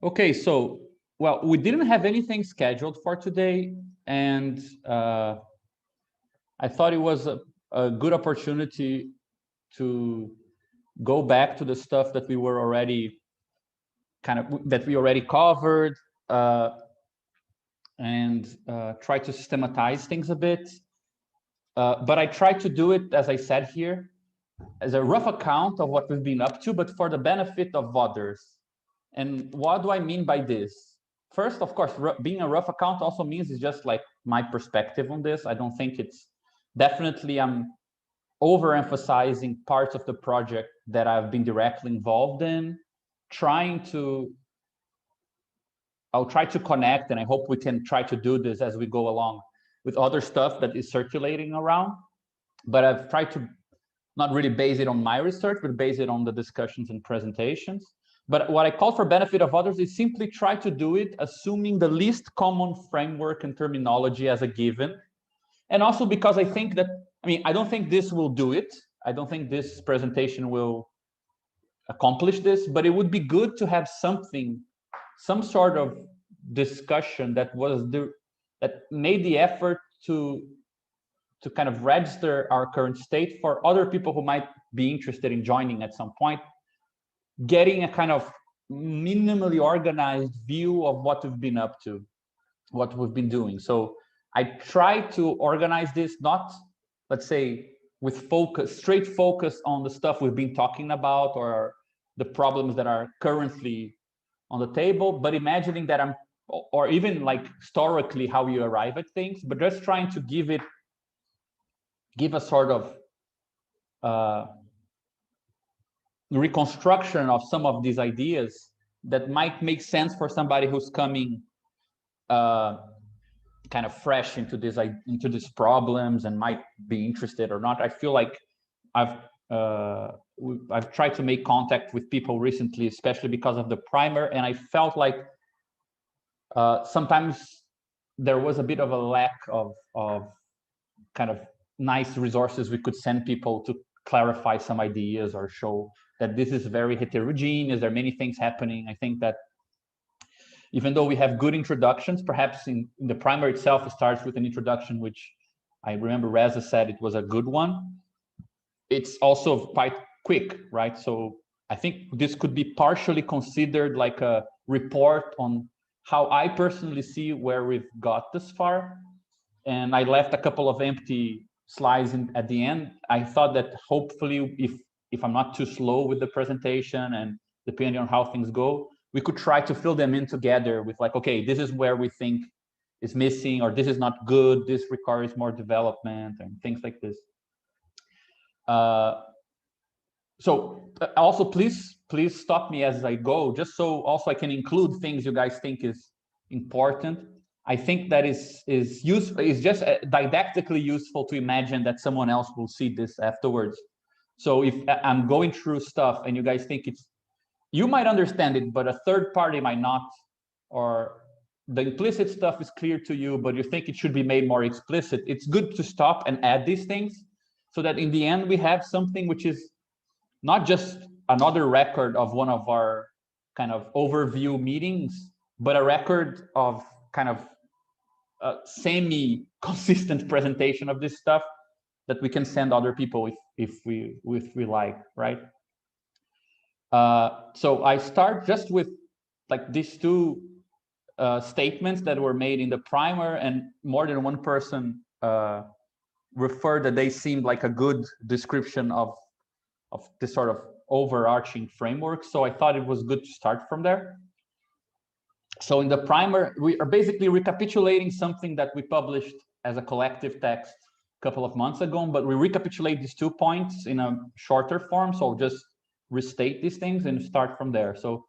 Okay, so, well, we didn't have anything scheduled for today, and I thought it was a good opportunity to go back to the stuff that we were already that we already covered, uh, and try to systematize things a bit. But I tried to do it, as I said here, as a rough account of what we've been up to, but for the benefit of others. And what do I mean by this? First, of course, being a rough account also means it's just like my perspective on this. I don't think it's definitely I'm overemphasizing parts of the project that I've been directly involved in, I'll try to connect, and I hope we can try to do this as we go along with other stuff that is circulating around. But I've tried to not really base it on my research, but base it on the discussions and presentations. But what I call for benefit of others is simply try to do it assuming the least common framework and terminology as a given. And also because I think that, I don't think this will do it. I don't think this presentation will accomplish this, but it would be good to have some sort of discussion that made the effort to kind of register our current state for other people who might be interested in joining at some point, getting a kind of minimally organized view of what we've been up to, what we've been doing. So I try to organize this, not, let's say, with straight focus on the stuff we've been talking about or the problems that are currently on the table, but imagining that or even like historically how you arrive at things, but just trying to give a sort of reconstruction of some of these ideas that might make sense for somebody who's coming kind of fresh into these problems and might be interested or not. I feel like I've tried to make contact with people recently, especially because of the primer, and I felt like sometimes there was a bit of a lack of kind of nice resources we could send people to clarify some ideas or show that this is very heterogeneous. There are many things happening. I think that even though we have good introductions, perhaps in the primer itself, it starts with an introduction, which I remember Reza said it was a good one. It's also quite quick, right? So I think this could be partially considered like a report on how I personally see where we've got this far. And I left a couple of empty slides at the end. I thought that hopefully if I'm not too slow with the presentation and depending on how things go, we could try to fill them in together with like, okay, this is where we think is missing, or this is not good, this requires more development and things like this. So also please stop me as I go, just so also I can include things you guys think is important. I think that is useful. It's just didactically useful to imagine that someone else will see this afterwards. So if I'm going through stuff and you guys think you might understand it, but a third party might not, or the implicit stuff is clear to you, but you think it should be made more explicit, it's good to stop and add these things so that in the end we have something which is not just another record of one of our kind of overview meetings, but a record of kind of a semi-consistent presentation of this stuff that we can send other people if we like, right? So I start just with like these two statements that were made in the primer, and more than one person referred that they seemed like a good description of this sort of overarching framework. So I thought it was good to start from there. So in the primer, we are basically recapitulating something that we published as a collective text a couple of months ago, but we recapitulate these 2 points in a shorter form. So I'll just restate these things and start from there. So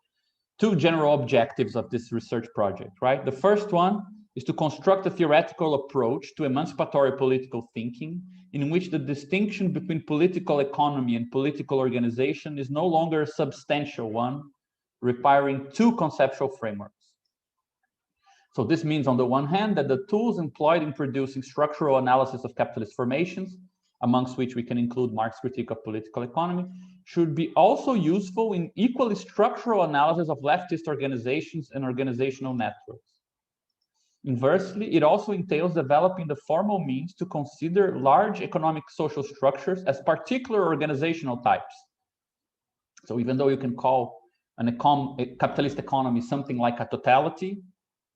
2 general objectives of this research project, right? The first one is to construct a theoretical approach to emancipatory political thinking in which the distinction between political economy and political organization is no longer a substantial one, requiring 2 conceptual frameworks. So this means, on the one hand, that the tools employed in producing structural analysis of capitalist formations amongst which we can include Marx's critique of political economy, should be also useful in equally structural analysis of leftist organizations and organizational networks. Inversely, it also entails developing the formal means to consider large economic social structures as particular organizational types. So even though you can call a capitalist economy something like a totality,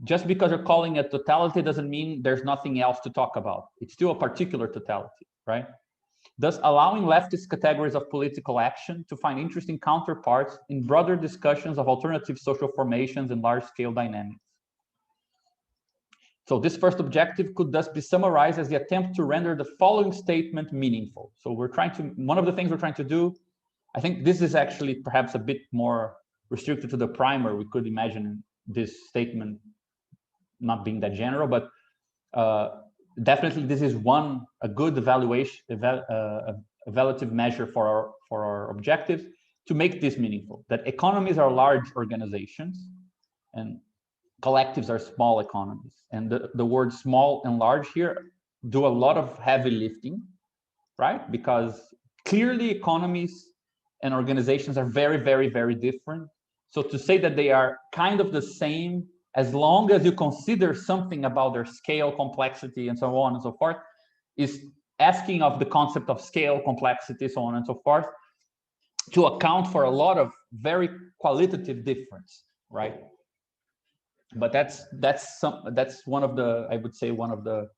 just because you're calling it totality doesn't mean there's nothing else to talk about. It's still a particular totality, right? Thus allowing leftist categories of political action to find interesting counterparts in broader discussions of alternative social formations and large-scale dynamics. So this first objective could thus be summarized as the attempt to render the following statement meaningful. So one of the things we're trying to do, I think this is actually perhaps a bit more restricted to the primer. We could imagine this statement not being that general, but definitely this is a good evaluative measure for our objectives to make this meaningful, that economies are large organizations and collectives are small economies. And the word small and large here do a lot of heavy lifting, right? Because clearly economies and organizations are very, very, very different. So to say that they are kind of the same, as long as you consider something about their scale, complexity, and so on and so forth, is asking of the concept of scale, complexity, so on and so forth, to account for a lot of very qualitative difference, right? But that's one of the, I would say, one of the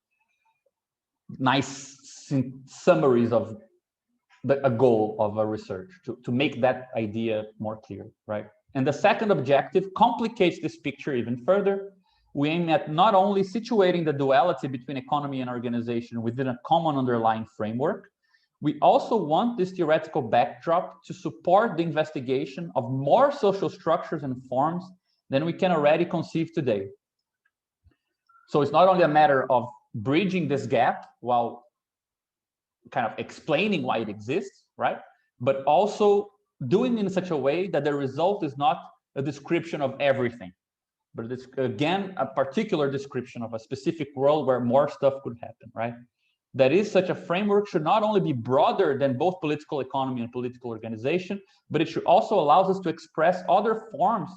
nice summaries of a goal of a research, to make that idea more clear, right? And the second objective complicates this picture even further. We aim at not only situating the duality between economy and organization within a common underlying framework, we also want this theoretical backdrop to support the investigation of more social structures and forms than we can already conceive today. So it's not only a matter of bridging this gap while kind of explaining why it exists, right? But also doing it in such a way that the result is not a description of everything, but it's, again, a particular description of a specific world where more stuff could happen, right? That is, such a framework should not only be broader than both political economy and political organization, but it should also allow us to express other forms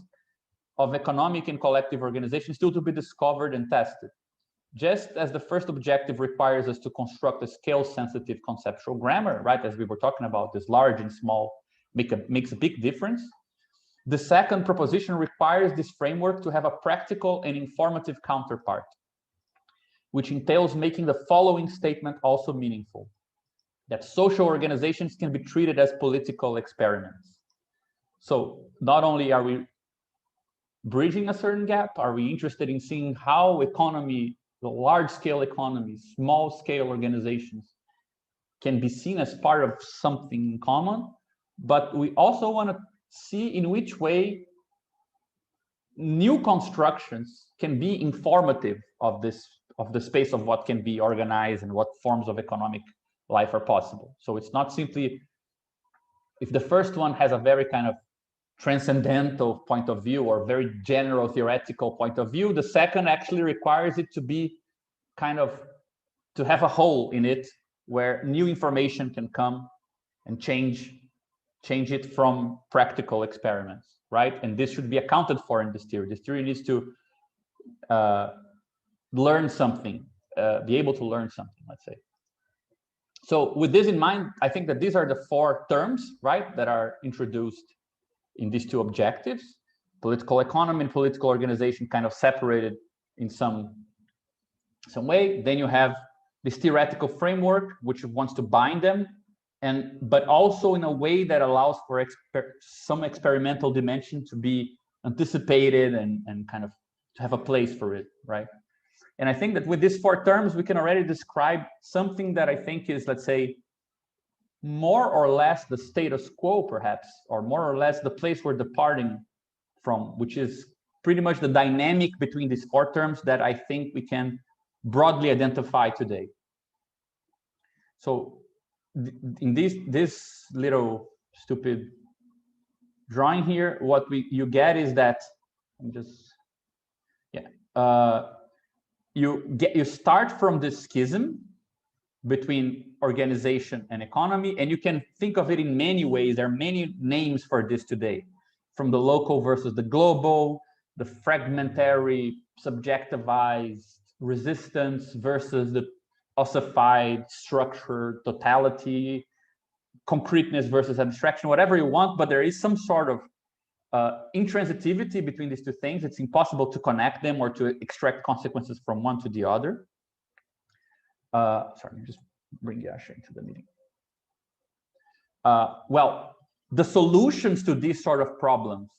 of economic and collective organization still to be discovered and tested. Just as the first objective requires us to construct a scale-sensitive conceptual grammar, right? As we were talking about, this large and small makes a big difference. The second proposition requires this framework to have a practical and informative counterpart, which entails making the following statement also meaningful: that social organizations can be treated as political experiments. So not only are we bridging a certain gap, are we interested in seeing how economy, the large-scale economies, small-scale organizations can be seen as part of something common, but we also want to see in which way new constructions can be informative of the space of what can be organized and what forms of economic life are possible. So it's not simply, if the first one has a very kind of transcendental point of view or very general theoretical point of view, the second actually requires it to be kind of, to have a hole in it where new information can come and change it from practical experiments, right? And this should be accounted for in this theory. This theory needs to learn something, be able to learn something, let's say. So with this in mind, I think that these are the four terms, right, that are introduced in these two objectives: political economy and political organization, kind of separated in some way. Then you have this theoretical framework, which wants to bind them, but also in a way that allows for some experimental dimension to be anticipated and kind of to have a place for it, right? And I think that with these four terms, we can already describe something that I think is, let's say, more or less the status quo, perhaps, or more or less the place we're departing from, which is pretty much the dynamic between these four terms that I think we can broadly identify today. So in this little stupid drawing here, what you get is that, you start from this schism, between organization and economy. And you can think of it in many ways. There are many names for this today, from the local versus the global, the fragmentary, subjectivized resistance versus the ossified structure, totality, concreteness versus abstraction, whatever you want, but there is some sort of intransitivity between these two things. It's impossible to connect them or to extract consequences from one to the other. Sorry, just bring Yasha into the meeting. Well, the solutions to these sort of problems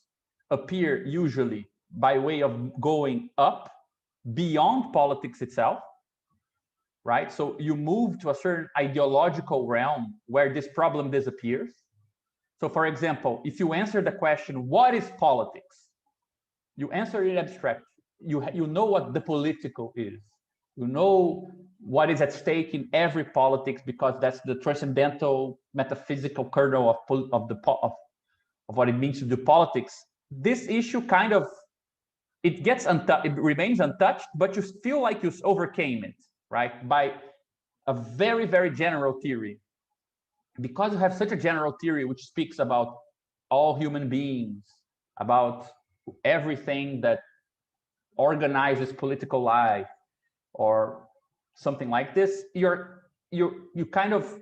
appear usually by way of going up beyond politics itself, right? So you move to a certain ideological realm where this problem disappears. So for example, if you answer the question, what is politics? You answer it abstract. You know what the political is. You know what is at stake in every politics, because that's the transcendental metaphysical kernel of what it means to do politics. This issue kind of, it remains untouched, but you feel like you overcame it, right? By a very, very general theory. Because you have such a general theory which speaks about all human beings, about everything that organizes political life or something like this, you kind of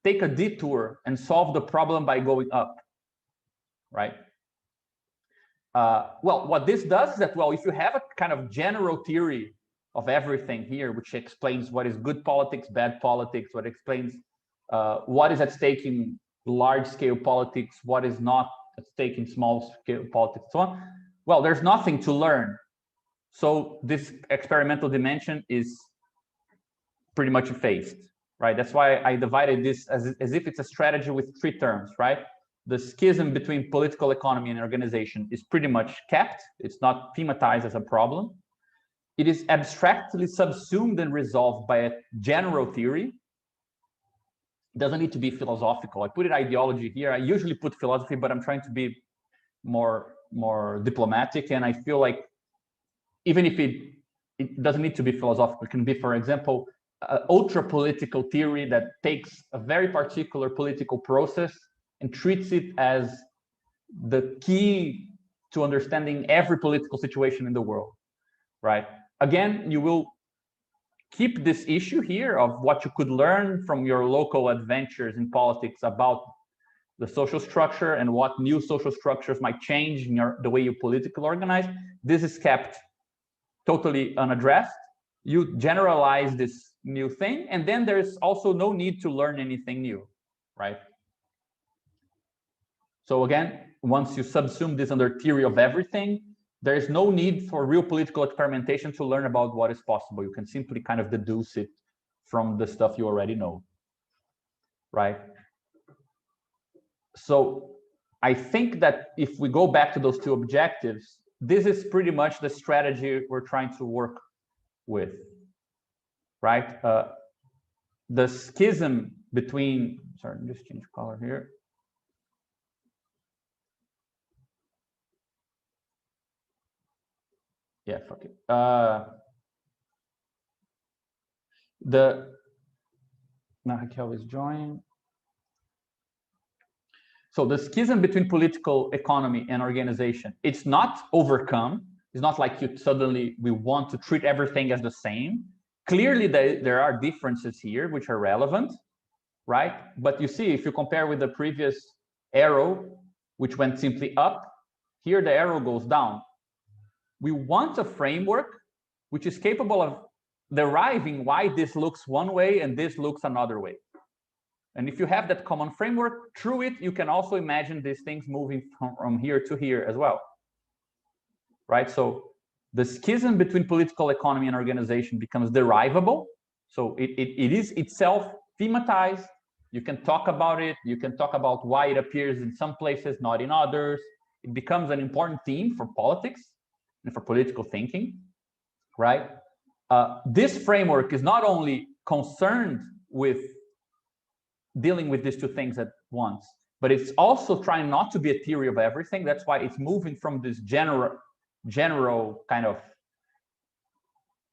take a detour and solve the problem by going up, right? Well, what this does is that, well, if you have a kind of general theory of everything here, which explains what is good politics, bad politics, what explains what is at stake in large-scale politics, what is not at stake in small-scale politics, so on, well, there's nothing to learn. So this experimental dimension is pretty much effaced, right? That's why I divided this as if it's a strategy with three terms, right? The schism between political economy and organization is pretty much kept. It's not thematized as a problem. It is abstractly subsumed and resolved by a general theory. It doesn't need to be philosophical. I put it ideology here. I usually put philosophy, but I'm trying to be more diplomatic. And I feel like even if it doesn't need to be philosophical, it can be, for example, an ultra political theory that takes a very particular political process and treats it as the key to understanding every political situation in the world, right? Again, you will keep this issue here of what you could learn from your local adventures in politics about the social structure and what new social structures might change in the way you politically organize. This is kept totally unaddressed. You generalize this new thing, and then there's also no need to learn anything new, right? So again, once you subsume this under theory of everything, there is no need for real political experimentation to learn about what is possible. You can simply kind of deduce it from the stuff you already know, right? So I think that if we go back to those two objectives, this is pretty much the strategy we're trying to work with, right? The schism between, sorry, let me just change color here. Yeah, fuck it. Raquel is joining. So the schism between political economy and organization, it's not overcome. It's not like we want to treat everything as the same. Clearly, there are differences here which are relevant, right? But you see, if you compare with the previous arrow, which went simply up, here the arrow goes down. We want a framework which is capable of deriving why this looks one way and this looks another way. And if you have that common framework, through it, you can also imagine these things moving from here to here as well, right? So the schism between political economy and organization becomes derivable. So it is itself thematized. You can talk about it. You can talk about why it appears in some places, not in others. It becomes an important theme for politics and for political thinking, right? This framework is not only concerned with dealing with these two things at once, but it's also trying not to be a theory of everything. That's why it's moving from this general kind of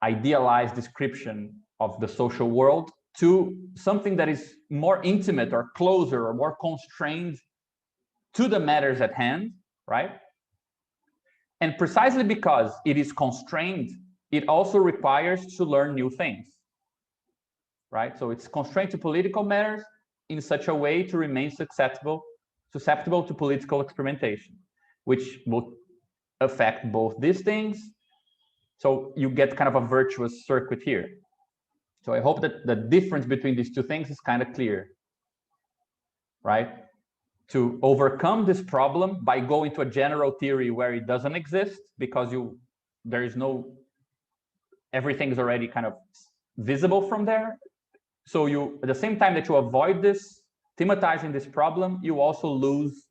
idealized description of the social world to something that is more intimate or closer or more constrained to the matters at hand, right? And precisely because it is constrained, it also requires to learn new things, right? So it's constrained to political matters in such a way to remain susceptible to political experimentation, which will affect both these things. So you get kind of a virtuous circuit here. So I hope that the difference between these two things is kind of clear, right? To overcome this problem by going to a general theory where it doesn't exist, because there is no, everything is already kind of visible from there. So you, at the same time that you avoid this, thematizing this problem, you also lose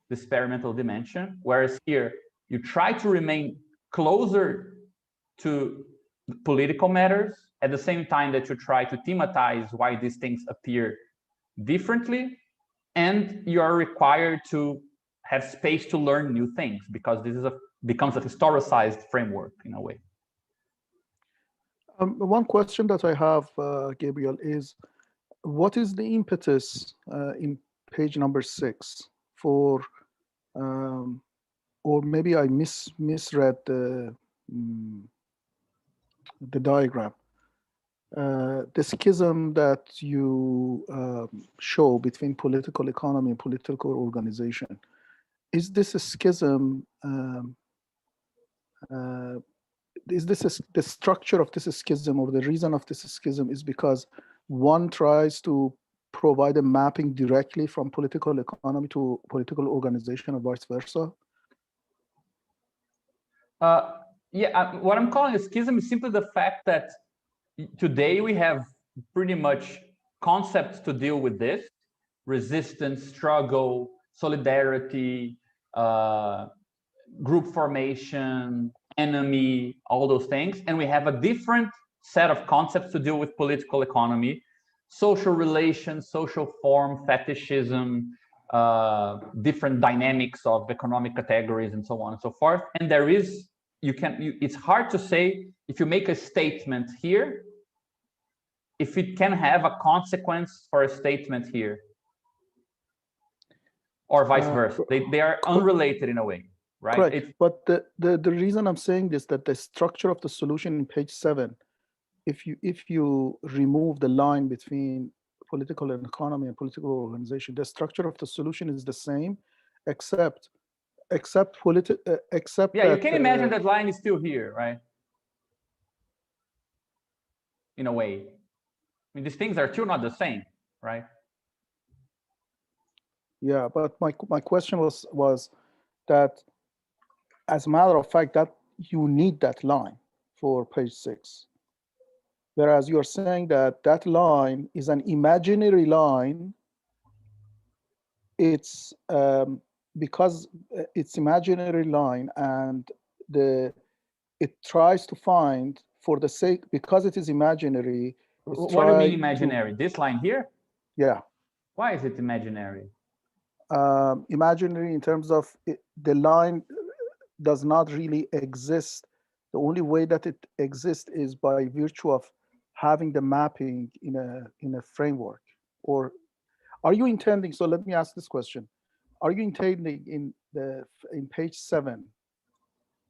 the experimental dimension. Whereas here, you try to remain closer to political matters at the same time that you try to thematize why these things appear differently, and you are required to have space to learn new things, because this is becomes a historicized framework in a way. One question that I have, Gabriel, is what is the impetus in page number 6 for, or maybe I misread the diagram. The schism that you show between political economy and political organization, is this a schism? Is this the structure of this schism, or the reason of this schism is because one tries to provide a mapping directly from political economy to political organization, or vice versa? Yeah, what I'm calling a schism is simply the fact that today we have pretty much concepts to deal with this: resistance, struggle, solidarity, group formation, enemy, all those things. And we have a different set of concepts to deal with political economy: social relations, social form, fetishism, different dynamics of economic categories, and so on and so forth. And there is, it's hard to say if you make a statement here, if it can have a consequence for a statement here, or vice versa. They are unrelated in a way, right? Correct. But the reason I'm saying this, that the structure of the solution in page 7, if you remove the line between political and economy and political organization, the structure of the solution is the same, except yeah, that, you can imagine that line is still here, right? In a way, I mean, these things are still not the same, right? Yeah, but my question was that, as a matter of fact, that you need that line for page 6. Whereas you're saying that that line is an imaginary line. It's because it's imaginary line, and it tries to find, for the sake, because it is imaginary. What do you mean imaginary? This line here? Yeah. Why is it imaginary? Imaginary in terms of the line does not really exist. The only way that it exists is by virtue of having the mapping in a framework. Or are you intending, so let me ask this question, are you intending in page 7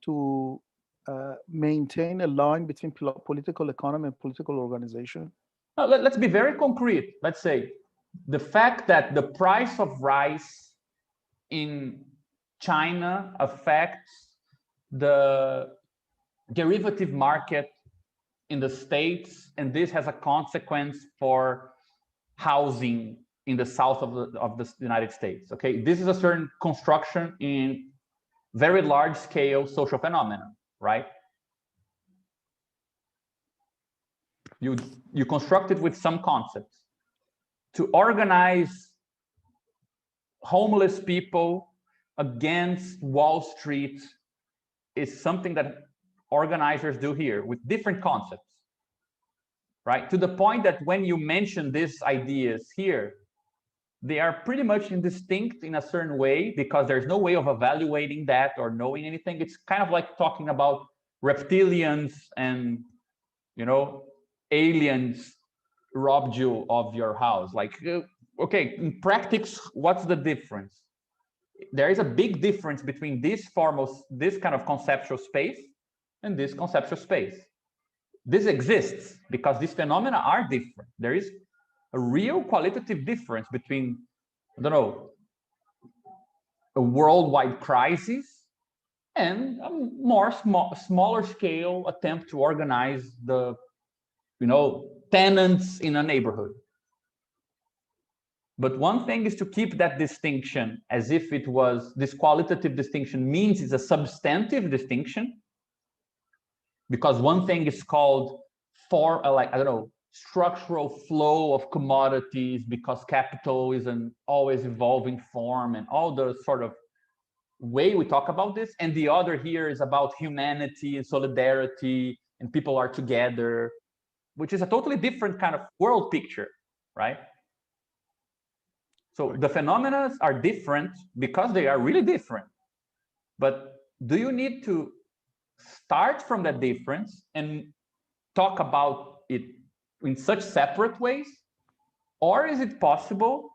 to maintain a line between political economy and political organization? No, let's be very concrete. Let's say the fact that the price of rice in China affects the derivative market in the States, and this has a consequence for housing in the south of the United States. Okay, this is a certain construction in very large scale social phenomenon, right? You construct it with some concepts. To organize homeless people against Wall Street is something that organizers do here with different concepts, right? To the point that when you mention these ideas here, they are pretty much indistinct in a certain way, because there's no way of evaluating that or knowing anything. It's kind of like talking about reptilians and, you know, aliens robbed you of your house. Like, okay, in practice, what's the difference? There is a big difference between this kind of conceptual space and this conceptual space. This exists because these phenomena are different. There is a real qualitative difference between, I don't know, a worldwide crisis and a more smaller scale attempt to organize the, tenants in a neighborhood. But one thing is to keep that distinction as if it was, this qualitative distinction means it's a substantive distinction, because one thing is called like, I don't know, structural flow of commodities because capital is an always evolving form and all the sort of way we talk about this. And the other here is about humanity and solidarity and people are together, which is a totally different kind of world picture, right? So the phenomena are different because they are really different. But do you need to start from that difference and talk about it in such separate ways? Or is it possible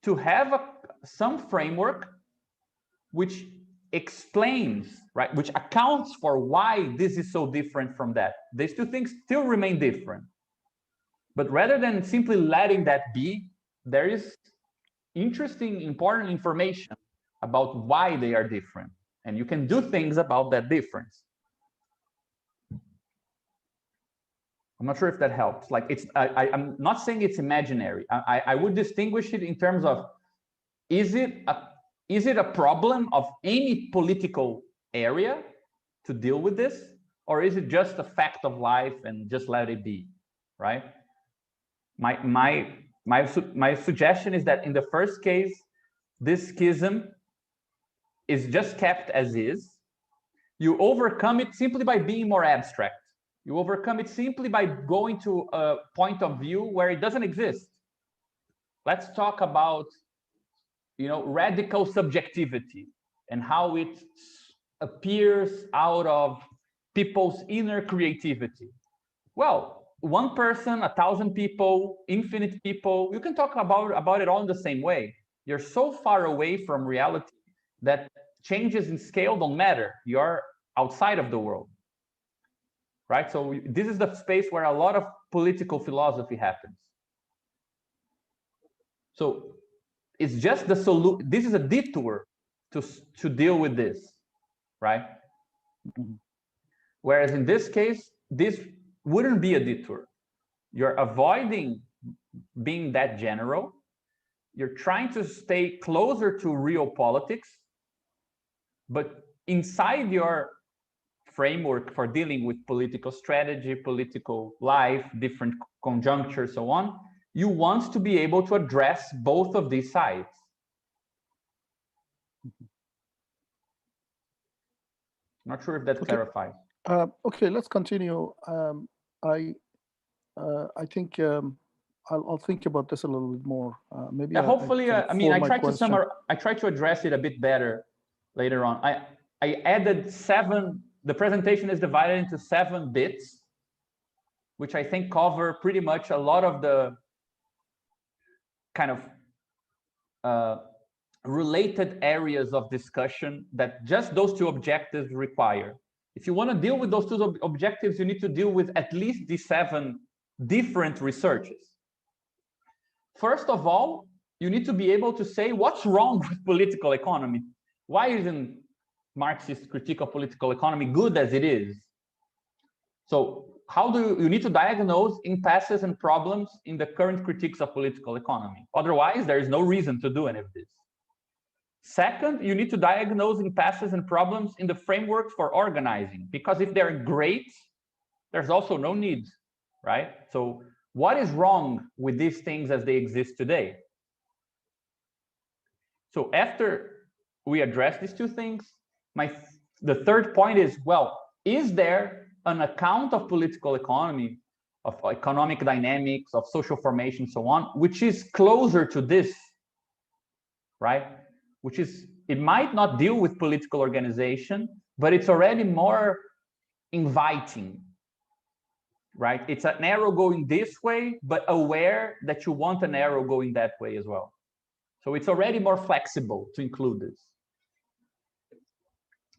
to have some framework which explains, right, which accounts for why this is so different from that? These two things still remain different. But rather than simply letting that be, there is interesting, important information about why they are different. And you can do things about that difference. I'm not sure if that helps. Like, I'm not saying it's imaginary. I would distinguish it in terms of, is it a problem of any political area to deal with this? Or is it just a fact of life and just let it be, right? My suggestion is that in the first case, this schism is just kept as is. You overcome it simply by being more abstract. You overcome it simply by going to a point of view where it doesn't exist. Let's talk about, radical subjectivity and how it appears out of people's inner creativity. Well, one person, 1,000 people, infinite people, you can talk about it all in the same way. You're so far away from reality that changes in scale don't matter. You're outside of the world, right? So this is the space where a lot of political philosophy happens. So it's just the solution. This is a detour to deal with this, right? Whereas in this case, this wouldn't be a detour. You're avoiding being that general. You're trying to stay closer to real politics, but inside your framework for dealing with political strategy, political life, different conjunctures, so on, you want to be able to address both of these sides. Not sure if that clarifies. Okay, let's continue. I think I'll think about this a little bit more. Maybe yeah, hopefully, I mean, I try to address it a bit better later on. I added 7. The presentation is divided into 7 bits, which I think cover pretty much a lot of the kind of related areas of discussion that just those 2 objectives require. If you want to deal with those 2 objectives, you need to deal with at least the 7 different researches. First of all, you need to be able to say what's wrong with political economy. Why isn't Marxist critique of political economy good as it is? So how do you need to diagnose impasses and problems in the current critiques of political economy? Otherwise, there is no reason to do any of this. Second, you need to diagnose impasses and problems in the framework for organizing, because if they're great, there's also no need, right? So what is wrong with these things as they exist today? So after we address these 2 things, the third point is, well, is there an account of political economy, of economic dynamics, of social formation, so on, which is closer to this, right? Which is, it might not deal with political organization, but it's already more inviting. right? It's an arrow going this way, but aware that you want an arrow going that way as well. So it's already more flexible to include this.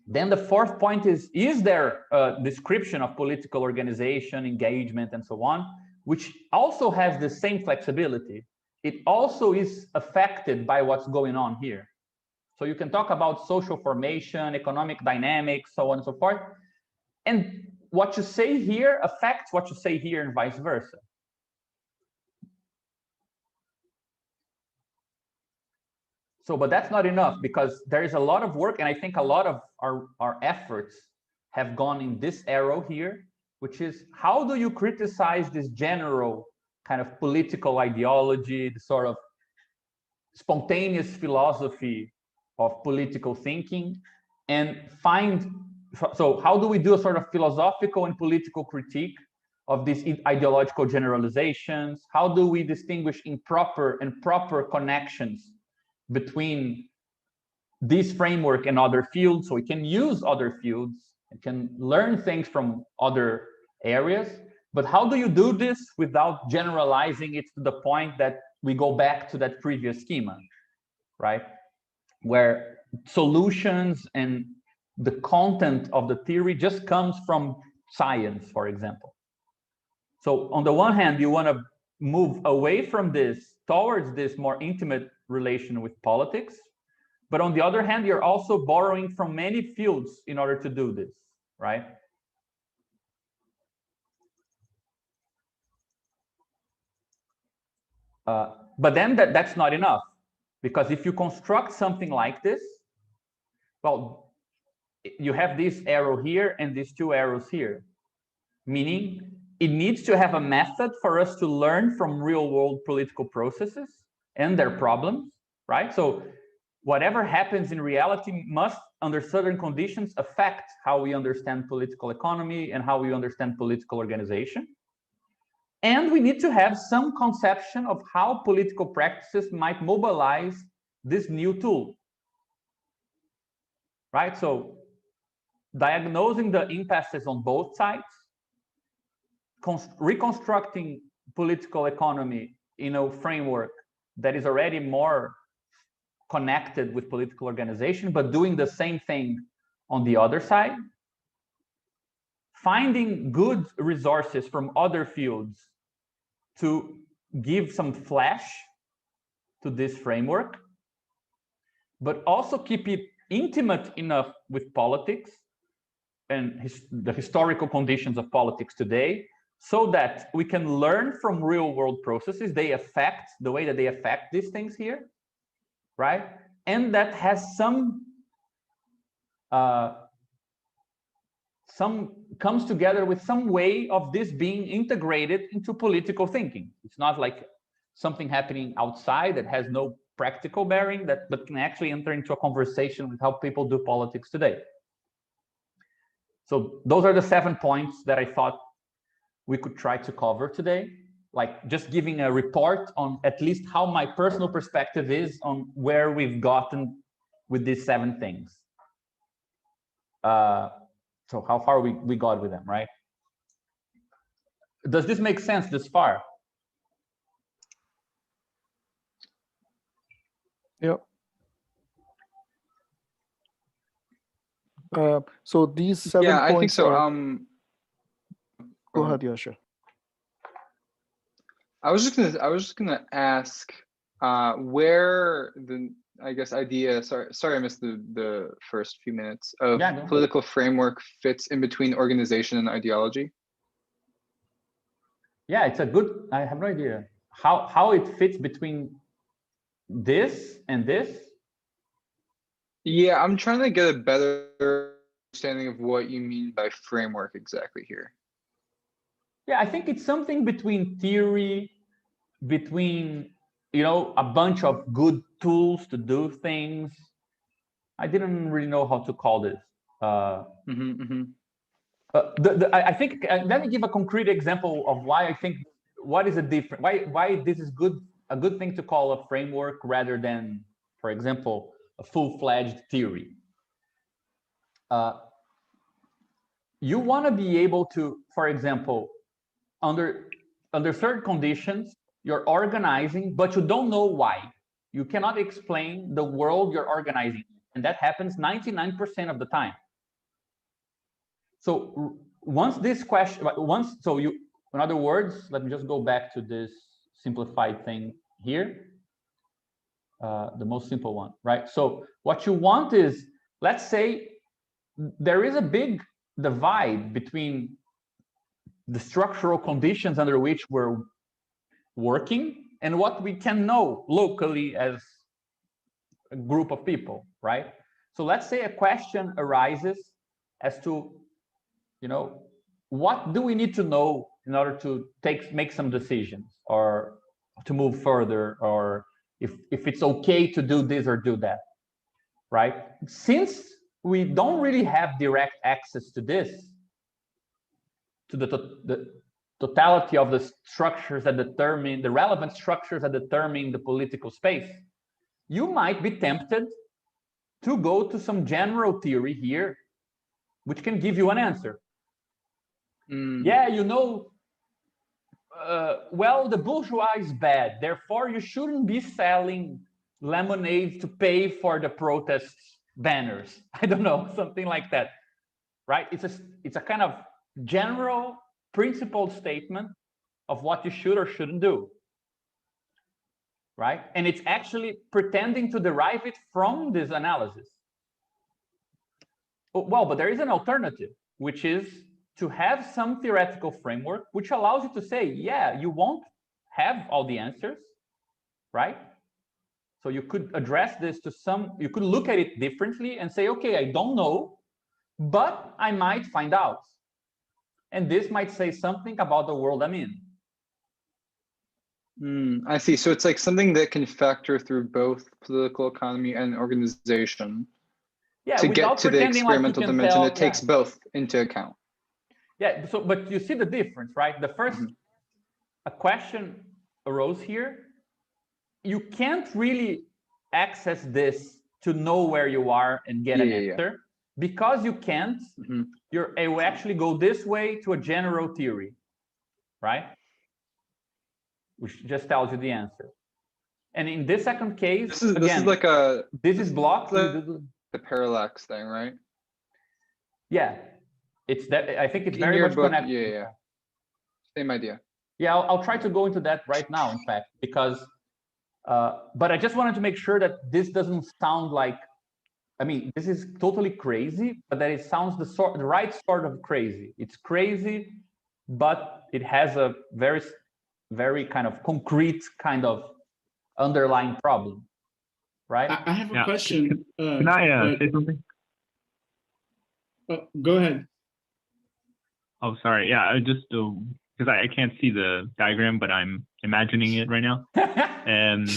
Then the fourth point is there a description of political organization, engagement, and so on, which also has the same flexibility. It also is affected by what's going on here. So you can talk about social formation, economic dynamics, so on and so forth. And what you say here affects what you say here and vice versa. So, but that's not enough, because there is a lot of work, and I think a lot of our efforts have gone in this arrow here, which is how do you criticize this general kind of political ideology, the sort of spontaneous philosophy of political thinking, and find, so how do we do a sort of philosophical and political critique of these ideological generalizations? How do we distinguish improper and proper connections between this framework and other fields, so we can use other fields and can learn things from other areas? But how do you do this without generalizing it to the point that we go back to that previous schema, right? Where solutions and the content of the theory just comes from science, for example. So on the one hand, you want to move away from this towards this more intimate relation with politics. But on the other hand, you're also borrowing from many fields in order to do this, right? But then that's not enough, because if you construct something like this, well, you have this arrow here and these two arrows here, meaning it needs to have a method for us to learn from real world political processes and their problems, right? So whatever happens in reality must, under certain conditions, affect how we understand political economy and how we understand political organization. And we need to have some conception of how political practices might mobilize this new tool, right? So diagnosing the impasses on both sides, reconstructing political economy in a framework that is already more connected with political organization, but doing the same thing on the other side, finding good resources from other fields to give some flash to this framework, but also keep it intimate enough with politics and the historical conditions of politics today, so that we can learn from real world processes, they affect the way that they affect these things here, right? And that has some comes together with some way of this being integrated into political thinking. It's not like something happening outside that has no practical bearing, but can actually enter into a conversation with how people do politics today. So those are the 7 points that I thought we could try to cover today, like just giving a report on at least how my personal perspective is on where we've gotten with these 7 things. So how far we got with them, right? Does this make sense this far? Yeah. So these 7 Yeah, points I think so. are... Go Go ahead, Yasha. I was just gonna ask where the, I guess, idea. Sorry, I missed the first few minutes of political framework fits in between organization and ideology. Yeah, it's a good. I have no idea how it fits between this and this. Yeah, I'm trying to get a better understanding of what you mean by framework exactly here. Yeah, I think it's something between theory, between, you know, a bunch of good tools to do things. I didn't really know how to call this. I think, let me give a concrete example of why I think, what is a different, why this is a good thing to call a framework rather than, for example, a full-fledged theory. You want to be able to, for example, under certain conditions, you're organizing, but you don't know why. You cannot explain the world you're organizing, and that happens 99% of the time. So once this question, in other words, let me just go back to this simplified thing here, the most simple one, right? So what you want is, let's say there is a big divide between the structural conditions under which we're working and what we can know locally as a group of people, right? So let's say a question arises as to, what do we need to know in order to make some decisions or to move further, or if it's okay to do this or do that, right? Since we don't really have direct access to this, to the totality of the structures that determine the relevant structures that determine the political space, you might be tempted to go to some general theory here, which can give you an answer. Yeah, well, the bourgeois is bad, therefore you shouldn't be selling lemonade to pay for the protest banners. I don't know, something like that, right? It's a kind of general principled statement of what you should or shouldn't do, right? And it's actually pretending to derive it from this analysis. Well, but there is an alternative, which is to have some theoretical framework which allows you to say, yeah, you won't have all the answers, right? So you could address this you could look at it differently and say, okay, I don't know, but I might find out. And this might say something about the world I'm in. I see. So it's like something that can factor through both political economy and organization. Yeah, to get to the experimental dimension, it takes both into account. Yeah, so but you see the difference, right? The first a question arose here. You can't really access this to know where you are and get an answer. Because you can't, it will actually go this way to a general theory, right? Which just tells you the answer. And in this second case, this is like a this is blocked. The parallax thing, right? Yeah, it's that. I think it's very much connected. Yeah. Same idea. Yeah, I'll try to go into that right now, in fact, because. But I just wanted to make sure that this doesn't sound like. I mean, this is totally crazy, but that it sounds the right sort of crazy. It's crazy, but it has a very, very kind of concrete kind of underlying problem, right? I have a question. Can I say something? Go ahead. Oh, sorry. Yeah, I just because I can't see the diagram, but I'm imagining it right now. And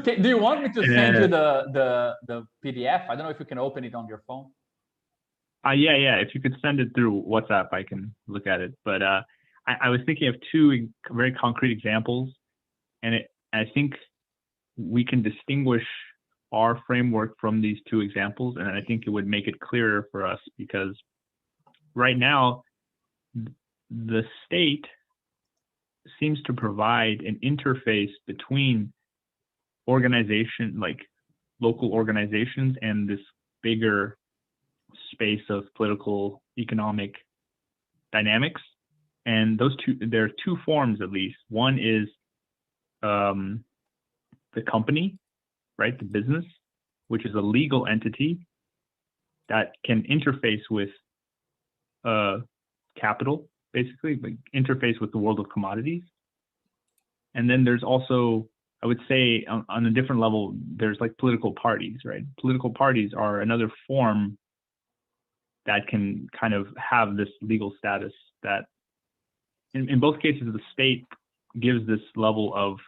do you want me to send you the PDF? I don't know if you can open it on your phone. Yeah. If you could send it through WhatsApp, I can look at it. But I was thinking of two very concrete examples, and I think we can distinguish our framework from these two examples, and I think it would make it clearer for us, because right now the state seems to provide an interface between organization, like local organizations, and this bigger space of political economic dynamics. And there are two forms, at least. One is the company, right? The business, which is a legal entity that can interface with capital, basically, like interface with the world of commodities. And then there's also, I would say, on a different level, there's like political parties, right? Political parties are another form that can kind of have this legal status that in both cases, the state gives this level of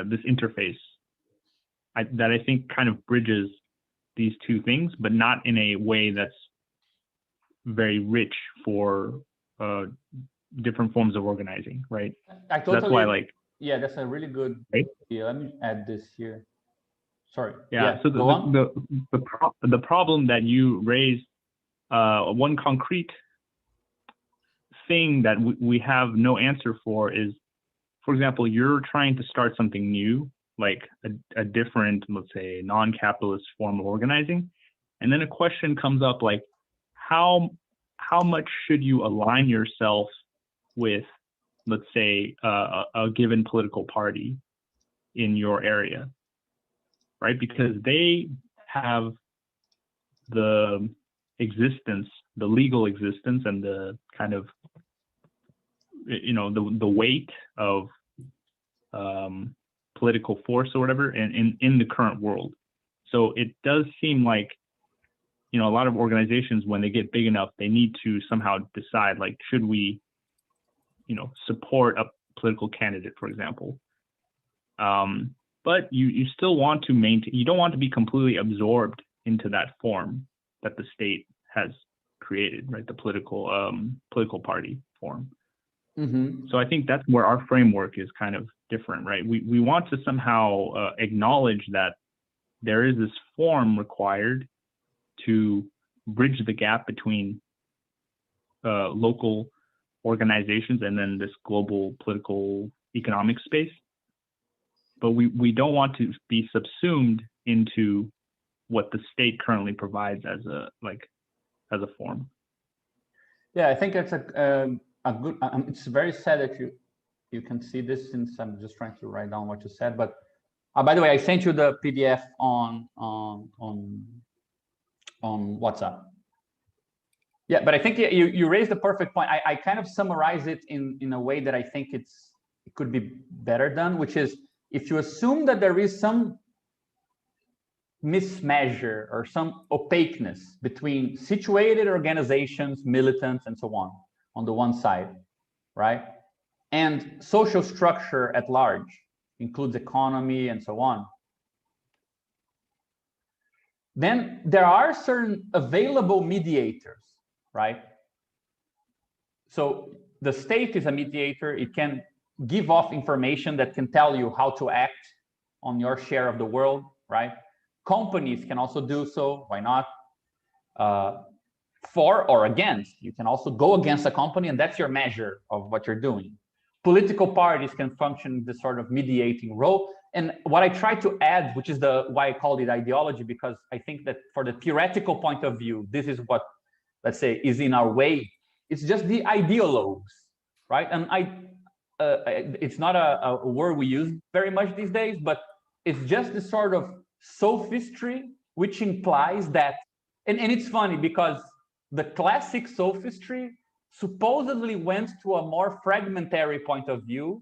this interface that I think kind of bridges these two things, but not in a way that's very rich for different forms of organizing, right? That's why, yeah, that's a really good idea. Let me add this here. Sorry. Yeah. So the problem that you raised, one concrete thing that we have no answer for is, for example, you're trying to start something new, like a different, let's say, non-capitalist form of organizing. And then a question comes up like, how much should you align yourself with, let's say, a given political party in your area, right? Because they have the existence, the legal existence, and the kind of, you know, the weight of political force or whatever in the current world. So it does seem like, you know, a lot of organizations, when they get big enough, they need to somehow decide, like, should we, you know, support a political candidate, for example. But you still want to maintain, you don't want to be completely absorbed into that form that the state has created, right? The political party form. Mm-hmm. So I think that's where our framework is kind of different, right? We want to somehow acknowledge that there is this form required to bridge the gap between local organizations and then this global political economic space. But we don't want to be subsumed into what the state currently provides as a form. Yeah, I think it's a good. It's very sad that you can see this, since I'm just trying to write down what you said. But by the way, I sent you the PDF on WhatsApp. Yeah, but I think you raised the perfect point. I kind of summarize it in a way that I think it could be better done, which is, if you assume that there is some mismeasure or some opaqueness between situated organizations, militants, and so on the one side, right? And social structure at large, includes economy and so on. Then there are certain available mediators, right? So the state is a mediator. It can give off information that can tell you how to act on your share of the world, right? Companies can also do so. Why not? For or against. You can also go against a company, and that's your measure of what you're doing. Political parties can function in this sort of mediating role. And what I try to add, which is why I called it ideology, because I think that for the theoretical point of view, this is what, let's say, is in our way. It's just the ideologues, right? And it's not a word we use very much these days, but it's just this sort of sophistry, which implies that, and it's funny because the classic sophistry supposedly went to a more fragmentary point of view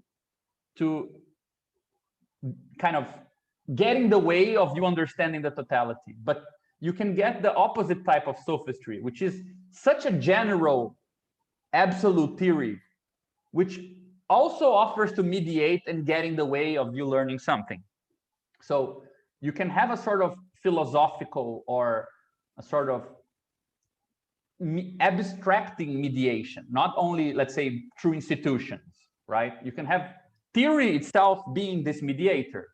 to kind of get in the way of you understanding the totality. But you can get the opposite type of sophistry, which is such a general absolute theory, which also offers to mediate and get in the way of you learning something. So you can have a sort of philosophical or a sort of abstracting mediation, not only, let's say, through institutions, right? You can have theory itself being this mediator,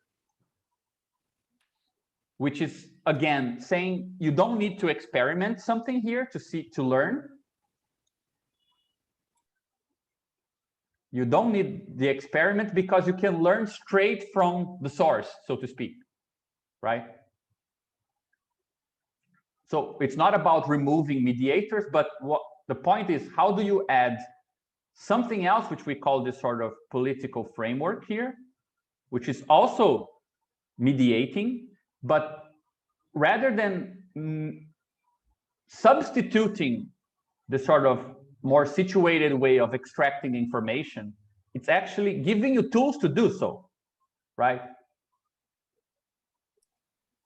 which is, again, saying you don't need to experiment something here to learn. You don't need the experiment because you can learn straight from the source, so to speak, right? So it's not about removing mediators, but what the point is, how do you add something else, which we call this sort of political framework here, which is also mediating, but rather than substituting the sort of more situated way of extracting information, it's actually giving you tools to do so, right?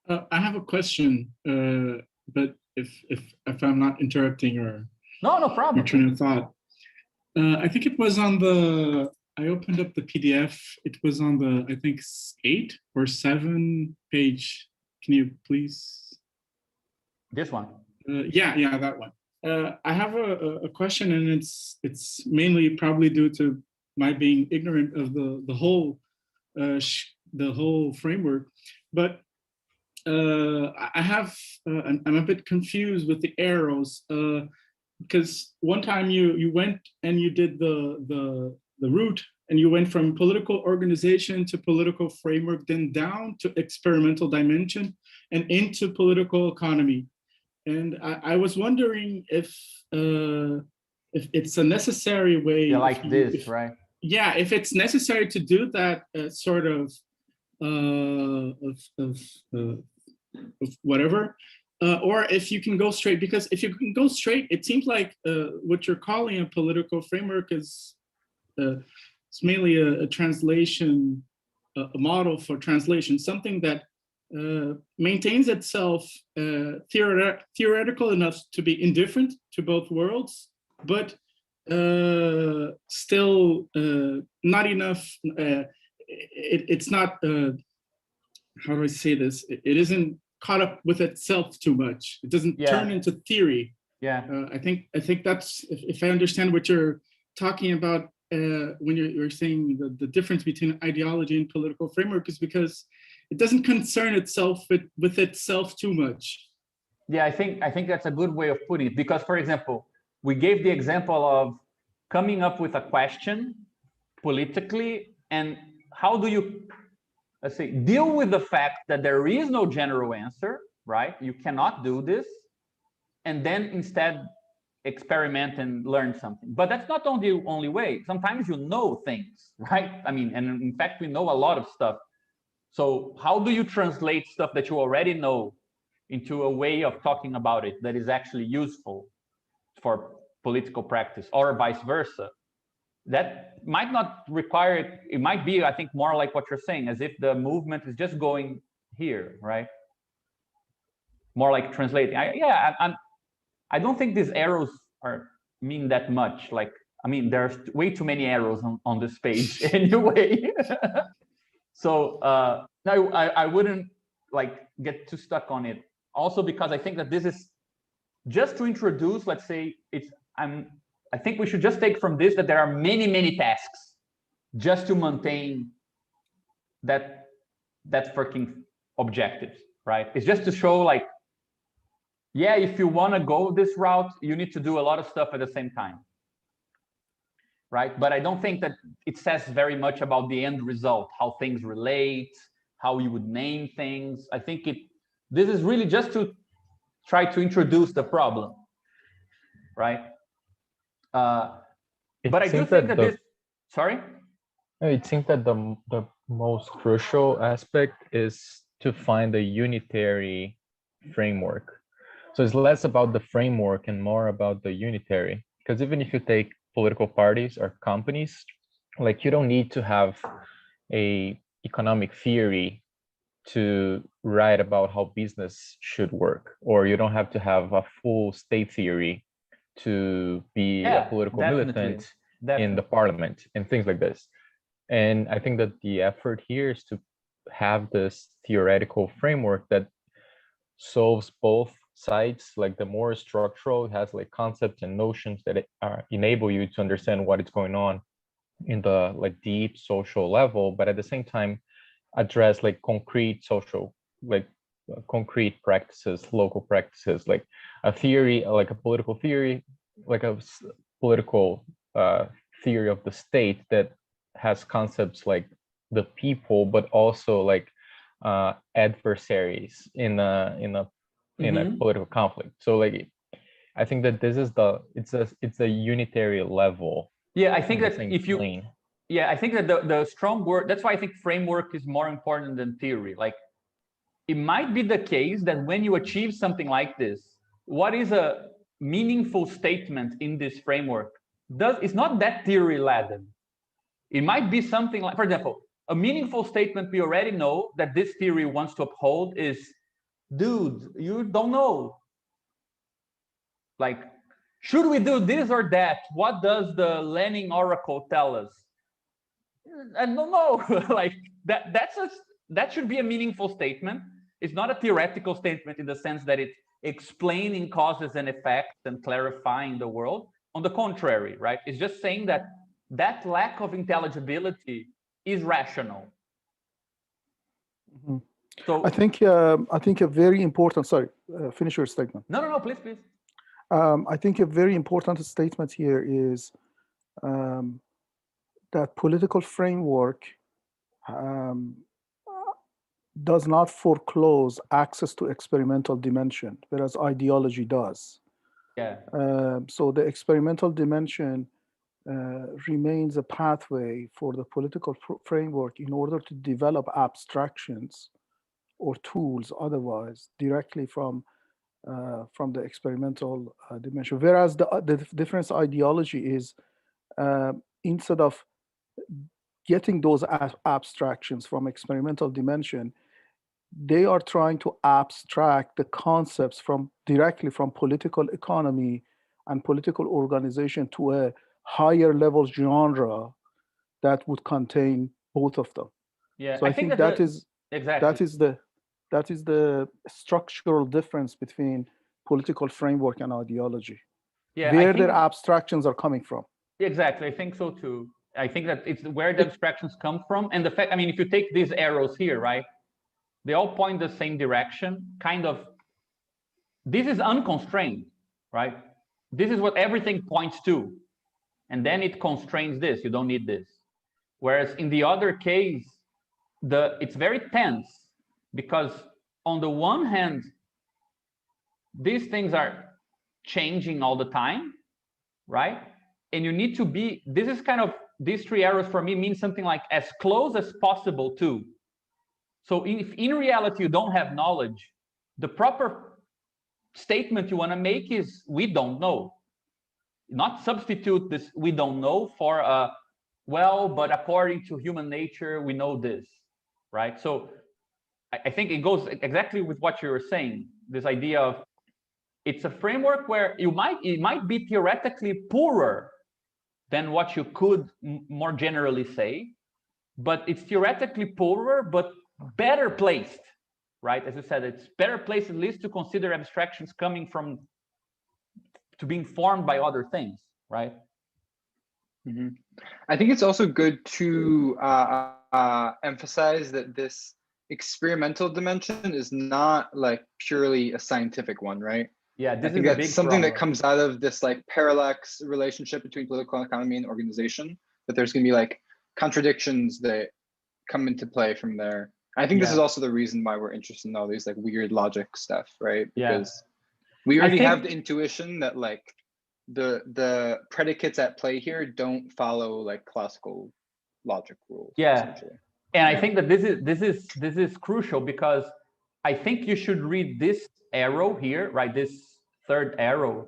I have a question, but if I'm not interrupting or no problem. Your train of thought, I think it was on the. I opened up the PDF. It was on the, I think, 8 or 7 page. Can you please? This one. Yeah, that one. I have a question, and it's mainly probably due to my being ignorant of the whole framework, but I have I'm a bit confused with the arrows. because one time you went and you did the route, and you went from political organization to political framework, then down to experimental dimension and into political economy. And I was wondering if it's a necessary way. Yeah, like this, right? Yeah, if it's necessary to do that sort of whatever, or if you can go straight. Because if you can go straight, it seems like what you're calling a political framework is it's mainly a translation, a model for translation, something that maintains itself theoretical enough to be indifferent to both worlds, but still not enough. It's not, how do I say this? It isn't caught up with itself too much. It doesn't turn into theory. Yeah. I think that's, if I understand what you're talking about when you're saying the difference between ideology and political framework, is because it doesn't concern itself with itself too much. Yeah, I think that's a good way of putting it, because, for example, we gave the example of coming up with a question politically, and how do you, let's say, deal with the fact that there is no general answer, right? You cannot do this, and then instead experiment and learn something. But that's not the only way. Sometimes you know things, right? I mean, and in fact, we know a lot of stuff. So how do you translate stuff that you already know into a way of talking about it that is actually useful for political practice, or vice versa? That might not require it. It might be, I think, more like what you're saying, as if the movement is just going here, right? More like translating. I don't think these arrows mean that much. Like, I mean, there's way too many arrows on this page anyway. So no, I wouldn't like get too stuck on it. Also, because I think that this is just to introduce, let's say, I think we should just take from this that there are many tasks just to maintain that freaking objectives, right? It's just to show, like, yeah, if you want to go this route, you need to do a lot of stuff at the same time, right? But I don't think that it says very much about the end result, how things relate, how you would name things. I think this is really just to try to introduce the problem, right? But I do think that this, sorry? It seems that the most crucial aspect is to find a unitary framework. So it's less about the framework and more about the unitary. Because even if you take political parties or companies, like, you don't need to have a economic theory to write about how business should work, or you don't have to have a full state theory to be a political militant in the parliament and things like this. And I think that the effort here is to have this theoretical framework that solves both sides. Like, the more structural, it has like concepts and notions that enable you to understand what is going on in the like deep social level, but at the same time address like concrete social, like concrete practices, local practices, like a theory, like a political theory, like a political theory of the state that has concepts like the people, but also like adversaries in a political conflict. So like, I think that this is it's a unitary level. Yeah, I think that if you plane. Yeah, I think that the strong word, that's why I think framework is more important than theory. Like, it might be the case that when you achieve something like this, what is a meaningful statement in this framework it's not that theory laden. It might be something like, for example, a meaningful statement we already know that this theory wants to uphold is, dude, you don't know. Like, should we do this or that? What does the Lenin oracle tell us? I don't know. Like, that should be a meaningful statement. It's not a theoretical statement in the sense that it's explaining causes and effects and clarifying the world. On the contrary, right? It's just saying that lack of intelligibility is rational. Mm-hmm. So I think a very important. Sorry, finish your statement. No, please. I think a very important statement here is that political framework does not foreclose access to experimental dimension, whereas ideology does. Yeah. So the experimental dimension remains a pathway for the political framework in order to develop abstractions or tools otherwise directly from the experimental dimension. Whereas the difference ideology is instead of getting those abstractions from experimental dimension, they are trying to abstract the concepts from directly from political economy and political organization to a higher level genre that would contain both of them. Yeah, so I think that is exactly that is the structural difference between political framework and ideology. Yeah, where their abstractions are coming from. Exactly, I think so too. I think that it's where the abstractions come from, and the fact, I mean, if you take these arrows here, right, they all point the same direction, kind of. This is unconstrained, right? This is what everything points to, and then it constrains this. You don't need this. Whereas in the other case, it's very tense, because on the one hand, these things are changing all the time, right? And you need to be, this is kind of, these three arrows for me mean something like as close as possible to. So if in reality you don't have knowledge, the proper statement you want to make is, we don't know. Not substitute this we don't know for well, but according to human nature, we know this, right? So I think it goes exactly with what you were saying, this idea of, it's a framework where it might be theoretically poorer than what you could more generally say, but it's theoretically poorer, but better placed, right? As you said, it's better placed at least to consider abstractions coming from, to being formed by other things, right? Mm-hmm. I think it's also good to emphasize that this experimental dimension is not like purely a scientific one, right? Yeah, I think that's something that comes out of this like parallax relationship between political economy and organization, that there's going to be like contradictions that come into play from there. I think this is also the reason why we're interested in all these like weird logic stuff, right? Because we already have the intuition that like the predicates at play here don't follow like classical logic rules. Yeah, and I think that this is crucial, because I think you should read this arrow here, right? This third arrow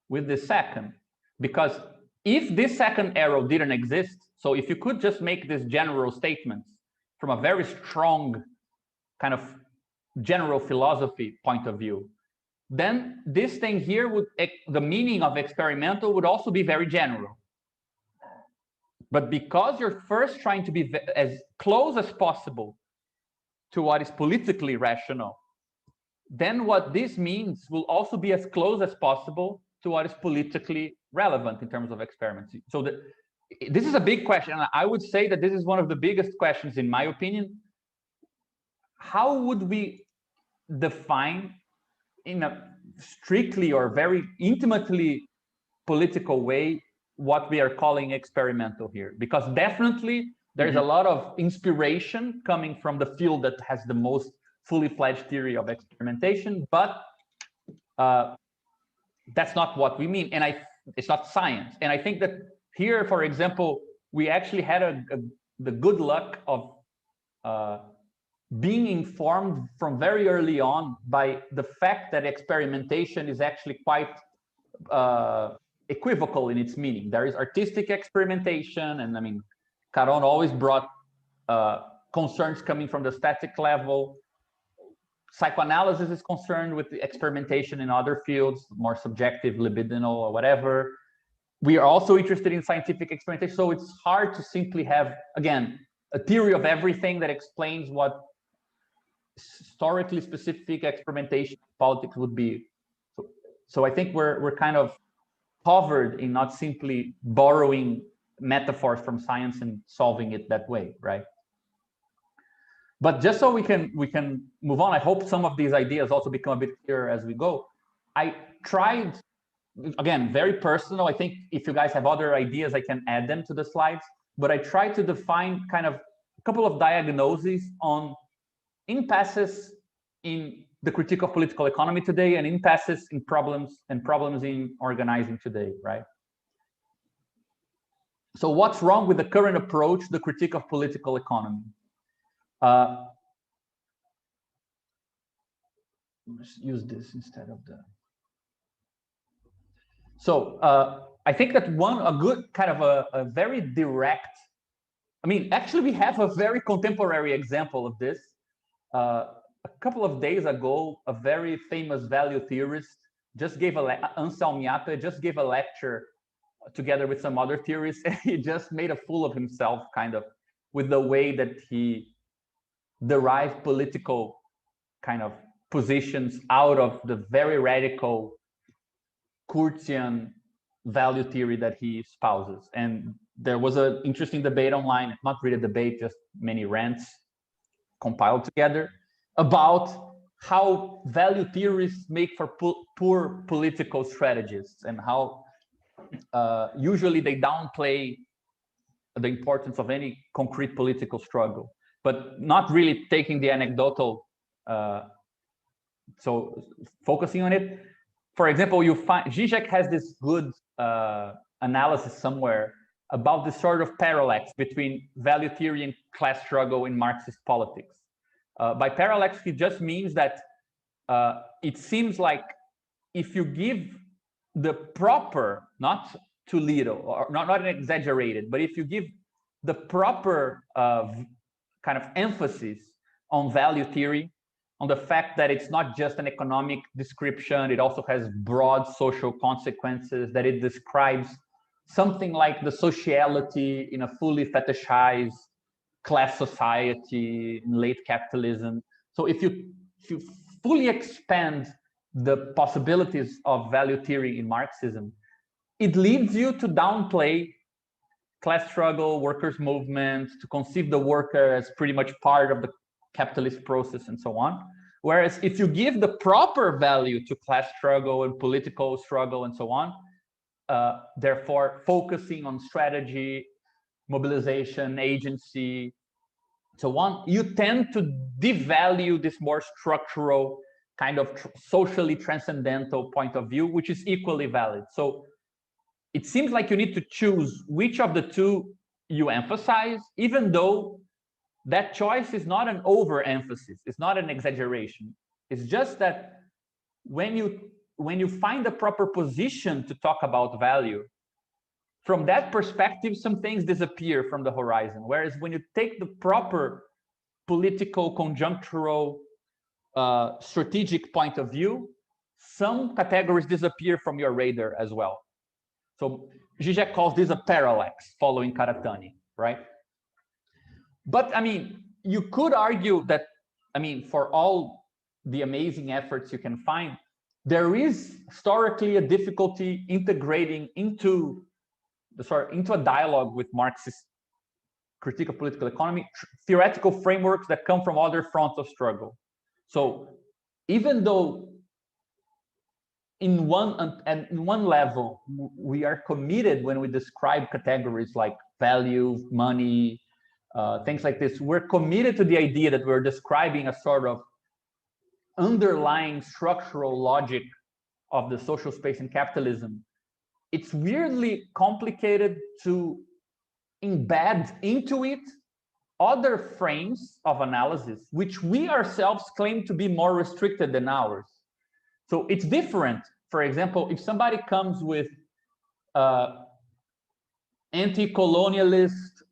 with the second, because if this second arrow didn't exist, so if you could just make these general statements from a very strong kind of general philosophy point of view, then this thing here would, the meaning of experimental would also be very general. But because you're first trying to be as close as possible to what is politically rational, then what this means will also be as close as possible to what is politically relevant in terms of experiments. So this is a big question, and I would say that this is one of the biggest questions, in my opinion. How would we define, in a strictly or very intimately political way, what we are calling experimental here? Because definitely there's a lot of inspiration coming from the field that has the most fully fledged theory of experimentation, but that's not what we mean, and it's not science. And I think that here, for example, we actually had the good luck of being informed from very early on by the fact that experimentation is actually quite equivocal in its meaning. There is artistic experimentation, and I mean, Caron always brought concerns coming from the static level. Psychoanalysis is concerned with the experimentation in other fields, more subjective, libidinal, or whatever. We are also interested in scientific experimentation, so it's hard to simply have, again, a theory of everything that explains what historically specific experimentation politics would be. So I think we're kind of covered in not simply borrowing metaphors from science and solving it that way, right? But just so we can move on, I hope some of these ideas also become a bit clearer as we go. I tried again, very personal. I think if you guys have other ideas, I can add them to the slides. But I try to define kind of a couple of diagnoses on impasses in the critique of political economy today and impasses in problems in organizing today, right? So what's wrong with the current approach, the critique of political economy? Let's use this instead of the. So I think that a good kind of a very direct, I mean, actually we have a very contemporary example of this. A couple of days ago, a very famous value theorist just gave Anselm Yappe just gave a lecture together with some other theorists, and he just made a fool of himself kind of with the way that he derived political kind of positions out of the very radical Kurtzian value theory that he espouses. And there was an interesting debate online, not really a debate, just many rants compiled together about how value theories make for poor political strategists, and how usually they downplay the importance of any concrete political struggle, but not really taking the anecdotal, so focusing on it. For example, you find Zizek has this good analysis somewhere about this sort of parallax between value theory and class struggle in Marxist politics. By parallax, he just means that it seems like if you give the proper, not too little, or not exaggerated, but if you give the proper kind of emphasis on value theory, on the fact that it's not just an economic description, it also has broad social consequences, that it describes something like the sociality in a fully fetishized class society in late capitalism. So if you fully expand the possibilities of value theory in Marxism, it leads you to downplay class struggle, workers' movement, to conceive the worker as pretty much part of the capitalist process and so on. Whereas if you give the proper value to class struggle and political struggle and so on, therefore focusing on strategy, mobilization, agency, so on, you tend to devalue this more structural kind of socially transcendental point of view, which is equally valid. So it seems like you need to choose which of the two you emphasize, even though that choice is not an overemphasis, it's not an exaggeration. It's just that when you find the proper position to talk about value, from that perspective, some things disappear from the horizon. Whereas when you take the proper political, conjunctural, strategic point of view, some categories disappear from your radar as well. So Zizek calls this a parallax, following Karatani, right? But I mean, you could argue that, I mean, for all the amazing efforts you can find, there is historically a difficulty integrating into a dialogue with Marxist critique of political economy, theoretical frameworks that come from other fronts of struggle. So even though in one level, we are committed when we describe categories like value, money, things like this, we're committed to the idea that we're describing a sort of underlying structural logic of the social space in capitalism. It's weirdly complicated to embed into it other frames of analysis, which we ourselves claim to be more restricted than ours. So it's different. For example, if somebody comes with anti-colonialist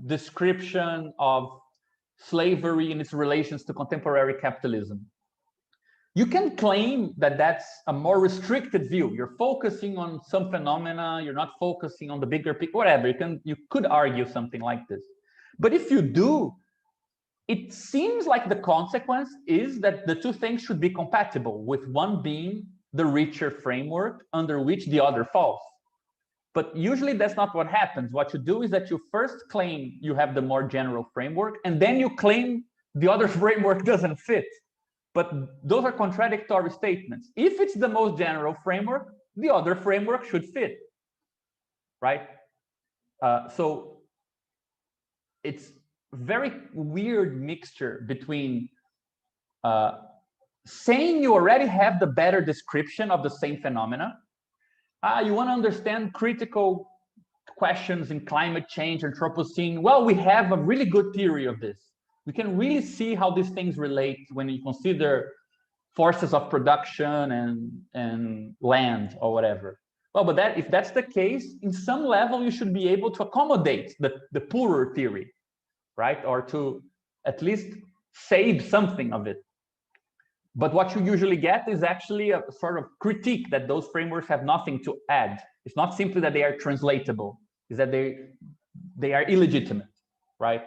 description of slavery and its relations to contemporary capitalism, you can claim that that's a more restricted view. You're focusing on some phenomena, you're not focusing on the bigger picture, whatever. You could argue something like this. But if you do, it seems like the consequence is that the two things should be compatible, with one being the richer framework under which the other falls. But usually that's not what happens. What you do is that you first claim you have the more general framework, and then you claim the other framework doesn't fit. But those are contradictory statements. If it's the most general framework, the other framework should fit, right? So it's very weird mixture between saying you already have the better description of the same phenomena. You want to understand critical questions in climate change, Anthropocene. Well, we have a really good theory of this. We can really see how these things relate when you consider forces of production and land or whatever. Well, but if that's the case, in some level, you should be able to accommodate the poorer theory, right? Or to at least save something of it. But what you usually get is actually a sort of critique that those frameworks have nothing to add. It's not simply that they are translatable, it's that they are illegitimate, right?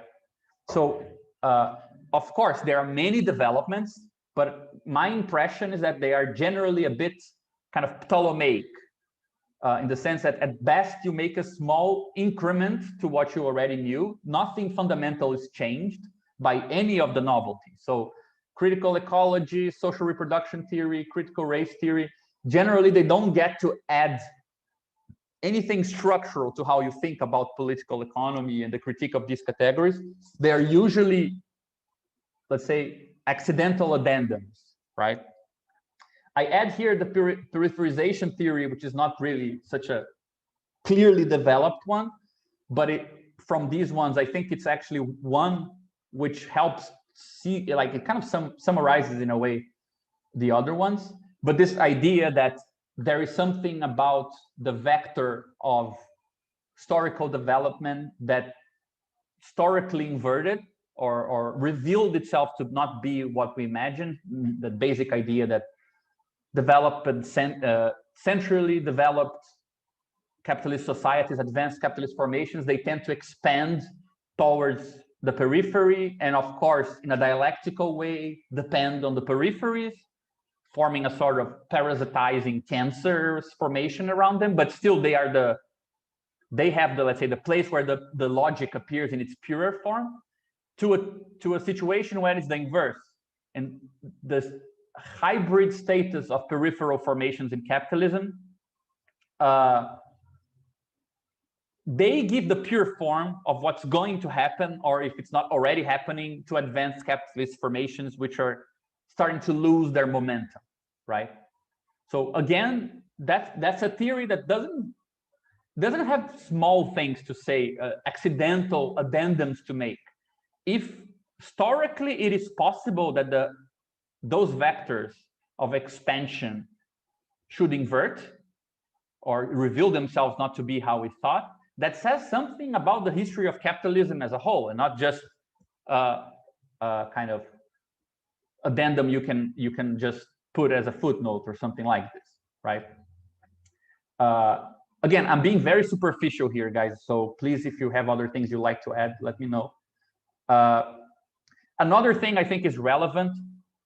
So, of course, there are many developments, but my impression is that they are generally a bit kind of Ptolemaic, in the sense that at best you make a small increment to what you already knew. Nothing fundamental is changed by any of the novelty. So critical ecology, social reproduction theory, critical race theory, generally they don't get to add anything structural to how you think about political economy and the critique of these categories. They are usually, let's say, accidental addendums, right? I add here the peripherization theory, which is not really such a clearly developed one, but from these ones, I think it's actually one which helps see, like it kind of summarizes in a way the other ones. But this idea that there is something about the vector of historical development that historically inverted or revealed itself to not be what we imagined, the basic idea that developed centrally developed capitalist societies, advanced capitalist formations, they tend to expand towards the periphery, and of course, in a dialectical way, depend on the peripheries, forming a sort of parasitizing cancer formation around them, but still they have the, let's say, the place where the logic appears in its purer form, to a situation where it's the inverse. And the hybrid status of peripheral formations in capitalism, they give the pure form of what's going to happen, or if it's not already happening, to advanced capitalist formations, which are starting to lose their momentum, right? So again, that's a theory that doesn't have small things to say, accidental addendums to make. If historically it is possible that those vectors of expansion should invert or reveal themselves not to be how we thought, that says something about the history of capitalism as a whole, and not just kind of addendum you can just put as a footnote or something like this, right? Again, I'm being very superficial here, guys, so please, if you have other things you'd like to add, let me know. Another thing I think is relevant,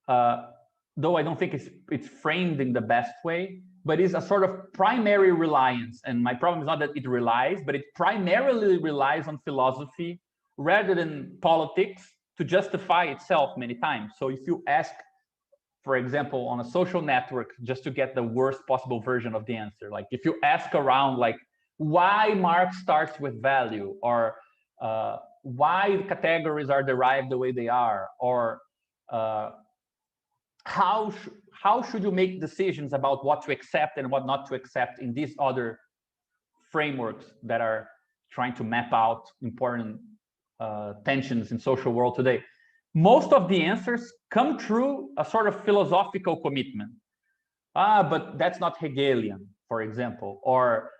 though I don't think it's framed in the best way, but is a sort of primary reliance. And my problem is not that it relies, but it primarily relies on philosophy rather than politics to justify itself many times. So if you ask, for example, on a social network, just to get the worst possible version of the answer, like if you ask around, like, why Marx starts with value, or why categories are derived the way they are, or how should you make decisions about what to accept and what not to accept in these other frameworks that are trying to map out important tensions in social world today? Most of the answers come through a sort of philosophical commitment. But that's not Hegelian, for example, or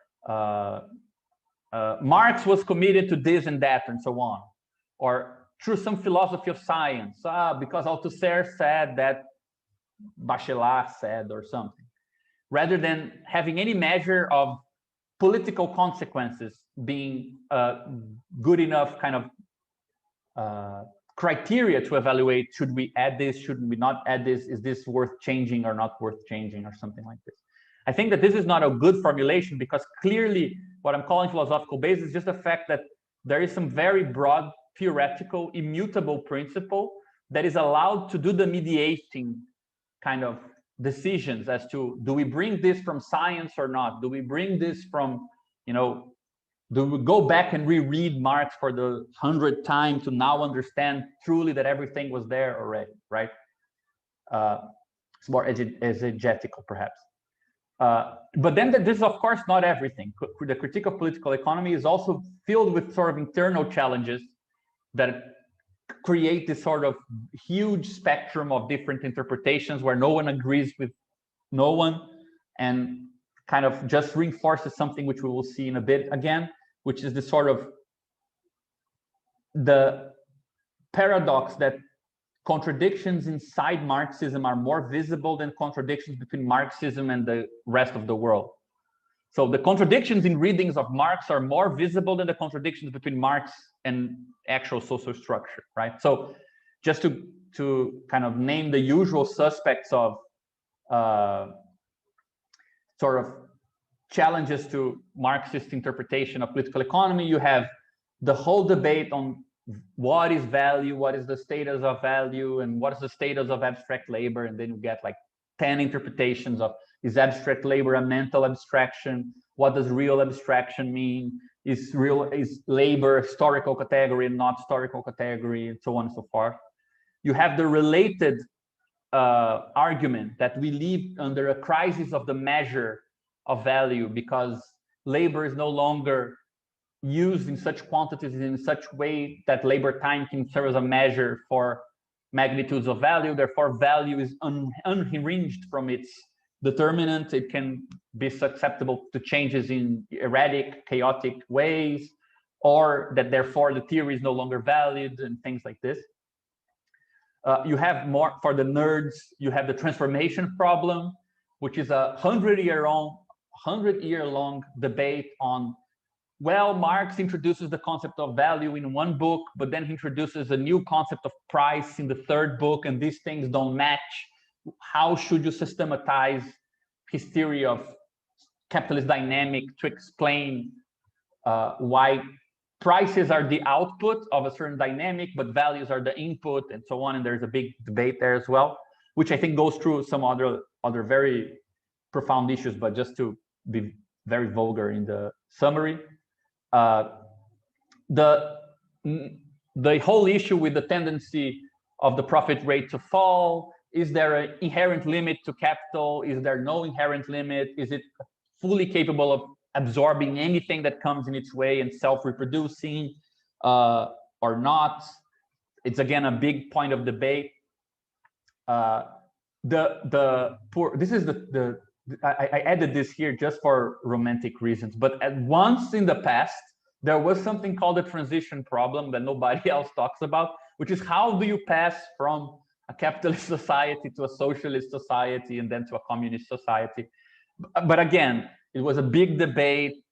Marx was committed to this and that and so on, or through some philosophy of science, because Althusser said that Bachelard said or something, rather than having any measure of political consequences being good enough kind of criteria to evaluate, should we add this, should we not add this, is this worth changing or not worth changing, or something like this. I think that this is not a good formulation, because clearly what I'm calling philosophical base is just the fact that there is some very broad, theoretical, immutable principle that is allowed to do the mediating kind of decisions as to, do we bring this from science or not? Do we bring this from, you know, do we go back and reread Marx for the 100th time to now understand truly that everything was there already, right? It's more exegetical, perhaps. But then this is, of course, not everything. The critique of political economy is also filled with sort of internal challenges that create this sort of huge spectrum of different interpretations where no one agrees with no one, and kind of just reinforces something which we will see in a bit again, which is the sort of the paradox that contradictions inside Marxism are more visible than contradictions between Marxism and the rest of the world. So the contradictions in readings of Marx are more visible than the contradictions between Marx and actual social structure, right? So just to kind of name the usual suspects of sort of challenges to Marxist interpretation of political economy, you have the whole debate on what is value, what is the status of value, and what is the status of abstract labor, and then you get like 10 interpretations of, is abstract labor a mental abstraction? What does real abstraction mean? Is labor a historical category and not historical category, and so on and so forth. You have the related argument that we live under a crisis of the measure of value, because labor is no longer used in such quantities in such way that labor time can serve as a measure for magnitudes of value. Therefore, value is unhinged from its determinant. It can be susceptible to changes in erratic, chaotic ways, or that therefore the theory is no longer valid, and things like this. You have more, for the nerds, you have the transformation problem, which is a 100-year-long debate on, well, Marx introduces the concept of value in one book, but then he introduces a new concept of price in the third book, and these things don't match. How should you systematize his theory of capitalist dynamic to explain why prices are the output of a certain dynamic, but values are the input, and so on? And there's a big debate there as well, which I think goes through some other very profound issues, but just to be very vulgar in the summary. The whole issue with the tendency of the profit rate to fall, is there an inherent limit to capital? Is there no inherent limit? Is it fully capable of absorbing anything that comes in its way and self-reproducing or not? It's again a big point of debate. I added this here just for romantic reasons, but at once in the past, there was something called the transition problem that nobody else talks about, which is how do you pass from a capitalist society to a socialist society and then to a communist society? But again, it was a big debate.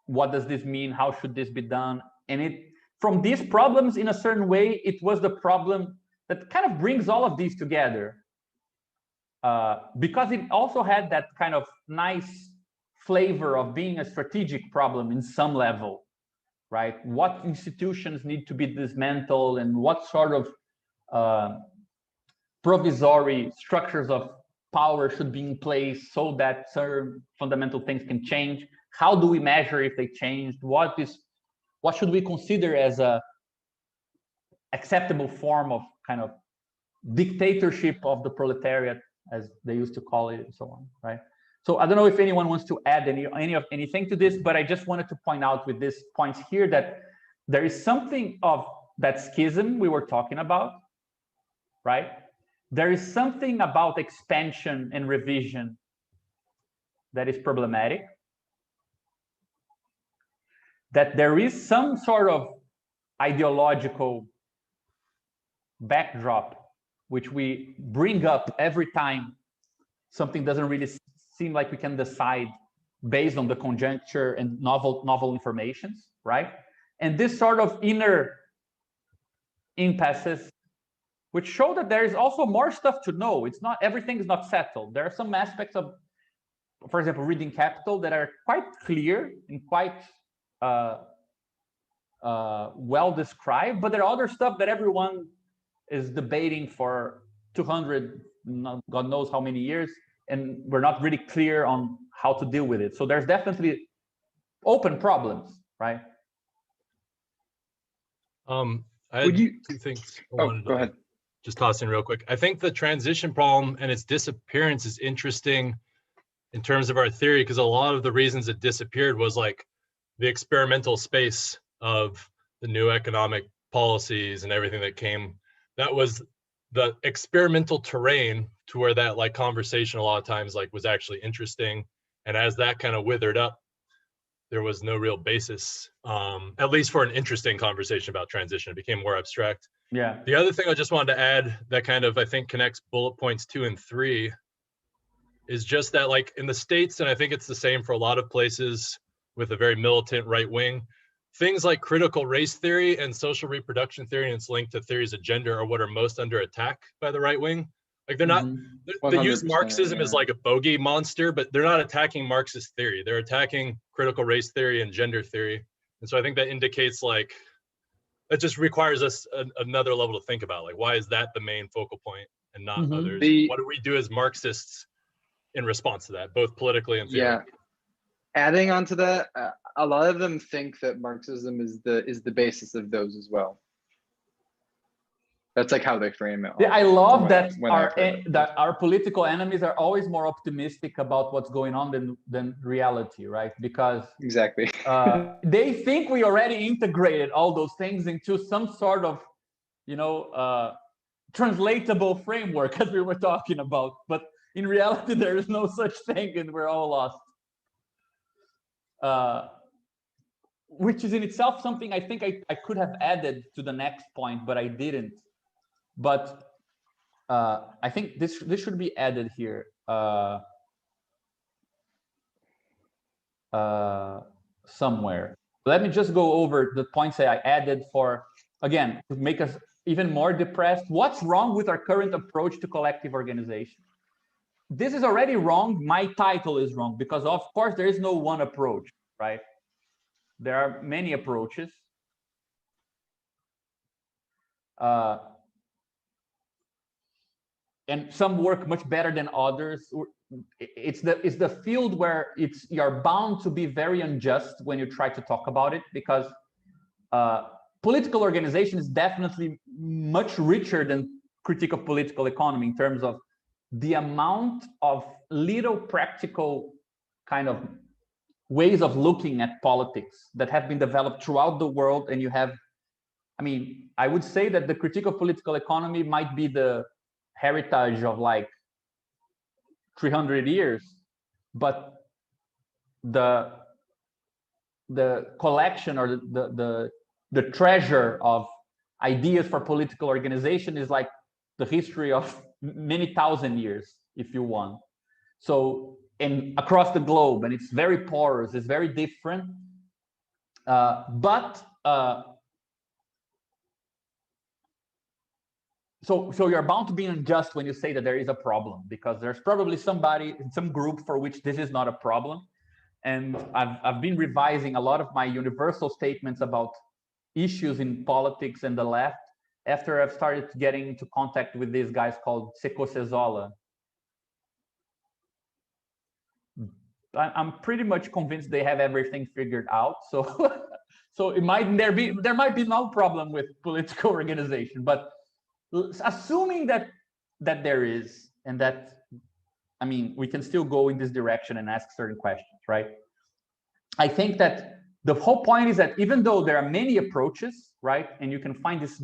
What does this mean? How should this be done? And from these problems, in a certain way, it was the problem that kind of brings all of these together. Because it also had that kind of nice flavor of being a strategic problem in some level, right? What institutions need to be dismantled and what sort of provisory structures of power should be in place so that certain fundamental things can change. How do we measure if they changed? What should we consider as a acceptable form of kind of dictatorship of the proletariat, as they used to call it, and so on, right? So I don't know if anyone wants to add anything to this, but I just wanted to point out with these points here that there is something of that schism we were talking about, right? There is something about expansion and revision that is problematic. That there is some sort of ideological backdrop which we bring up every time something doesn't really seem like we can decide based on the conjuncture and novel informations, right? And this sort of inner impasses, which show that there is also more stuff to know. It's not, everything is not settled. There are some aspects of, for example, reading Capital that are quite clear and quite well described, but there are other stuff that everyone is debating for 200 God knows how many years, and we're not really clear on how to deal with it. So there's definitely open problems, right? I had two things I wanted go to ahead. just toss in real quick. I think the transition problem and its disappearance is interesting in terms of our theory, because a lot of the reasons it disappeared was like the experimental space of the new economic policies and everything that came. That was the experimental terrain to where that like conversation a lot of times like was actually interesting. And as that kind of withered up, there was no real basis, at least for an interesting conversation about transition. It became more abstract. Yeah. The other thing I just wanted to add that kind of, I think, connects bullet points 2 and 3 is just that like in the States, and I think it's the same for a lot of places with a very militant right wing, things like critical race theory and social reproduction theory and its linked to theories of gender are what are most under attack by the right wing. Like they're not, they use Marxism as like a bogey monster, but they're not attacking Marxist theory. They're attacking critical race theory and gender theory. And so I think that indicates like, that just requires us another level to think about. Like, why is that the main focal point and not others? What do we do as Marxists in response to that, both politically and theoretically? Yeah, adding on to that, a lot of them think that Marxism is the basis of those as well. That's like how they frame it. Yeah, I love that our political enemies are always more optimistic about what's going on than reality, right? Because exactly, they think we already integrated all those things into some sort of, you know, translatable framework, as we were talking about. But in reality, there is no such thing, and we're all lost. Which is in itself something I think I could have added to the next point, but I didn't. But I think this should be added here somewhere. Let me just go over the points that I added for, again, to make us even more depressed. What's wrong with our current approach to collective organization? This is already wrong. My title is wrong because, of course, there is no one approach, right? There are many approaches. And some work much better than others. It's the field where you're bound to be very unjust when you try to talk about it, because political organization is definitely much richer than critique of political economy in terms of the amount of little practical kind of ways of looking at politics that have been developed throughout the world. And you have, I mean, I would say that the critique of political economy might be the heritage of like 300 years, but the collection or the treasure of ideas for political organization is like the history of many thousand years, if you want. So, and across the globe, and it's very porous, it's very different, So you're bound to be unjust when you say that there is a problem, because there's probably somebody in some group for which this is not a problem. And I've been revising a lot of my universal statements about issues in politics and the left after I've started getting into contact with these guys called Seco Cezola. I'm pretty much convinced they have everything figured out. So so there might be no problem with political organization, but assuming that there is, and that, I mean, we can still go in this direction and ask certain questions, right? I think that the whole point is that even though there are many approaches, right, and you can find this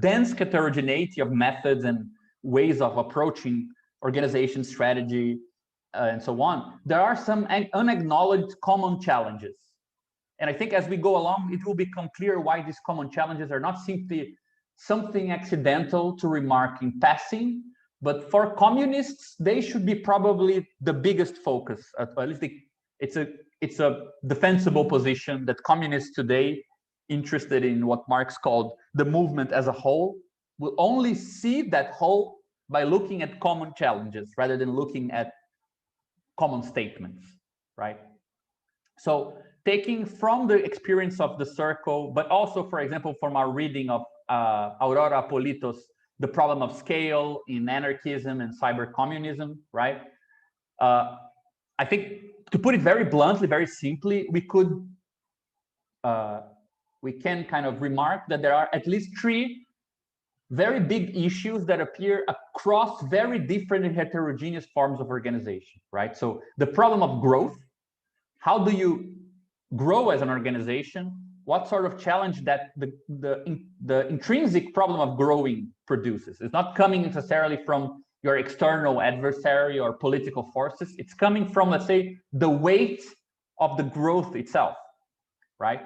dense heterogeneity of methods and ways of approaching organization strategy and so on, there are some unacknowledged common challenges. And I think as we go along, it will become clear why these common challenges are not simply something accidental to remark in passing, but for communists, they should be probably the biggest focus. At least it's a defensible position that communists today, interested in what Marx called the movement as a whole, will only see that whole by looking at common challenges rather than looking at common statements, right? So taking from the experience of the circle, but also, for example, from our reading of Aurora Apolito's the problem of scale in anarchism and cyber communism, right? I think, to put it very bluntly, very simply, we can kind of remark that there are at least 3 very big issues that appear across very different and heterogeneous forms of organization, right? So the problem of growth, how do you grow as an organization? What sort of challenge that the intrinsic problem of growing produces? It's not coming necessarily from your external adversary or political forces. It's coming from, let's say, the weight of the growth itself, right?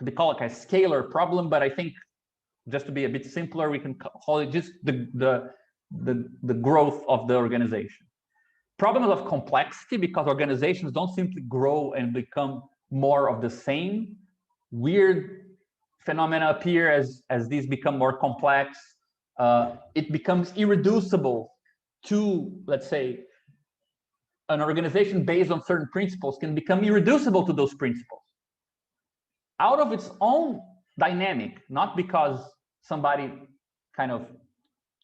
They call it a scalar problem, but I think, just to be a bit simpler, we can call it just the growth of the organization. Problems of complexity, because organizations don't simply grow and become more of the same. Weird phenomena appear as these become more complex. It becomes irreducible to, let's say, an organization based on certain principles can become irreducible to those principles out of its own dynamic, not because somebody kind of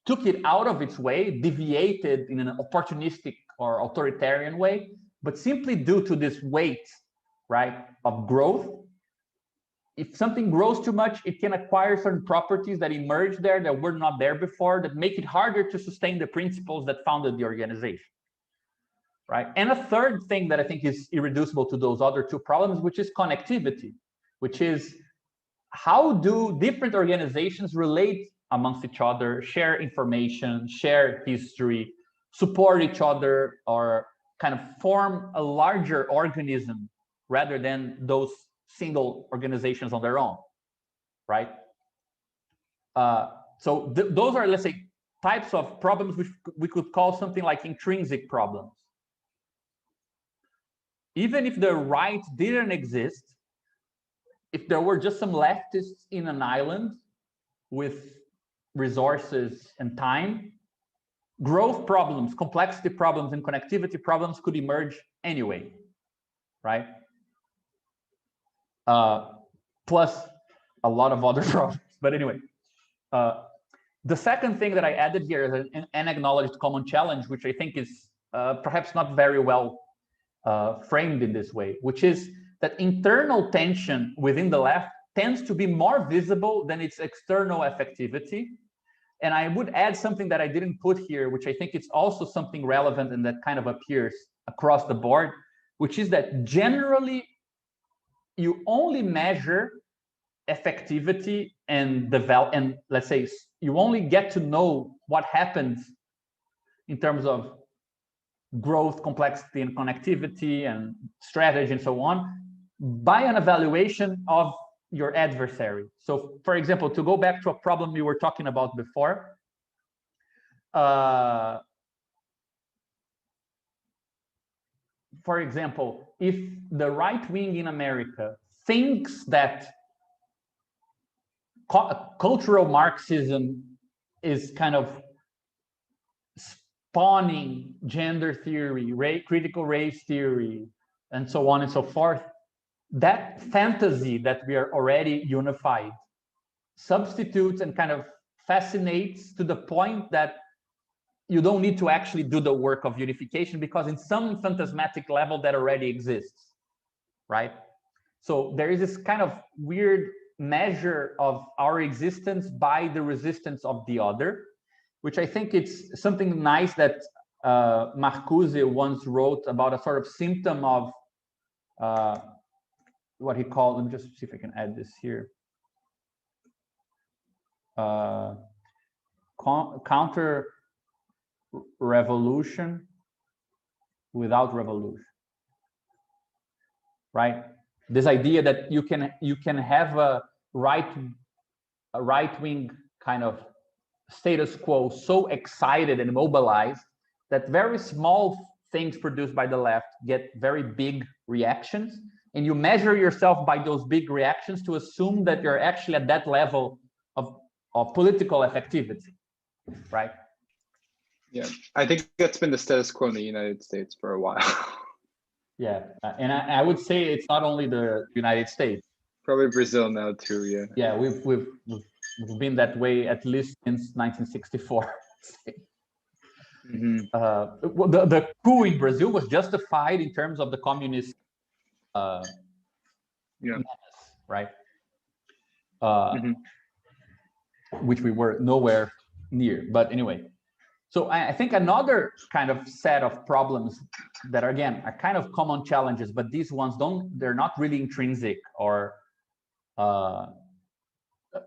took it out of its way, deviated in an opportunistic or authoritarian way, but simply due to this weight, right, of growth. If something grows too much, it can acquire certain properties that emerge there that were not there before, that make it harder to sustain the principles that founded the organization, right? And a third thing that I think is irreducible to those other 2 problems, which is connectivity, which is how do different organizations relate amongst each other, share information, share history, support each other, or kind of form a larger organism rather than those single organizations on their own, right? So those are, let's say, types of problems which we could call something like intrinsic problems. Even if the right didn't exist, if there were just some leftists in an island with resources and time, growth problems, complexity problems, and connectivity problems could emerge anyway, right? Plus a lot of other problems. But anyway, the second thing that I added here is an unacknowledged common challenge, which I think is perhaps not very well framed in this way, which is that internal tension within the left tends to be more visible than its external effectivity. And I would add something that I didn't put here, which I think it's also something relevant and that kind of appears across the board, which is that generally you only measure effectivity and let's say you only get to know what happens in terms of growth, complexity, and connectivity and strategy and so on by an evaluation of your adversary. So, for example, to go back to a problem we were talking about before, for example, if the right wing in America thinks that cultural Marxism is kind of spawning gender theory, critical race theory, and so on and so forth, that fantasy that we are already unified substitutes and kind of fascinates to the point that you don't need to actually do the work of unification because in some phantasmatic level that already exists, right? So there is this kind of weird measure of our existence by the resistance of the other, which I think it's something nice that Marcuse once wrote about, a sort of symptom of what he called, let me just see if I can add this here, counter revolution without revolution, right? This idea that you can have a right wing kind of status quo so excited and mobilized that very small things produced by the left get very big reactions, and you measure yourself by those big reactions to assume that you're actually at that level of political effectivity, right? Yeah, I think that's been the status quo in the United States for a while. Yeah, and I would say it's not only the United States. Probably Brazil now too. Yeah. Yeah, we've It's been that way at least since 1964. Well, the coup in Brazil was justified in terms of the communist menace, right? Which we were nowhere near. But anyway, so I think another kind of set of problems that again are kind of common challenges, but these ones they're not really intrinsic, or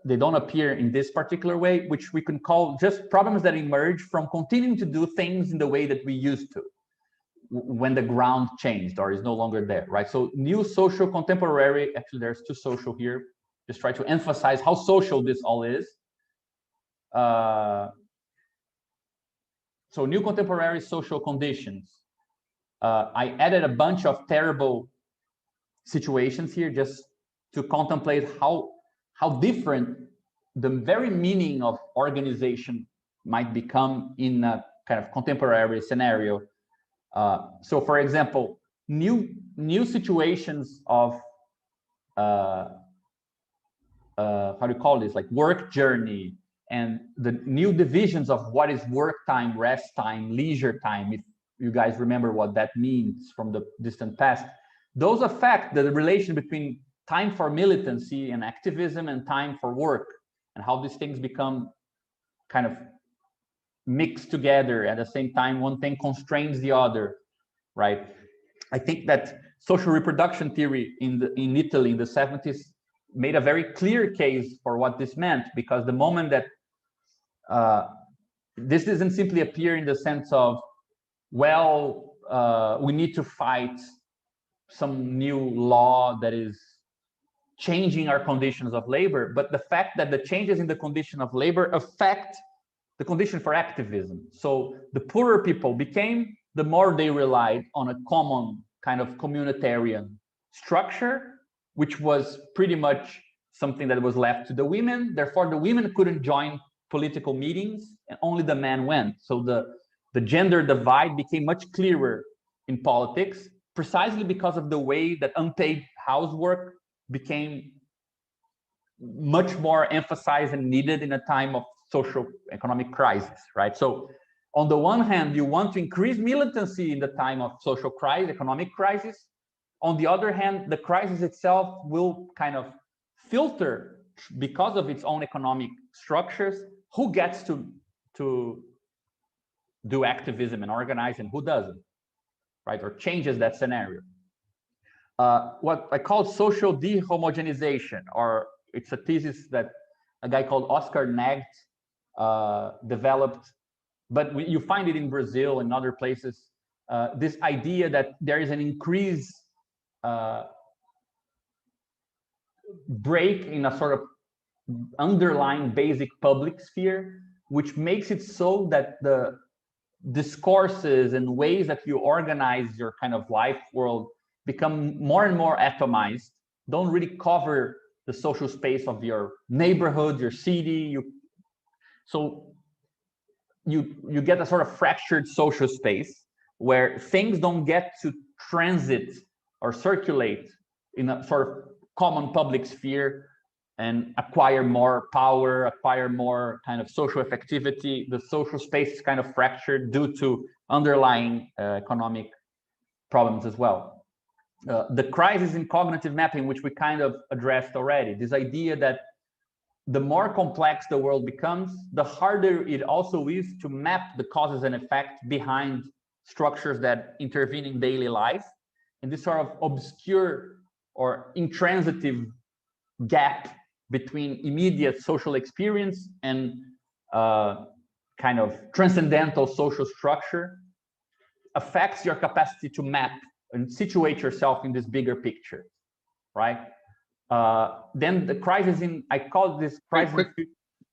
they don't appear in this particular way, which we can call just problems that emerge from continuing to do things in the way that we used to when the ground changed or is no longer there, right? So new social contemporary, actually there's two social here, just try to emphasize how social this all is. So new contemporary social conditions. I added a bunch of terrible situations here just to contemplate how different the very meaning of organization might become in a kind of contemporary scenario. So for example, new situations of how do you call this, like work journey, and the new divisions of what is work time, rest time, leisure time, if you guys remember what that means from the distant past. Those affect the relation between time for militancy and activism and time for work, and how these things become kind of mixed together at the same time. One thing constrains the other, right? I think that social reproduction theory in Italy in the 70s made a very clear case for what this meant, because the moment that this doesn't simply appear in the sense of, well, we need to fight some new law that is changing our conditions of labor, but the fact that the changes in the condition of labor affect the condition for activism. So the poorer people became, the more they relied on a common kind of communitarian structure, which was pretty much something that was left to the women. Therefore, the women couldn't join political meetings, and only the men went. So the gender divide became much clearer in politics, precisely because of the way that unpaid housework became much more emphasized and needed in a time of social economic crisis, right? So on the one hand, you want to increase militancy in the time of social crisis, economic crisis. On the other hand, the crisis itself will kind of filter, because of its own economic structures, who gets to do activism and organize and who doesn't, right? Or changes that scenario. What I call social dehomogenization, or it's a thesis that a guy called Oscar Negt developed, but you find it in Brazil and other places, this idea that there is an increased break in a sort of underlying basic public sphere, which makes it so that the discourses and ways that you organize your kind of life world become more and more atomized, don't really cover the social space of your neighborhood, your city. So you get a sort of fractured social space where things don't get to transit or circulate in a sort of common public sphere and acquire more power, acquire more kind of social effectivity. The social space is kind of fractured due to underlying economic problems as well. The crisis in cognitive mapping, which we kind of addressed already, this idea that the more complex the world becomes, the harder it also is to map the causes and effects behind structures that intervene in daily life. And this sort of obscure or intransitive gap between immediate social experience and kind of transcendental social structure affects your capacity to map and situate yourself in this bigger picture, right? Then the crisis in, I call this crisis.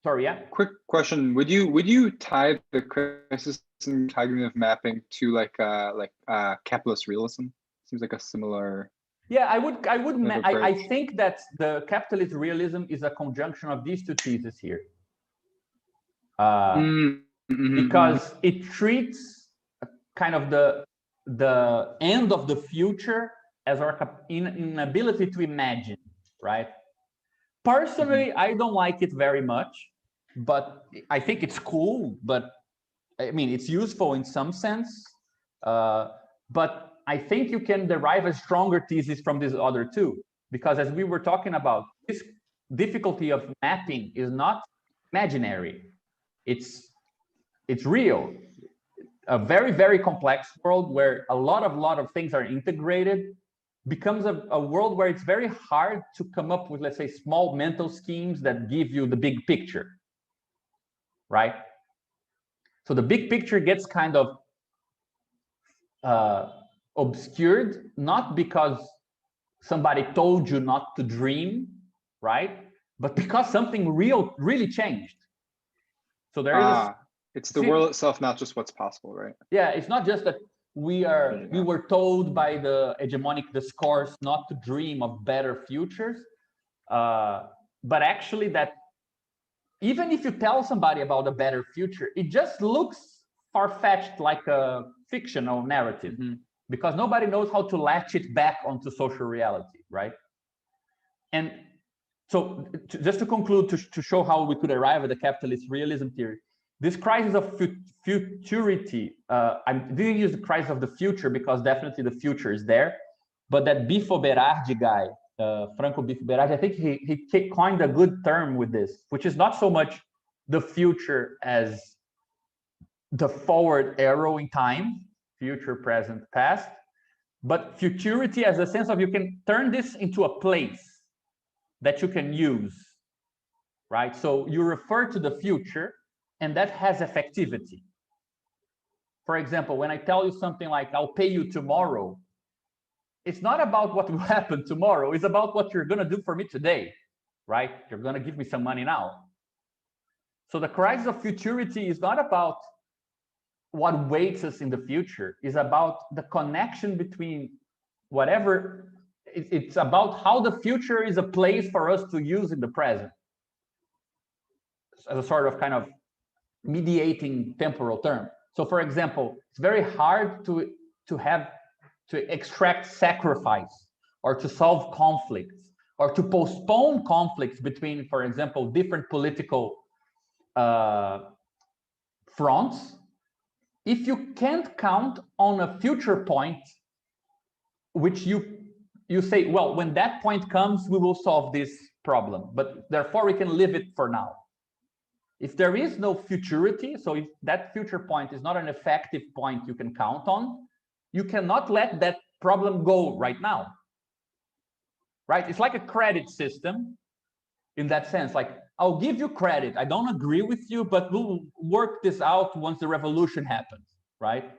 Sorry, yeah. Quick question: Would you tie the crisis in cognitive mapping to like capitalist realism? Seems like a similar. Yeah, I think that the capitalist realism is a conjunction of these two theses here, because it treats kind of the end of the future as our inability to imagine, right? Personally, I don't like it very much, but I think it's cool. But I mean, it's useful in some sense. But I think you can derive a stronger thesis from this other two, because as we were talking about, this difficulty of mapping is not imaginary. It's real. A very, very complex world where a lot of things are integrated becomes a world where it's very hard to come up with, let's say, small mental schemes that give you the big picture, right? So the big picture gets kind of obscured, not because somebody told you not to dream, right? But because something really changed. So there is it's the world itself, not just what's possible, right? Yeah, it's not just that we were told by the hegemonic discourse not to dream of better futures, but actually that even if you tell somebody about a better future, it just looks far-fetched, like a fictional narrative, because nobody knows how to latch it back onto social reality, right? And so just to conclude, to show how we could arrive at the capitalist realism theory, this crisis of futurity, I didn't use the crisis of the future because definitely the future is there, but that Bifo Berardi guy, Franco Bifo Berardi, I think he coined a good term with this, which is not so much the future as the forward arrow in time, future, present, past, but futurity as a sense of you can turn this into a place that you can use, right? So you refer to the future, and that has effectivity. For example, when I tell you something like, I'll pay you tomorrow, it's not about what will happen tomorrow, it's about what you're gonna do for me today, right? You're gonna give me some money now. So the crisis of futurity is not about what waits us in the future, it's about the connection between whatever, it's about how the future is a place for us to use in the present, as a sort of kind of mediating temporal term. So for example, it's very hard to extract sacrifice or to solve conflicts or to postpone conflicts between, for example, different political fronts if you can't count on a future point which you say, well, when that point comes, we will solve this problem, but therefore we can live it for now. If there is no futurity, so if that future point is not an effective point you can count on, you cannot let that problem go right now, right? It's like a credit system in that sense, like, I'll give you credit, I don't agree with you, but we'll work this out once the revolution happens, right?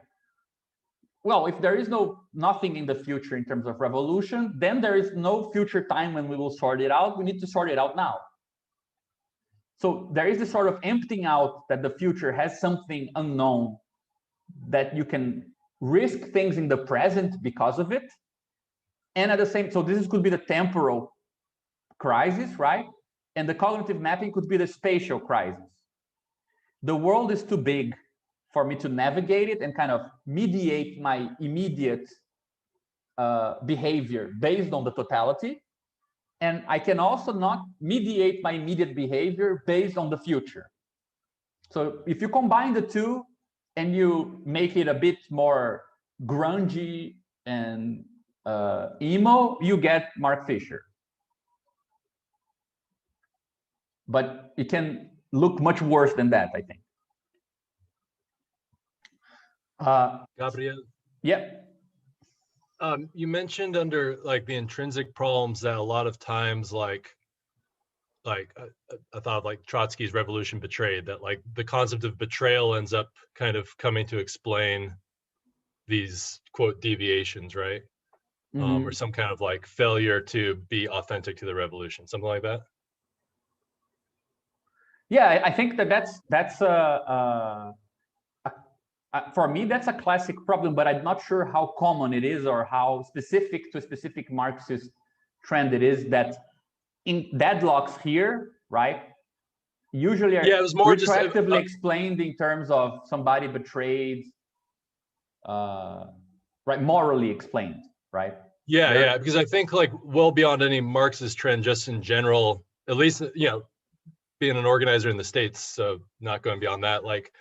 Well, if there is nothing in the future in terms of revolution, then there is no future time when we will sort it out. We need to sort it out now. So there is this sort of emptying out that the future has something unknown, that you can risk things in the present because of it. And at the same, so this could be the temporal crisis, right? And the cognitive mapping could be the spatial crisis. The world is too big for me to navigate it and kind of mediate my immediate behavior based on the totality. And I can also not mediate my immediate behavior based on the future. So if you combine the two and you make it a bit more grungy and emo, you get Mark Fisher. But it can look much worse than that, I think. Gabriel? Yeah. You mentioned under like the intrinsic problems that a lot of times I thought like Trotsky's Revolution Betrayed, that like the concept of betrayal ends up kind of coming to explain these quote deviations, right? Or some kind of like failure to be authentic to the revolution, something like that. Yeah, I think that's for me, that's a classic problem, but I'm not sure how common it is or how specific to a specific Marxist trend it is, that in deadlocks here, right, usually are it was more retroactively explained in terms of somebody betrayed, right, morally explained, right? Yeah, because I think like well beyond any Marxist trend, just in general, at least, you know, being an organizer in the States, so not going beyond that, like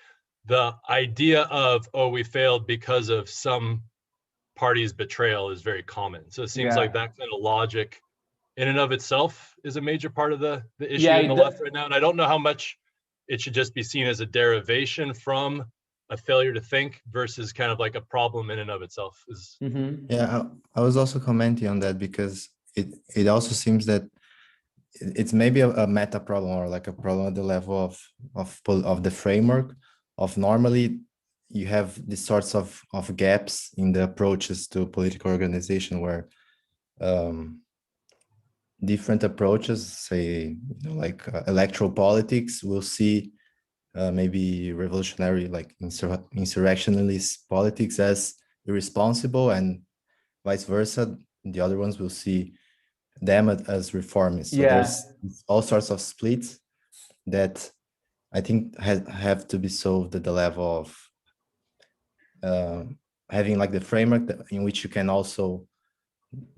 the idea of, oh, we failed because of some party's betrayal is very common. So it seems like that kind of logic in and of itself is a major part of the issue in the left right now. And I don't know how much it should just be seen as a derivation from a failure to think versus kind of like a problem in and of itself. Yeah, I was also commenting on that because it also seems that it's maybe a meta problem or like a problem at the level of the framework of normally you have these sorts of gaps in the approaches to political organization where different approaches, say, you know, like electoral politics, will see maybe revolutionary, like insurrectionalist politics as irresponsible, and vice versa. The other ones will see them as reformists. So there's all sorts of splits that I think have to be solved at the level of having like the framework in which you can also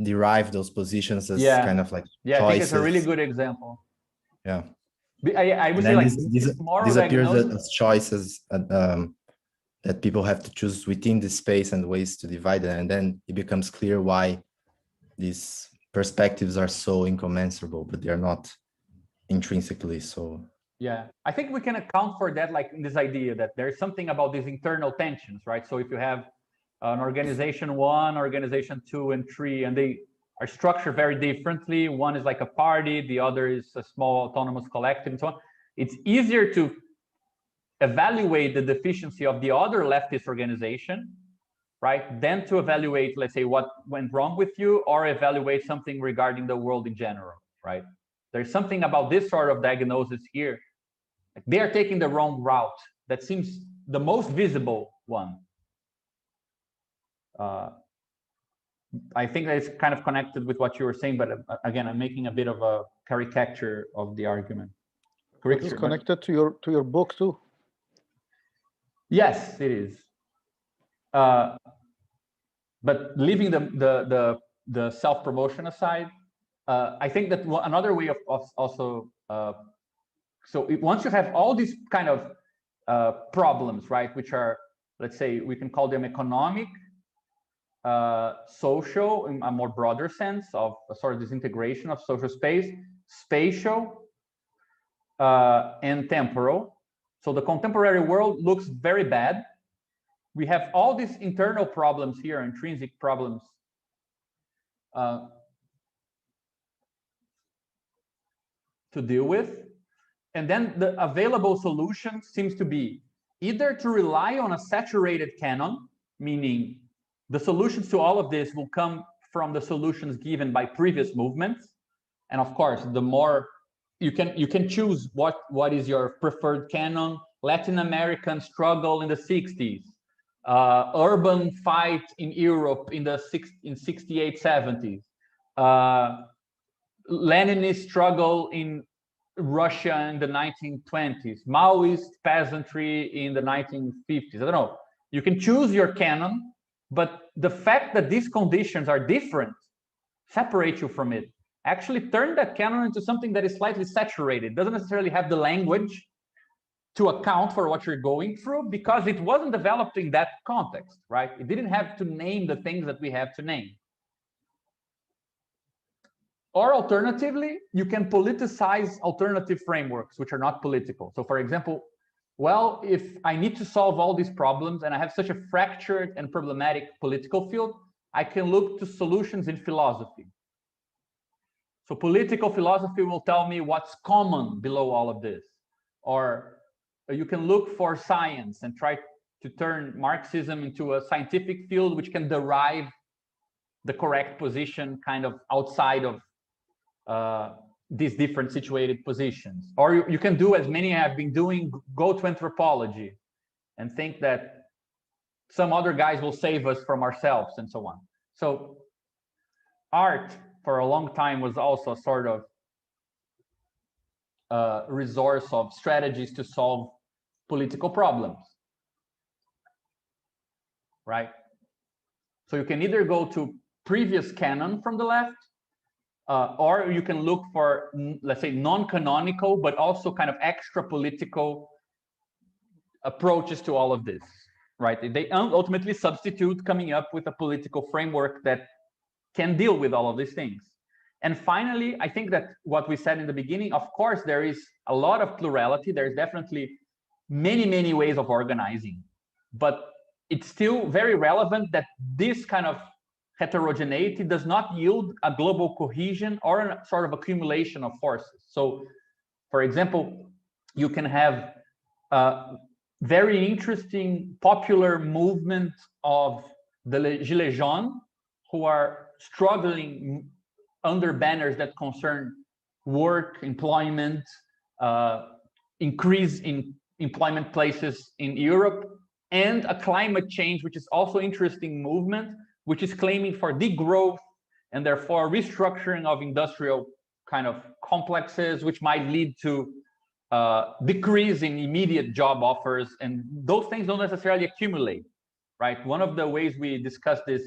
derive those positions as kind of like choices. I think it's a really good example. Yeah. I would say like this appears as choices that people have to choose within the space and ways to divide it, and then it becomes clear why these perspectives are so incommensurable, but they are not intrinsically so. Yeah, I think we can account for that, like in this idea that there's something about these internal tensions, right? So if you have an organization 1, organization 2, and 3, and they are structured very differently. One is like a party, the other is a small autonomous collective, and so on. It's easier to evaluate the deficiency of the other leftist organization, right, than to evaluate, let's say, what went wrong with you, or evaluate something regarding the world in general, right? There's something about this sort of diagnosis here. Like they are taking the wrong route. That seems the most visible one. I think that it's kind of connected with what you were saying, but again, I'm making a bit of a caricature of the argument. It's connected to your book too. Yes, it is. But leaving the self-promotion aside, I think that another way of also once you have all these kind of problems, right, which are, let's say, we can call them economic, social in a more broader sense of a sort of disintegration of social space, spatial, and temporal. So the contemporary world looks very bad. We have all these internal problems here, intrinsic problems, to deal with. And then the available solution seems to be either to rely on a saturated canon, meaning the solutions to all of this will come from the solutions given by previous movements. And of course, the more you can choose what is your preferred canon. Latin American struggle in the 60s, urban fight in Europe in the 68, 70s, Leninist struggle in Russia in the 1920s, Maoist peasantry in the 1950s. I don't know. You can choose your canon, but the fact that these conditions are different separate you from it. Actually turn that canon into something that is slightly saturated. It doesn't necessarily have the language to account for what you're going through because it wasn't developed in that context, right? It didn't have to name the things that we have to name. Or alternatively, you can politicize alternative frameworks, which are not political. So for example, well, if I need to solve all these problems and I have such a fractured and problematic political field, I can look to solutions in philosophy. So political philosophy will tell me what's common below all of this. Or you can look for science and try to turn Marxism into a scientific field which can derive the correct position kind of outside of these different situated positions. Or you can do as many have been doing, go to anthropology and think that some other guys will save us from ourselves and so on. So art for a long time was also a sort of resource of strategies to solve political problems, right? So you can either go to previous canon from the left, or you can look for, let's say, non-canonical, but also kind of extra political approaches to all of this, right? They ultimately substitute coming up with a political framework that can deal with all of these things. And finally, I think that what we said in the beginning, of course, there is a lot of plurality. There's definitely many, many ways of organizing, but it's still very relevant that this kind of heterogeneity does not yield a global cohesion or a sort of accumulation of forces. So, for example, you can have a very interesting popular movement of the Gilets jaunes who are struggling under banners that concern work, employment, increase in employment places in Europe, and a climate change, which is also interesting movement, which is claiming for degrowth and therefore restructuring of industrial kind of complexes, which might lead to decrease in immediate job offers. And those things don't necessarily accumulate, right? One of the ways we discuss this,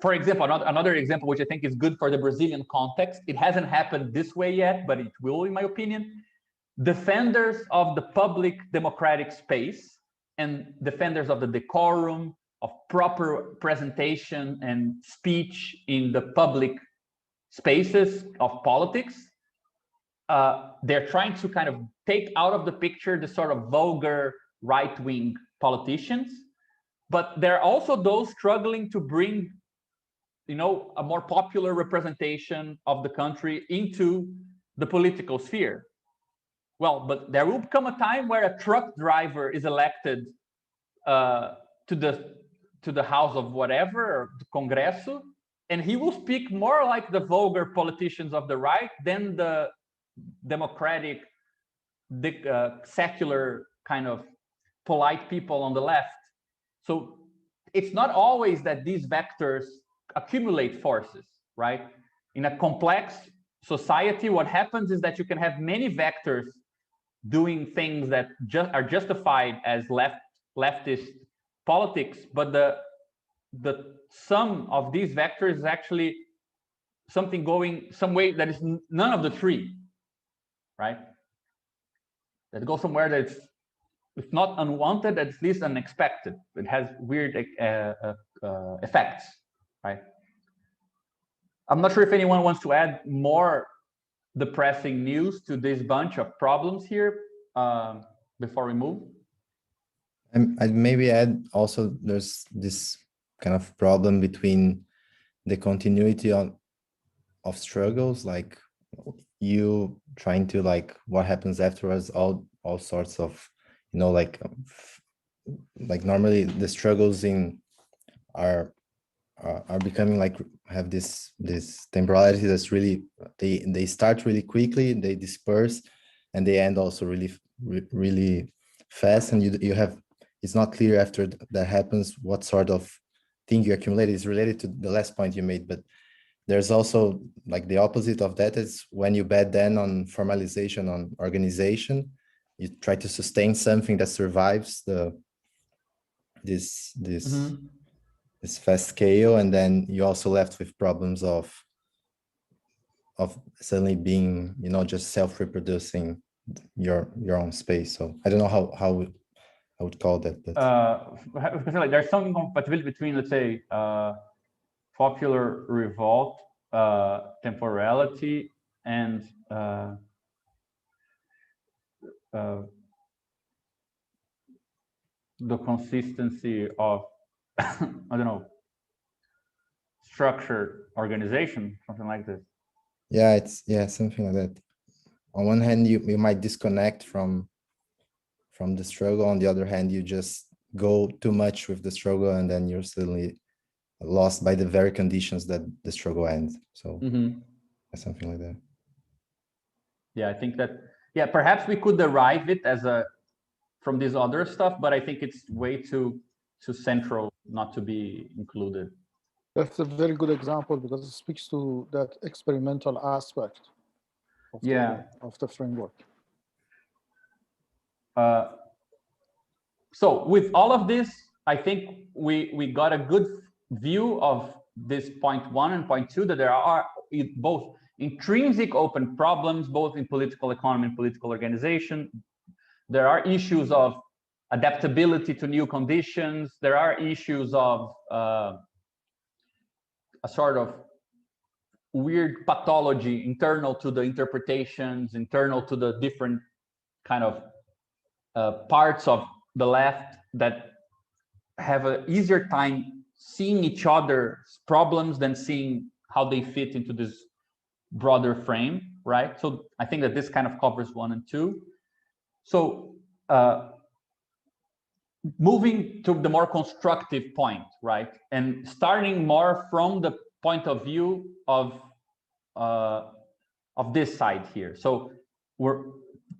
for example, another example, which I think is good for the Brazilian context, it hasn't happened this way yet, but it will, in my opinion. Defenders of the public democratic space and defenders of the decorum, of proper presentation and speech in the public spaces of politics, they're trying to kind of take out of the picture the sort of vulgar right-wing politicians, but there are also those struggling to bring, you know, a more popular representation of the country into the political sphere. Well, but there will come a time where a truck driver is elected to the house of whatever, or the Congresso, and he will speak more like the vulgar politicians of the right than the democratic, secular kind of polite people on the left. So it's not always that these vectors accumulate forces, right? In a complex society, what happens is that you can have many vectors doing things that are justified as leftist politics, but the sum of these vectors is actually something going some way that is none of the three, right? That goes somewhere that's, if not unwanted, at least unexpected. It has weird effects, right? I'm not sure if anyone wants to add more depressing news to this bunch of problems here before we move. I'd maybe add also there's this kind of problem between the continuity of struggles, like you trying to like what happens afterwards, all sorts of, you know, like normally the struggles in are becoming like have this temporality that's really they start really quickly, they disperse, and they end also really fast, and you have, it's not clear after that happens what sort of thing you accumulated. Is related to the last point you made, but there's also like the opposite of that is when you bet then on formalization, on organization, you try to sustain something that survives this fast scale, and then you also left with problems of suddenly being, you know, just self-reproducing your own space. So I don't know how I would call that, but like there's some incompatibility between, let's say, popular revolt, temporality, and the consistency of I don't know, structured organization, something like this. Yeah, it's something like that. On one hand, you might disconnect from the struggle. On the other hand, you just go too much with the struggle, and then you're suddenly lost by the very conditions that the struggle ends. So something like that. Yeah, I think that, yeah, perhaps we could derive it as from this other stuff, but I think it's way too central not to be included. That's a very good example because it speaks to that experimental aspect of the framework. So with all of this, I think we got a good view of this point 1 and point 2, that there are both intrinsic open problems, both in political economy and political organization. There are issues of adaptability to new conditions. There are issues of a sort of weird pathology internal to the interpretations, internal to the different kind of parts of the left that have an easier time seeing each other's problems than seeing how they fit into this broader frame, right? So I think that this kind of covers 1 and 2. So moving to the more constructive point, right? And starting more from the point of view of this side here. So we're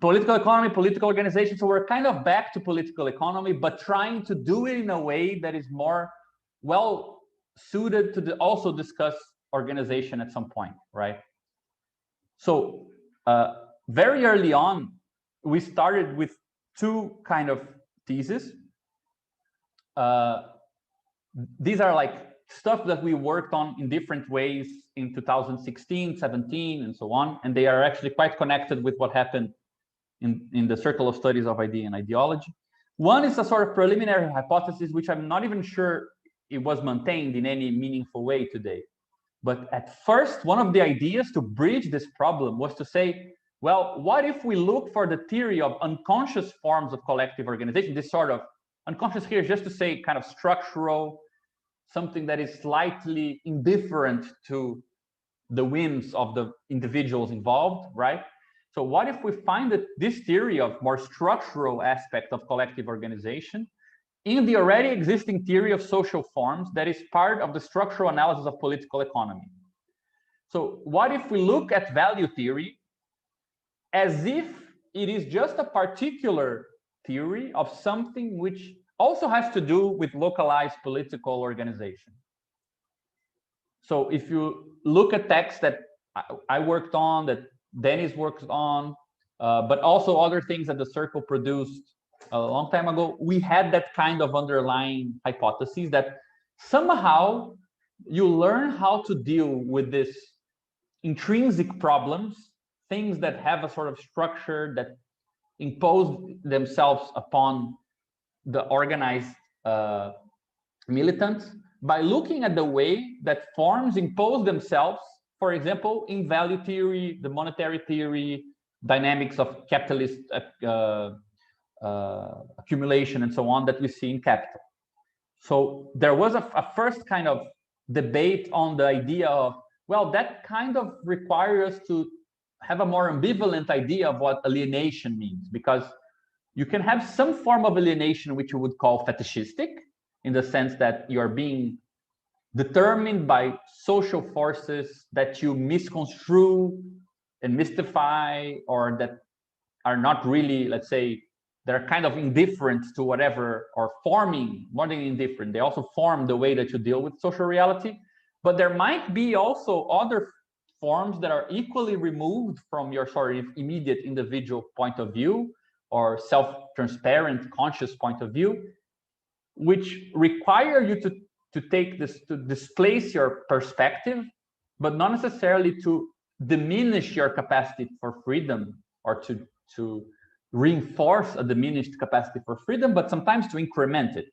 political economy, political organization. So we're kind of back to political economy, but trying to do it in a way that is more well suited to also discuss organization at some point, right? So very early on, we started with 2 kind of theses. These are like stuff that we worked on in different ways in 2016, 17, and so on. And they are actually quite connected with what happened in the Circle of Studies of Idea and Ideology. One is a sort of preliminary hypothesis, which I'm not even sure it was maintained in any meaningful way today. But at first, one of the ideas to bridge this problem was to say, well, what if we look for the theory of unconscious forms of collective organization? This sort of unconscious here is just to say kind of structural, something that is slightly indifferent to the whims of the individuals involved, right? So what if we find that this theory of more structural aspect of collective organization in the already existing theory of social forms that is part of the structural analysis of political economy? So what if we look at value theory as if it is just a particular theory of something which also has to do with localized political organization? So if you look at texts that I worked on, that Dennis worked on, but also other things that the Circle produced a long time ago, we had that kind of underlying hypothesis that somehow you learn how to deal with this intrinsic problems, things that have a sort of structure that impose themselves upon the organized militants, by looking at the way that forms impose themselves, for example, in value theory, the monetary theory, dynamics of capitalist accumulation, and so on, that we see in Capital. So there was a first kind of debate on the idea of, well, that kind of requires us to have a more ambivalent idea of what alienation means, because you can have some form of alienation which you would call fetishistic, in the sense that you are being determined by social forces that you misconstrue and mystify, or that are not really, let's say, they're kind of indifferent to whatever, or forming, more than indifferent, they also form the way that you deal with social reality. But there might be also other forms that are equally removed from your sort of immediate individual point of view, or self-transparent, conscious point of view, which require you to take this, to displace your perspective, but not necessarily to diminish your capacity for freedom, or to reinforce a diminished capacity for freedom, but sometimes to increment it,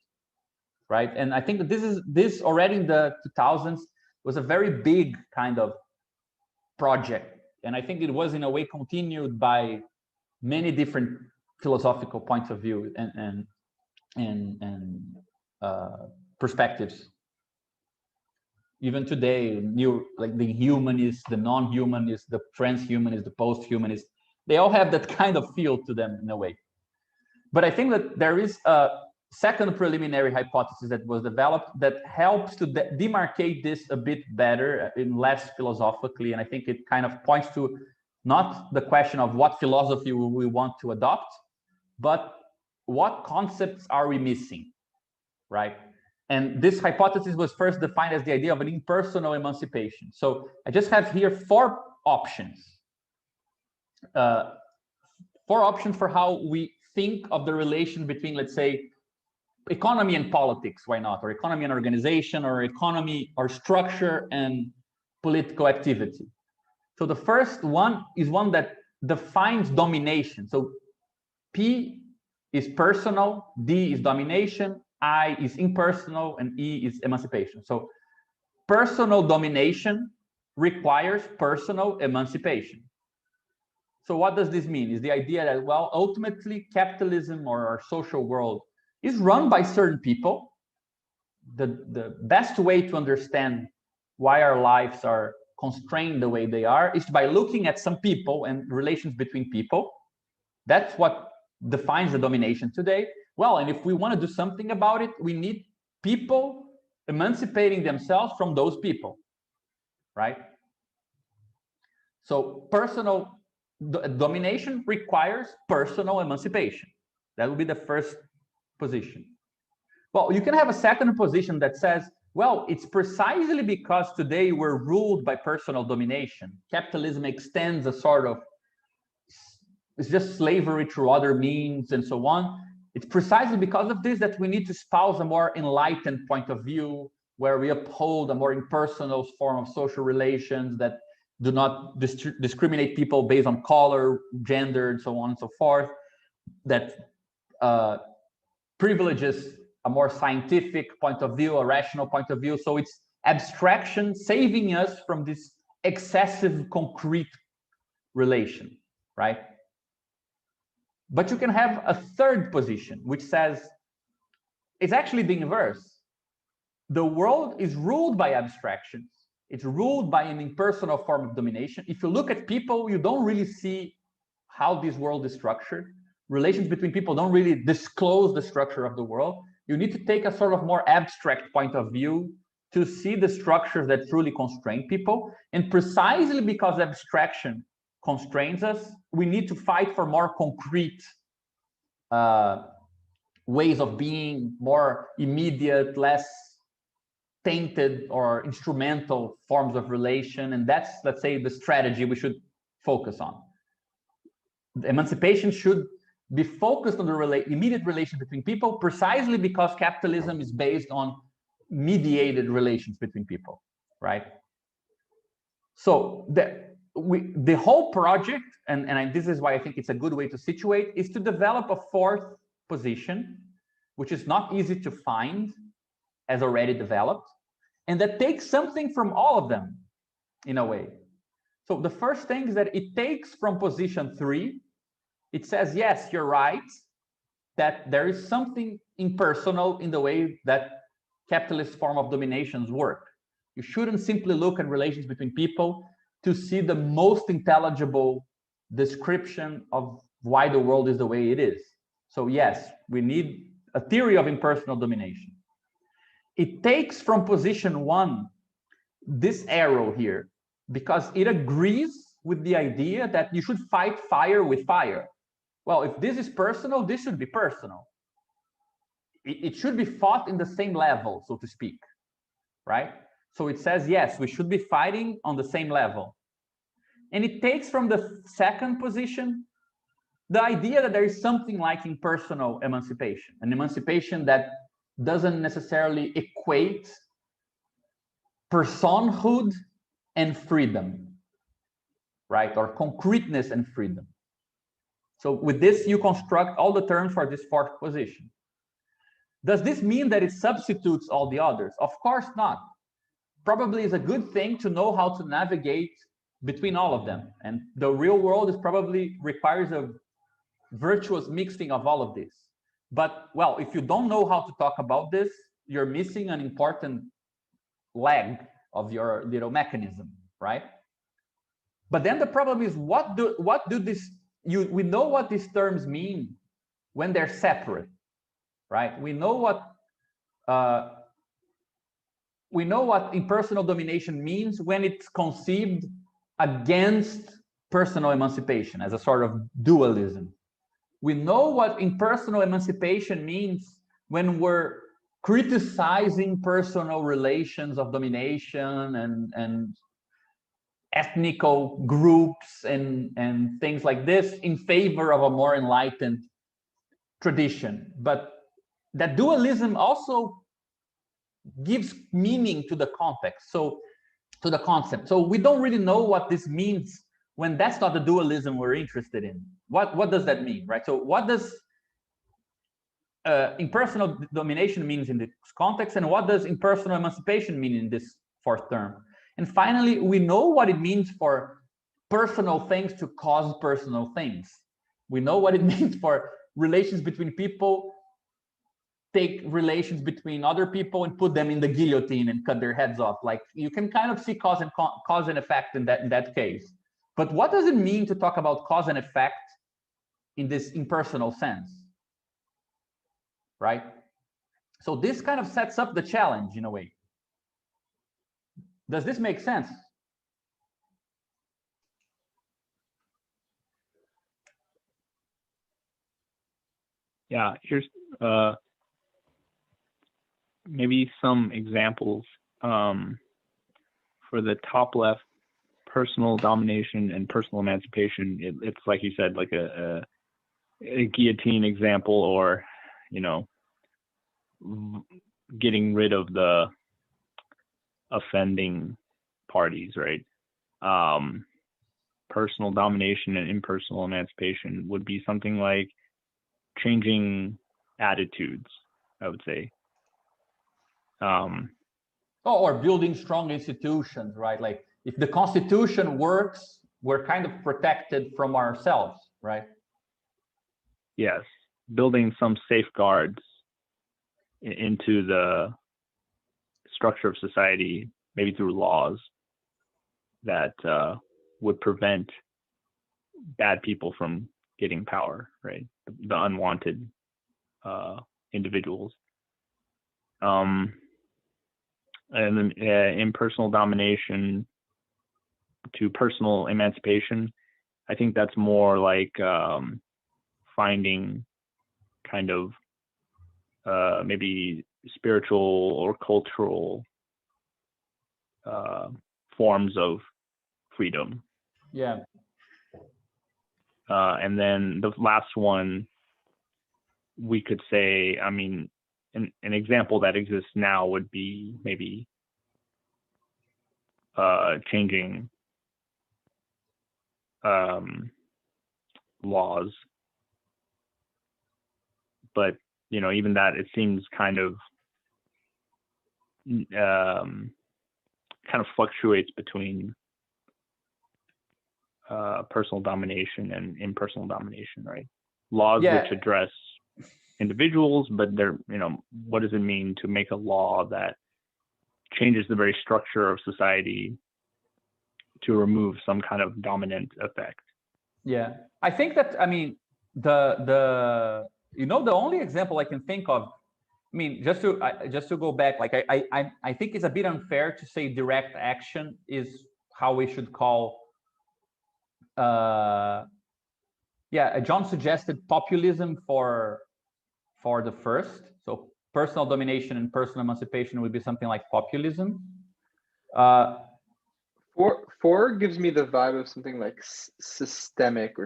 right? And I think that this already in the 2000s was a very big kind of project, and I think it was in a way continued by many different philosophical points of view and perspectives. Even today, new, like the humanist, the non-humanist, the transhumanist, the post-humanist, they all have that kind of feel to them in a way. But I think that there is a second preliminary hypothesis that was developed that helps to demarcate this a bit better, in less philosophically, and I think it kind of points to not the question of what philosophy we want to adopt, but what concepts are we missing, right? And this hypothesis was first defined as the idea of an impersonal emancipation. So I just have here four options. Four options for how we think of the relation between, let's say, economy and politics, why not? Or economy and organization, or economy or structure and political activity. So the first one is one that defines domination. So P is personal, D is domination, I is impersonal, and E is emancipation. So personal domination requires personal emancipation. So what does this mean? Is the idea that, well, ultimately capitalism or our social world is run by certain people. The best way to understand why our lives are constrained the way they are is by looking at some people and relations between people. That's what defines the domination today. Well, and if we want to do something about it, we need people emancipating themselves from those people, right? So personal domination requires personal emancipation. That would be the first position. Well, you can have a second position that says, well, it's precisely because today we're ruled by personal domination. Capitalism extends a sort of, it's just slavery through other means and so on. It's precisely because of this that we need to espouse a more enlightened point of view, where we uphold a more impersonal form of social relations that do not discriminate people based on color, gender, and so on and so forth, that privileges a more scientific point of view, a rational point of view. So it's abstraction saving us from this excessive concrete relation, right? But you can have a third position, which says it's actually the inverse. The world is ruled by abstractions. It's ruled by an impersonal form of domination. If you look at people, you don't really see how this world is structured. Relations between people don't really disclose the structure of the world. You need to take a sort of more abstract point of view to see the structures that truly constrain people. And precisely because abstraction constrains us, we need to fight for more concrete ways of being, more immediate, less tainted or instrumental forms of relation. And that's, let's say, the strategy we should focus on. The emancipation should be focused on the immediate relation between people, precisely because capitalism is based on mediated relations between people, right? So the whole project, and this is why I think it's a good way to situate, is to develop a fourth position, which is not easy to find, as already developed, and that takes something from all of them, in a way. So the first thing is that it takes from position 3. It says, yes, you're right, that there is something impersonal in the way that capitalist form of dominations work. You shouldn't simply look at relations between people to see the most intelligible description of why the world is the way it is. So yes, we need a theory of impersonal domination. It takes from position 1 this arrow here, because it agrees with the idea that you should fight fire with fire. Well, if this is personal, this should be personal. It should be fought in the same level, so to speak, right? So it says, yes, we should be fighting on the same level. And it takes from the second position the idea that there is something like impersonal emancipation, an emancipation that doesn't necessarily equate personhood and freedom, right? Or concreteness and freedom. So with this, you construct all the terms for this fourth position. Does this mean that it substitutes all the others? Of course not. Probably is a good thing to know how to navigate between all of them. And the real world is probably requires a virtuous mixing of all of this. But, well, if you don't know how to talk about this, you're missing an important leg of your little mechanism, right? But then the problem is, we know what these terms mean when they're separate, right? We know what impersonal domination means when it's conceived against personal emancipation as a sort of dualism. We know what impersonal emancipation means when we're criticizing personal relations of domination and ethnical groups and things like this in favor of a more enlightened tradition. But that dualism also gives meaning to the context, so to the concept. So we don't really know what this means when that's not the dualism we're interested in. What does that mean, right? So what does impersonal domination means in this context, and what does impersonal emancipation mean in this fourth term? And finally, we know what it means for personal things to cause personal things. We know what it means for relations between people, take relations between other people and put them in the guillotine and cut their heads off. Like, you can kind of see cause and effect in that case. But what does it mean to talk about cause and effect in this impersonal sense? Right? So this kind of sets up the challenge in a way. Does this make sense? Yeah, here's maybe some examples for the top left: personal domination and personal emancipation. It's like you said, like a guillotine example, or, you know, getting rid of the offending parties, right? Personal domination and impersonal emancipation would be something like changing attitudes, I would say. Or building strong institutions, right? Like, if the Constitution works, we're kind of protected from ourselves, right? Yes, building some safeguards into the structure of society, maybe through laws that would prevent bad people from getting power, right? The unwanted individuals. And then impersonal domination to personal emancipation, I think that's more like finding kind of maybe spiritual or cultural forms of freedom. Yeah. And then the last one, we could say, I mean, an example that exists now would be maybe changing laws. But, you know, even that, it seems kind of fluctuates between personal domination and impersonal domination, right? Laws which address individuals, but they're, you know, what does it mean to make a law that changes the very structure of society to remove some kind of dominant effect? Yeah, I think that, I mean, the you know, the only example I can think of, I mean, just to go back, like I think it's a bit unfair to say direct action is how we should call. John suggested populism for the first. So personal domination and personal emancipation would be something like populism. Four gives me the vibe of something like systemic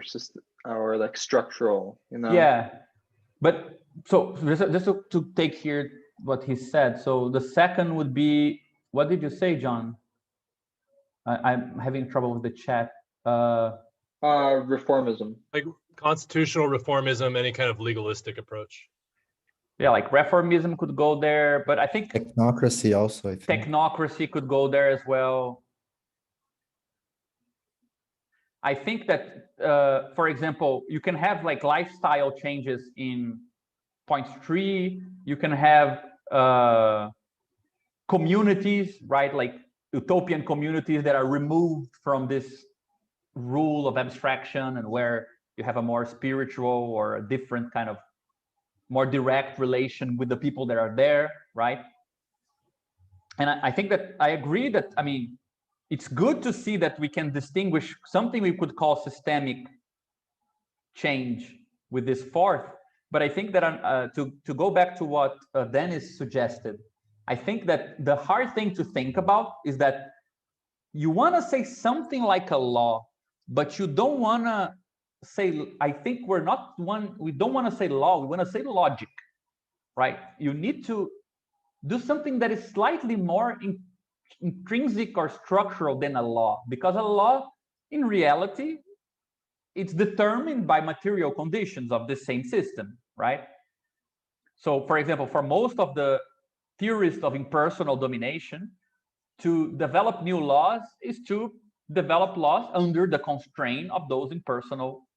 or like structural, you know? Yeah, but so just to take here what he said. So the second would be, what did you say, John? I'm having trouble with the chat. Reformism. Like constitutional reformism, any kind of legalistic approach. Yeah, like reformism could go there, but I think technocracy also, I think. Technocracy could go there as well. I think that, for example, you can have like lifestyle changes in point 3. You can have communities, right? Like utopian communities that are removed from this rule of abstraction, and where you have a more spiritual or a different kind of more direct relation with the people that are there, right? And I think that I agree that, I mean, it's good to see that we can distinguish something we could call systemic change with this fourth. But I think that to go back to what Dennis suggested, I think that the hard thing to think about is that you want to say something like a law, but you don't want to say, I think we don't want to say law, we want to say logic. right? You need to do something that is slightly more intrinsic or structural than a law, because a law, in reality, it's determined by material conditions of the same system, right? So, for example, for most of the theorists of impersonal domination, to develop new laws is to develop laws under the constraint of those impersonal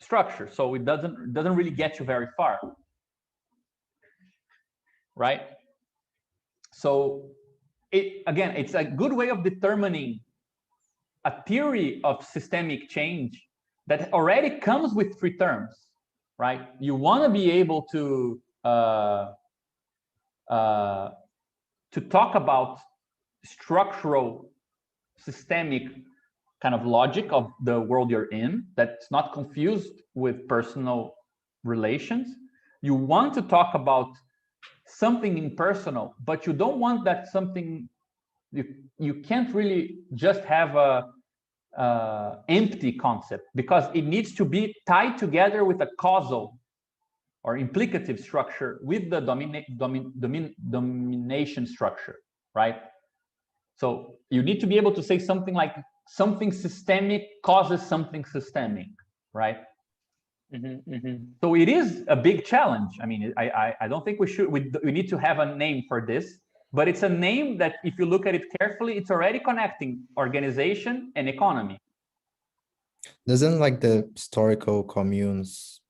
structures. So it doesn't really get you very far, right? So again, it's a good way of determining a theory of systemic change that already comes with three terms, right? You want to be able to talk about structural, systemic kind of logic of the world you're in that's not confused with personal relations. You want to talk about something impersonal, but you don't want that something, you can't really just have a empty concept, because it needs to be tied together with a causal or implicative structure with the domination structure, right? So you need to be able to say something like something systemic causes something systemic, right? So it is a big challenge. I mean, I don't think we need to have a name for this, but it's a name that if you look at it carefully, it's already connecting organization and economy. Doesn't like the historical communes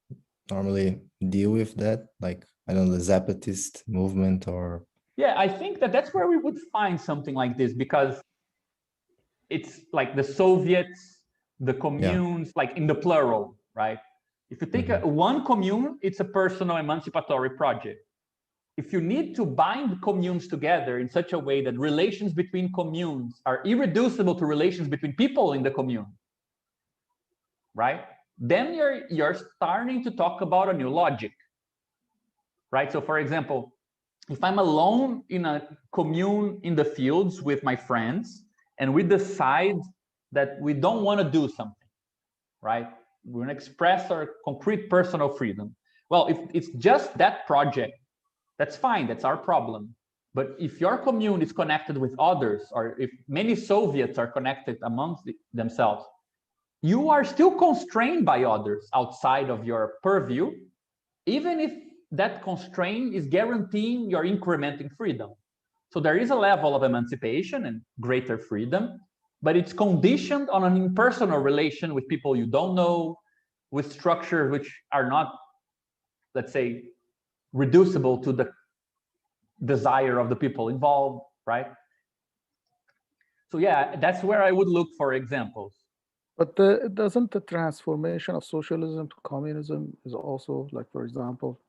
normally deal with that? Like, I don't know, the Zapatist movement or... Yeah, I think that's where we would find something like this, because it's like the Soviets, the communes, like in the plural, right? If you take one commune, it's a personal emancipatory project. If you need to bind communes together in such a way that relations between communes are irreducible to relations between people in the commune, right? Then you're starting to talk about a new logic, right? So for example, if I'm alone in a commune in the fields with my friends, and we decide that we don't want to do something, right? We're going to express our concrete personal freedom. Well, if it's just that project, that's fine, that's our problem. But if your commune is connected with others, or if many Soviets are connected amongst themselves, you are still constrained by others outside of your purview, even if that constraint is guaranteeing your incrementing freedom. So there is a level of emancipation and greater freedom, but it's conditioned on an impersonal relation with people you don't know, with structures which are not, let's say, reducible to the desire of the people involved, right? So yeah, that's where I would look for examples. But doesn't the transformation of socialism to communism is also, like, for example?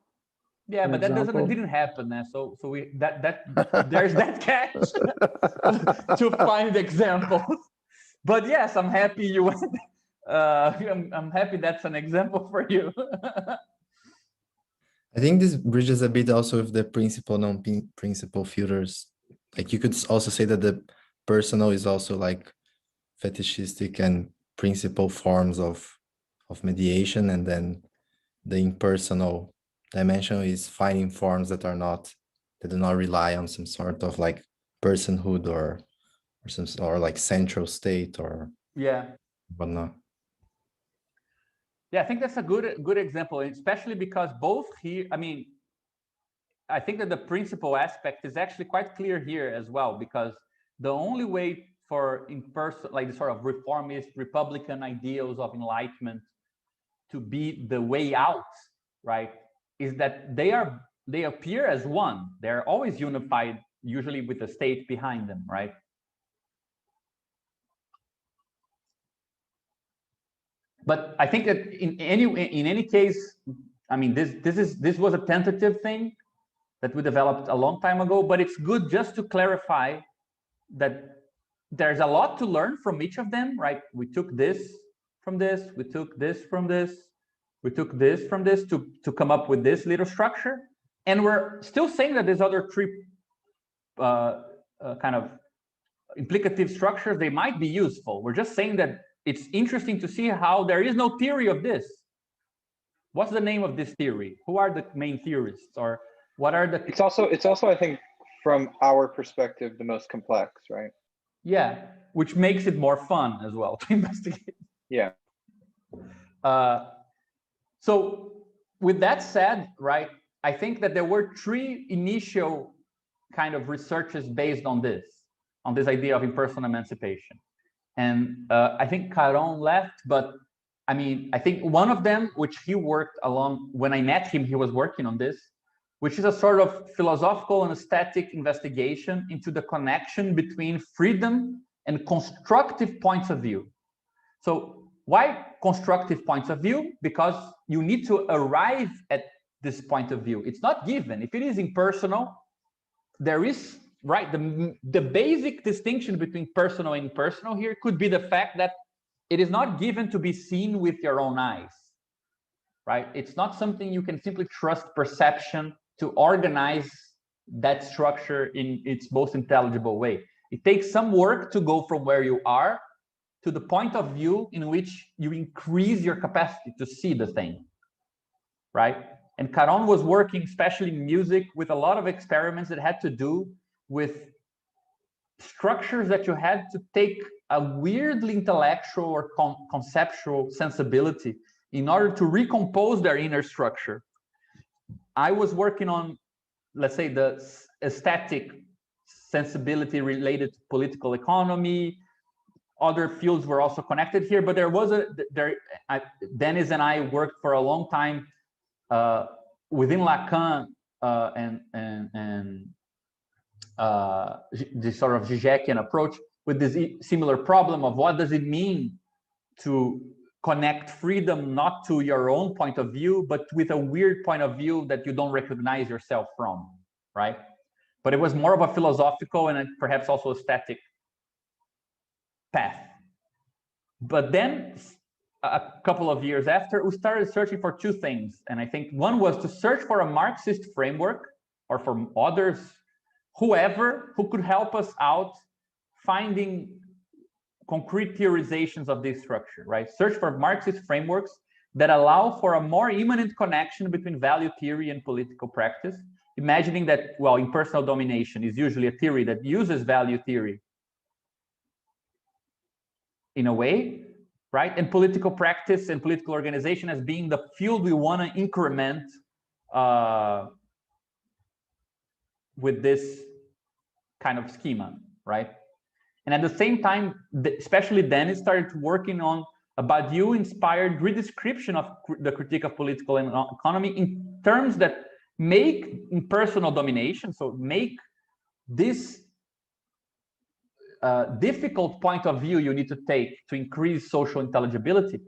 Yeah, but that didn't happen. So we there's that catch to find examples. But yes, I'm happy you went. I'm happy that's an example for you. I think this bridges a bit also with the principal, non-principal filters. Like, you could also say that the personal is also like fetishistic and principal forms of mediation, and then the impersonal dimension is finding forms that do not rely on some sort of like personhood or like central state or whatnot. Yeah, I think that's a good example, especially because both here, I mean, I think that the principal aspect is actually quite clear here as well, because the only way for like the sort of reformist Republican ideals of enlightenment to be the way out, right, is that they appear as one. They're always unified, usually with the state behind them, right? But I think that in any case, I mean, this was a tentative thing that we developed a long time ago, but it's good just to clarify that there's a lot to learn from each of them, right? We took this from this, we took this from this, we took this from this to come up with this little structure. And we're still saying that these other three kind of implicative structures, they might be useful. We're just saying that it's interesting to see how there is no theory of this. What's the name of this theory? Who are the main theorists? Or What are the? It's also I think from our perspective the most complex, right? Yeah, which makes it more fun as well to investigate. Yeah. So with that said, right, I think that there were 3 initial kind of researches based on this idea of impersonal emancipation. And I think Caron left, but I mean, I think one of them, which he worked along, when I met him, he was working on this, which is a sort of philosophical and aesthetic investigation into the connection between freedom and constructive points of view. So why constructive points of view? Because you need to arrive at this point of view. It's not given. If it is impersonal, there is, right, the basic distinction between personal and impersonal here could be the fact that it is not given to be seen with your own eyes, right? It's not something you can simply trust perception to organize that structure in its most intelligible way. It takes some work to go from where you are to the point of view in which you increase your capacity to see the thing, right? And Caron was working, especially in music, with a lot of experiments that had to do with structures that you had to take a weirdly intellectual or conceptual sensibility in order to recompose their inner structure. I was working on, let's say, the aesthetic sensibility related to political economy. Other fields were also connected here, but Dennis and I worked for a long time within Lacan and this sort of Žižekian approach with this similar problem of what does it mean to connect freedom not to your own point of view, but with a weird point of view that you don't recognize yourself from, right? But it was more of a philosophical and perhaps also aesthetic path. But then a couple of years after, we started searching for 2 things. And I think one was to search for a Marxist framework, or for others, whoever who could help us out finding concrete theorizations of this structure, right? Search for Marxist frameworks that allow for a more immanent connection between value theory and political practice, imagining that, well, impersonal domination is usually a theory that uses value theory in a way, right? And political practice and political organization as being the field we want to increment with this kind of schema, right? And at the same time, especially Dennis started working on a Badiou-inspired redescription of the critique of political and economy in terms that make impersonal domination, so make this difficult point of view you need to take to increase social intelligibility,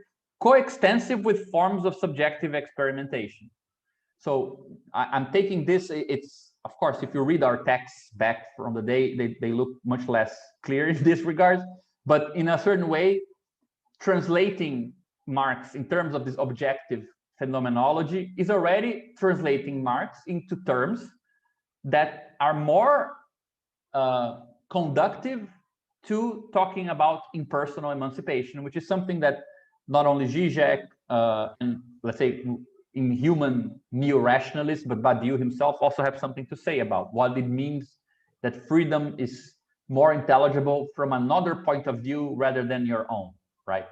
coextensive with forms of subjective experimentation. So I'm taking this, it's, of course, if you read our texts back from the day, they look much less clear in this regard, but in a certain way, translating Marx in terms of this objective phenomenology is already translating Marx into terms that are more conductive to talking about impersonal emancipation, which is something that not only Zizek and, let's say, in human neo-rationalists, but Badiou himself also have something to say about what it means that freedom is more intelligible from another point of view rather than your own, right?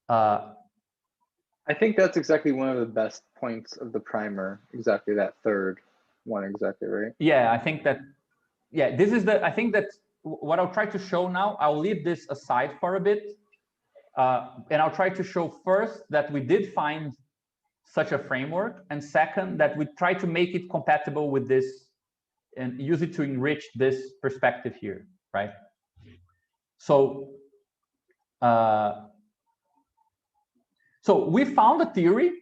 I think that's exactly one of the best points of the primer, exactly that third one, exactly, right? Yeah, I think that, yeah, this is the, I think that what I'll try to show now, I'll leave this aside for a bit, and I'll try to show first that we did find such a framework, and second, that we try to make it compatible with this and use it to enrich this perspective here, right? So, so we found a theory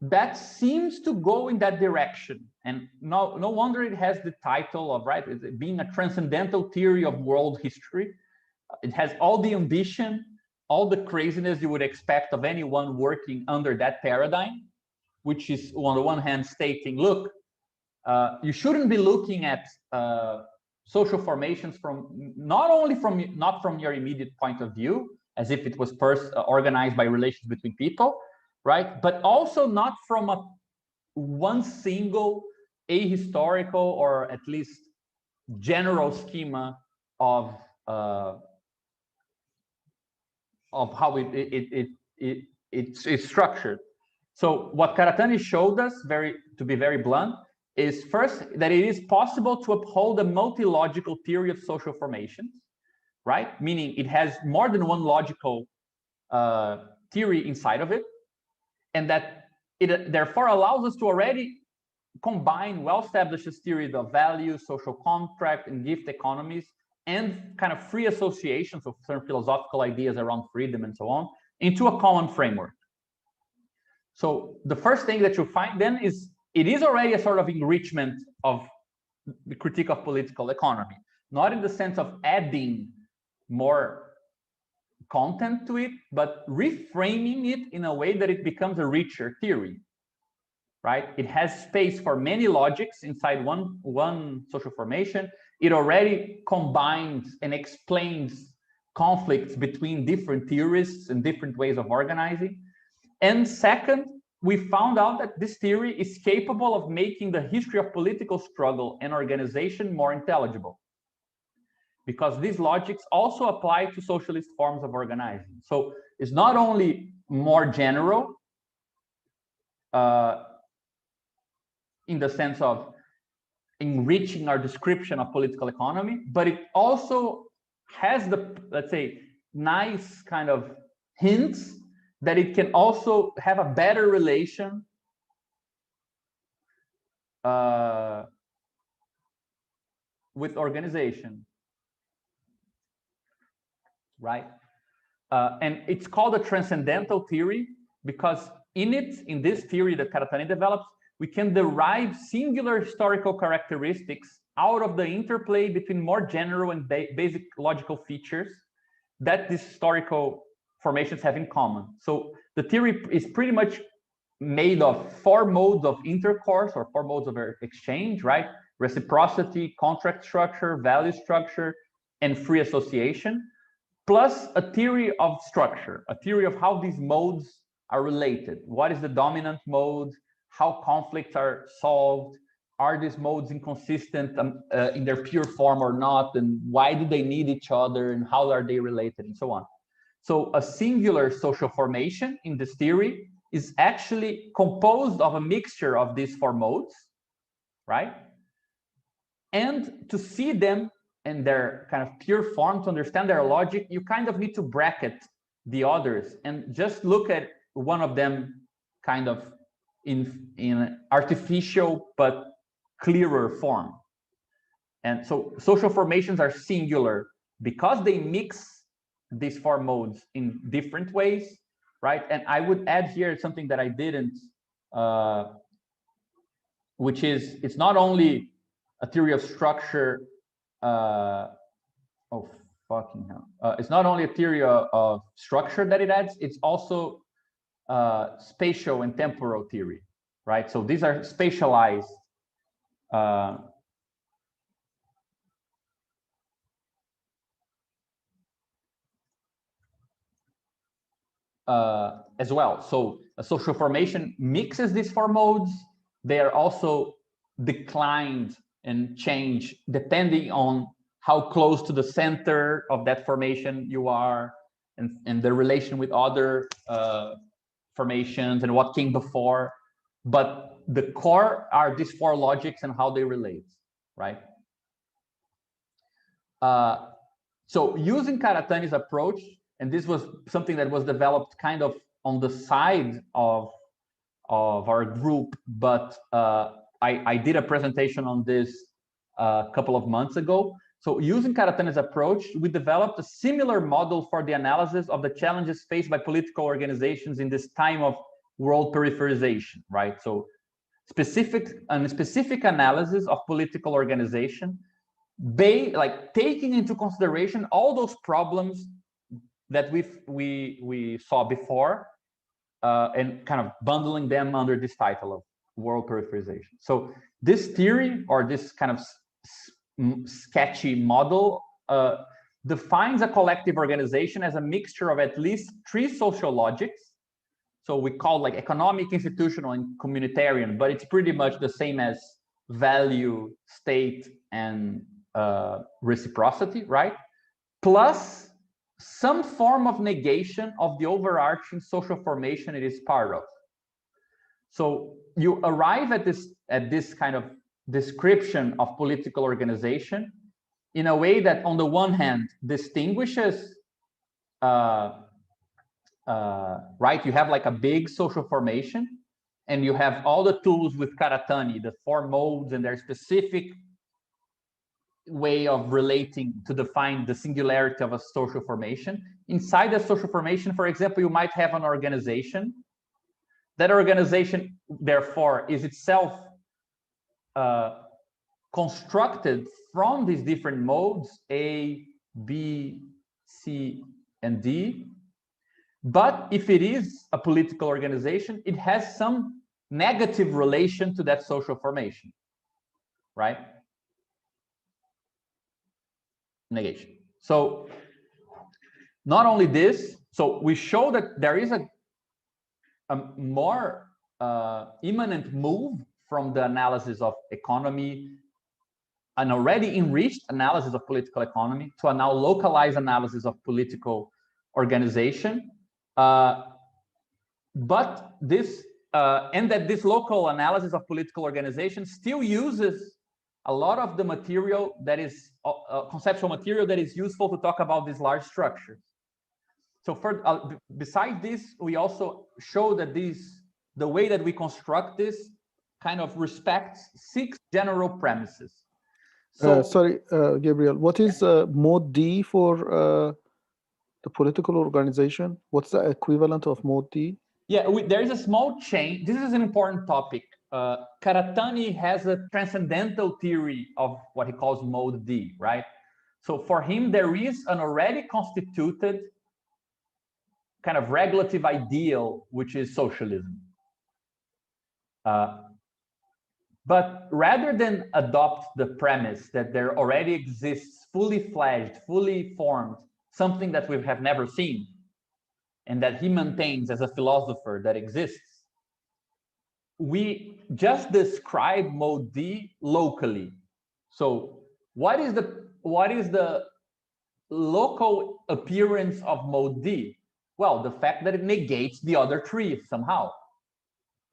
that seems to go in that direction, and no wonder it has the title of, right, it being a transcendental theory of world history. It has all the ambition, all the craziness you would expect of anyone working under that paradigm, which is on the one hand stating, look, you shouldn't be looking at social formations from not from your immediate point of view, as if it was organized by relations between people, right? But also not from a one single ahistorical or at least general schema of how it's structured. So what Karatani showed us, to be very blunt, is first that it is possible to uphold a multi-logical theory of social formations, right? Meaning it has more than one logical theory inside of it, and that it therefore allows us to already combine well-established theories of value, social contract, and gift economies, and kind of free associations of certain philosophical ideas around freedom and so on into a common framework. So the first thing that you find then is it is already a sort of enrichment of the critique of political economy, not in the sense of adding more content to it, but reframing it in a way that it becomes a richer theory, right? It has space for many logics inside one social formation. It already combines and explains conflicts between different theorists and different ways of organizing. And second, we found out that this theory is capable of making the history of political struggle and organization more intelligible, because these logics also apply to socialist forms of organizing. So it's not only more general in the sense of enriching our description of political economy, but it also has the, let's say, nice kind of hints that it can also have a better relation with organization, right? And it's called a transcendental theory because in this theory that Karatani develops, we can derive singular historical characteristics out of the interplay between more general and basic logical features that these historical formations have in common. So the theory is pretty much made of 4 modes of intercourse or 4 modes of exchange, right? Reciprocity, contract structure, value structure, and free association, plus a theory of structure, a theory of how these modes are related. What is the dominant mode? How conflicts are solved? Are these modes inconsistent in their pure form or not? And why do they need each other? And how are they related? And so on. So a singular social formation in this theory is actually composed of a mixture of these 4 modes, right? And to see them in their kind of pure form, to understand their logic, you kind of need to bracket the others and just look at one of them kind of in artificial but clearer form. And so social formations are singular because they mix these 4 modes in different ways, right? And I would add here something that I didn't, which is it's not only a theory of structure. Oh, fucking hell. It's not only a theory of structure that it adds, it's also spatial and temporal theory, right? So these are spatialized as well. So a social formation mixes these 4 modes. They are also declined and changed depending on how close to the center of that formation you are and the relation with other formations and what came before. But the core are these 4 logics and how they relate, right? So using Karatani's approach, and this was something that was developed kind of on the side of our group, but I did a presentation on this a couple of months ago. So using Karatani's approach, we developed a similar model for the analysis of the challenges faced by political organizations in this time of world peripherization, right? So specific analysis of political organization, like taking into consideration all those problems that we saw before, and kind of bundling them under this title of world peripherization. So this theory, or this kind of sketchy model, defines a collective organization as a mixture of at least 3 social logics. So we call like economic, institutional, and communitarian, but it's pretty much the same as value, state, and reciprocity, right? Plus some form of negation of the overarching social formation it is part of. So you arrive at this kind of description of political organization in a way that, on the one hand, distinguishes, right? You have like a big social formation, and you have all the tools with Karatani, the 4 modes and their specific way of relating to define the singularity of a social formation. Inside the social formation, for example, you might have an organization. That organization, therefore, is itself constructed from these different modes, A, B, C, and D. But if it is a political organization, it has some negative relation to that social formation, right? Negation. So not only this, so we show that there is a more imminent move from the analysis of economy, an already enriched analysis of political economy, to a now localized analysis of political organization. But this, and that this local analysis of political organization still uses a lot of the material that is conceptual material that is useful to talk about these large structures. So besides this, we also show that the way that we construct this kind of respects 6 general premises. So, sorry, Gabriel, what is mode D for the political organization? What's the equivalent of mode D? Yeah, there is a small change. This is an important topic. Karatani has a transcendental theory of what he calls mode D, right? So for him, there is an already constituted kind of regulative ideal, which is socialism. But rather than adopt the premise that there already exists fully fledged, fully formed, something that we have never seen, and that he maintains as a philosopher that exists, we just describe mode D locally. So what is the local appearance of mode D? Well, the fact that it negates the other 3 somehow.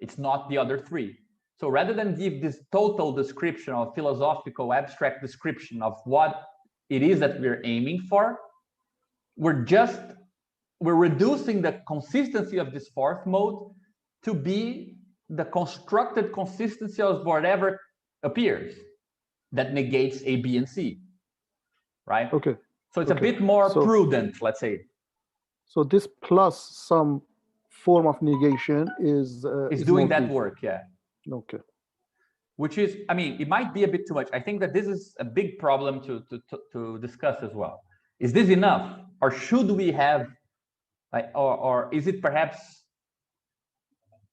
It's not the other 3. So rather than give this total description of philosophical abstract description of what it is that we're aiming for, we're reducing the consistency of this 4th mode to be the constructed consistency of whatever appears that negates A, B, and C, right? Okay. So it's a bit more prudent, let's say. So this plus some form of negation is doing that work, yeah. Okay. Which is, I mean, it might be a bit too much. I think that this is a big problem to discuss as well. Is this enough, or should we have, like, or is it perhaps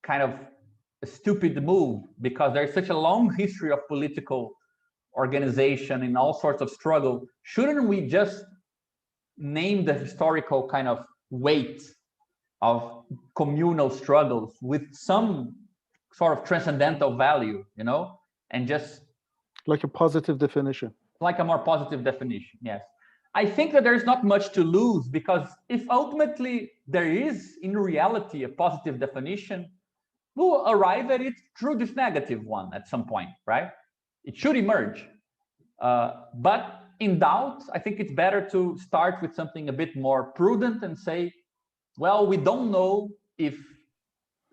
kind of a stupid move because there's such a long history of political organization and all sorts of struggle? Shouldn't we just name the historical kind of weight of communal struggles with some sort of transcendental value, you know, and just like a positive definition, like a more positive definition? Yes, I think that there's not much to lose, because if ultimately there is in reality a positive definition, we'll arrive at it through this negative one at some point, right? It should emerge. But in doubt, I think it's better to start with something a bit more prudent and say, well, we don't know if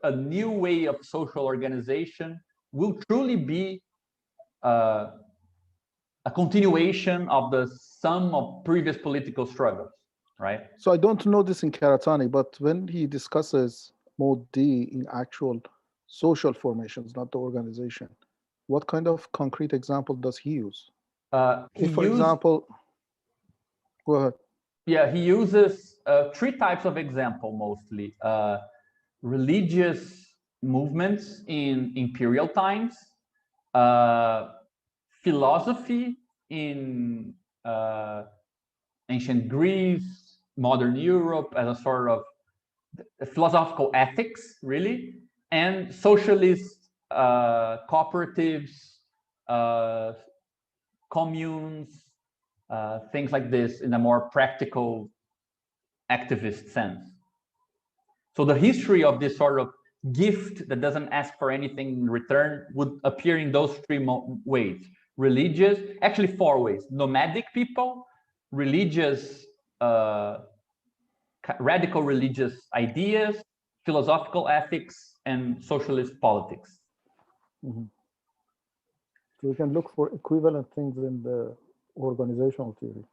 a new way of social organization will truly be a continuation of the sum of previous political struggles, right? So I don't know this in Karatani, but when he discusses mode D in actual social formations, not the organization, what kind of concrete example does he use? For example, go ahead. Yeah, he uses 3 types of example mostly. Religious movements in imperial times, philosophy in ancient Greece, modern Europe, as a sort of philosophical ethics, really, and socialist cooperatives, communes, things like this in a more practical activist sense. So the history of this sort of gift that doesn't ask for anything in return would appear in those three ways. Religious, actually 4 ways: nomadic people, religious, radical religious ideas, philosophical ethics, and socialist politics. Mm-hmm. So we can look for equivalent things in the organizational theory.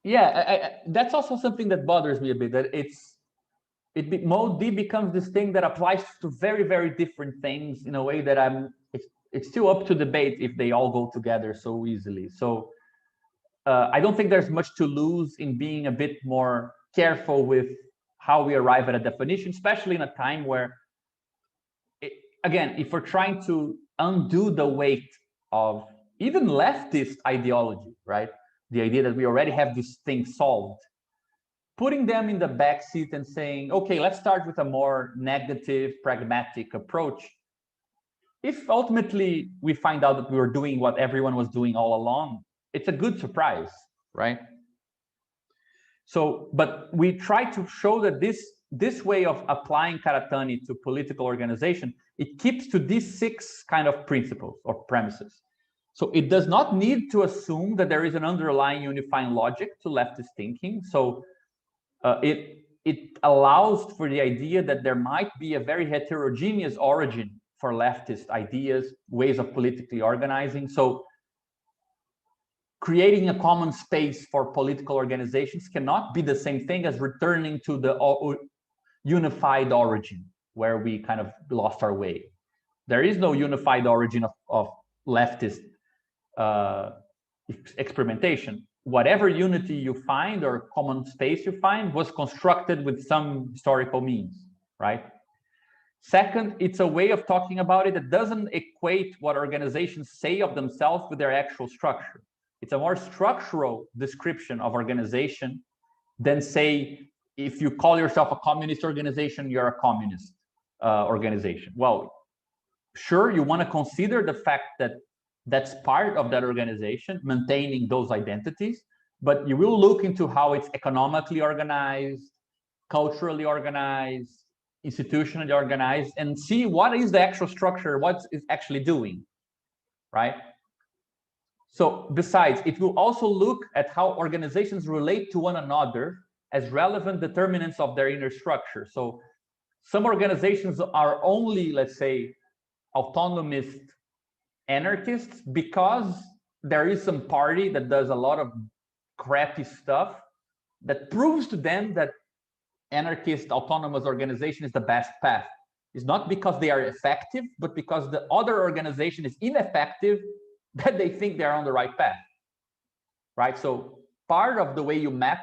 Yeah, that's also something that bothers me a bit, that mode D becomes this thing that applies to very, very different things in a way that it's still up to debate if they all go together so easily. So I don't think there's much to lose in being a bit more careful with how we arrive at a definition, especially in a time where, again, if we're trying to undo the weight of even leftist ideology, right? The idea that we already have this thing solved, putting them in the back seat and saying, okay, let's start with a more negative, pragmatic approach. If ultimately we find out that we were doing what everyone was doing all along, it's a good surprise, right? So, but we try to show that this way of applying Karatani to political organization, it keeps to these 6 kind of principles or premises. So it does not need to assume that there is an underlying unifying logic to leftist thinking. So it allows for the idea that there might be a very heterogeneous origin for leftist ideas, ways of politically organizing. So creating a common space for political organizations cannot be the same thing as returning to the unified origin where we kind of lost our way. There is no unified origin of leftist experimentation. Whatever unity you find or common space you find was constructed with some historical means, right? Second, it's a way of talking about it that doesn't equate what organizations say of themselves with their actual structure. It's a more structural description of organization than, say, if you call yourself a communist organization, you're a communist organization. Well, sure, you want to consider the fact that that's part of that organization, maintaining those identities, but you will look into how it's economically organized, culturally organized, institutionally organized, and see what is the actual structure, what it's actually doing, right? So besides, it will also look at how organizations relate to one another as relevant determinants of their inner structure. So some organizations are only, let's say, autonomist anarchists because there is some party that does a lot of crappy stuff that proves to them that anarchist autonomous organization is the best path. It's not because they are effective, but because the other organization is ineffective that they think they're on the right path, right? So part of the way you map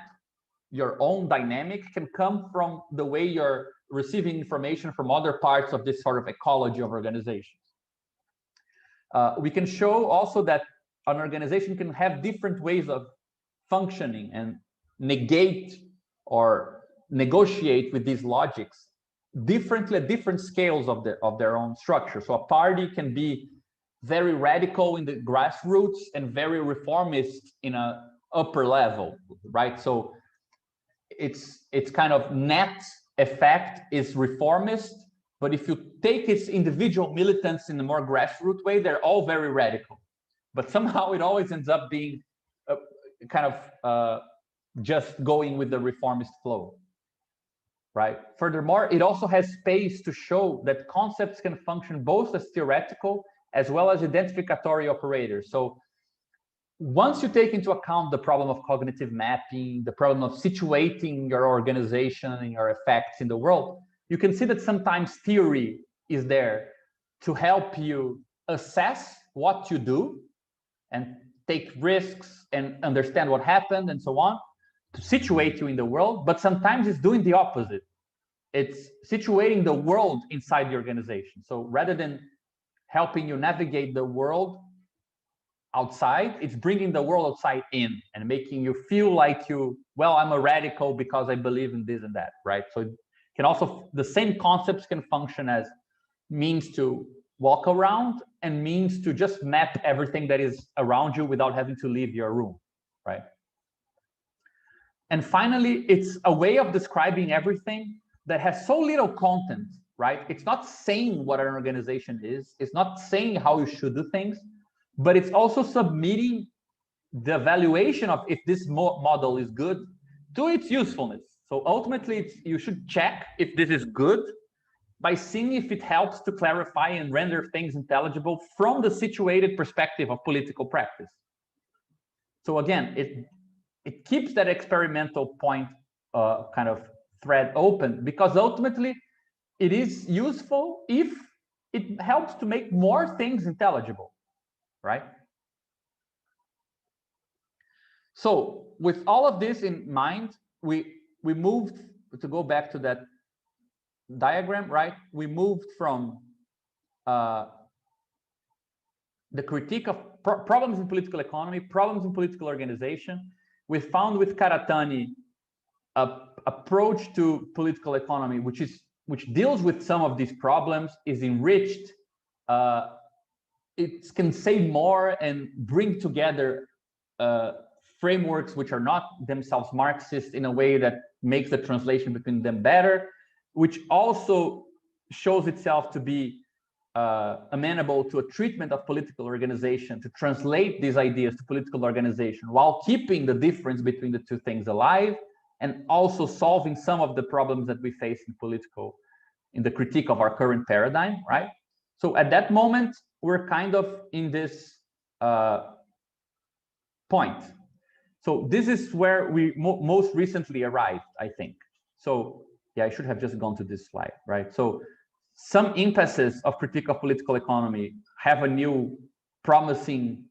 your own dynamic can come from the way you're receiving information from other parts of this sort of ecology of organizations. We can show also that an organization can have different ways of functioning and negate or negotiate with these logics differently at different scales of their own structure. So a party can be very radical in the grassroots and very reformist in an upper level, right? So it's kind of net effect is reformist, but if you take its individual militants in a more grassroots way, they're all very radical. But somehow it always ends up being kind of just going with the reformist flow, right? Furthermore, it also has space to show that concepts can function both as theoretical as well as identificatory operators. So once you take into account the problem of cognitive mapping, the problem of situating your organization and your effects in the world, you can see that sometimes theory is there to help you assess what you do and take risks and understand what happened and so on, to situate you in the world, but sometimes it's doing the opposite. It's situating the world inside the organization. So rather than helping you navigate the world outside, it's bringing the world outside in and making you feel like well, I'm a radical because I believe in this and that, right? So it can also, the same concepts can function as means to walk around and means to just map everything that is around you without having to leave your room, right? And finally, it's a way of describing everything that has so little content, right? It's not saying what an organization is, it's not saying how you should do things, but it's also submitting the evaluation of if this model is good to its usefulness. So ultimately, you should check if this is good by seeing if it helps to clarify and render things intelligible from the situated perspective of political practice. So again, it keeps that experimental point kind of thread open, because ultimately it is useful if it helps to make more things intelligible, right? So with all of this in mind, we moved, to go back to that diagram, right? We moved from the critique of problems in political economy, problems in political organization. We found with Karatani a approach to political economy which deals with some of these problems, is enriched, it can say more and bring together frameworks which are not themselves Marxist in a way that makes the translation between them better, which also shows itself to be amenable to a treatment of political organization, to translate these ideas to political organization while keeping the difference between the two things alive, and also solving some of the problems that we face in the critique of our current paradigm, right? So at that moment, we're kind of in this point. So this is where we most recently arrived, I think. So yeah, I should have just gone to this slide, right? So some impasses of critique of political economy have a new promising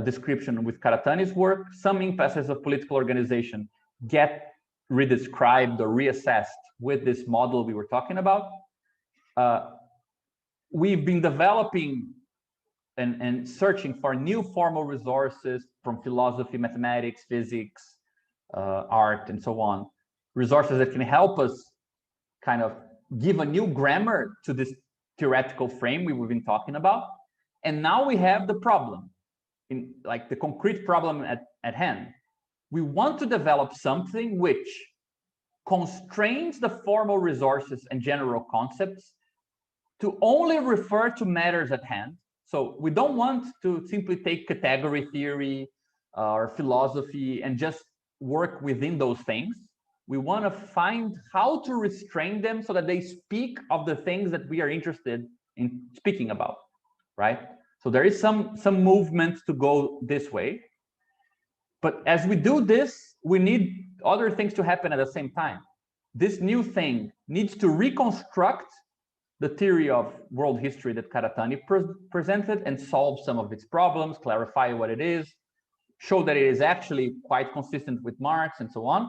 description with Karatani's work. Some impasses of political organization get redescribed or reassessed with this model we were talking about. We've been developing and searching for new formal resources from philosophy, mathematics, physics, art, and so on. Resources that can help us kind of give a new grammar to this theoretical frame we've been talking about. And now we have the problem, like the concrete problem at hand. We want to develop something which constrains the formal resources and general concepts to only refer to matters at hand. So we don't want to simply take category theory or philosophy and just work within those things. We want to find how to restrain them so that they speak of the things that we are interested in speaking about, right? So there is some movement to go this way. But as we do this, we need other things to happen at the same time. This new thing needs to reconstruct the theory of world history that Karatani presented and solve some of its problems, clarify what it is, show that it is actually quite consistent with Marx and so on,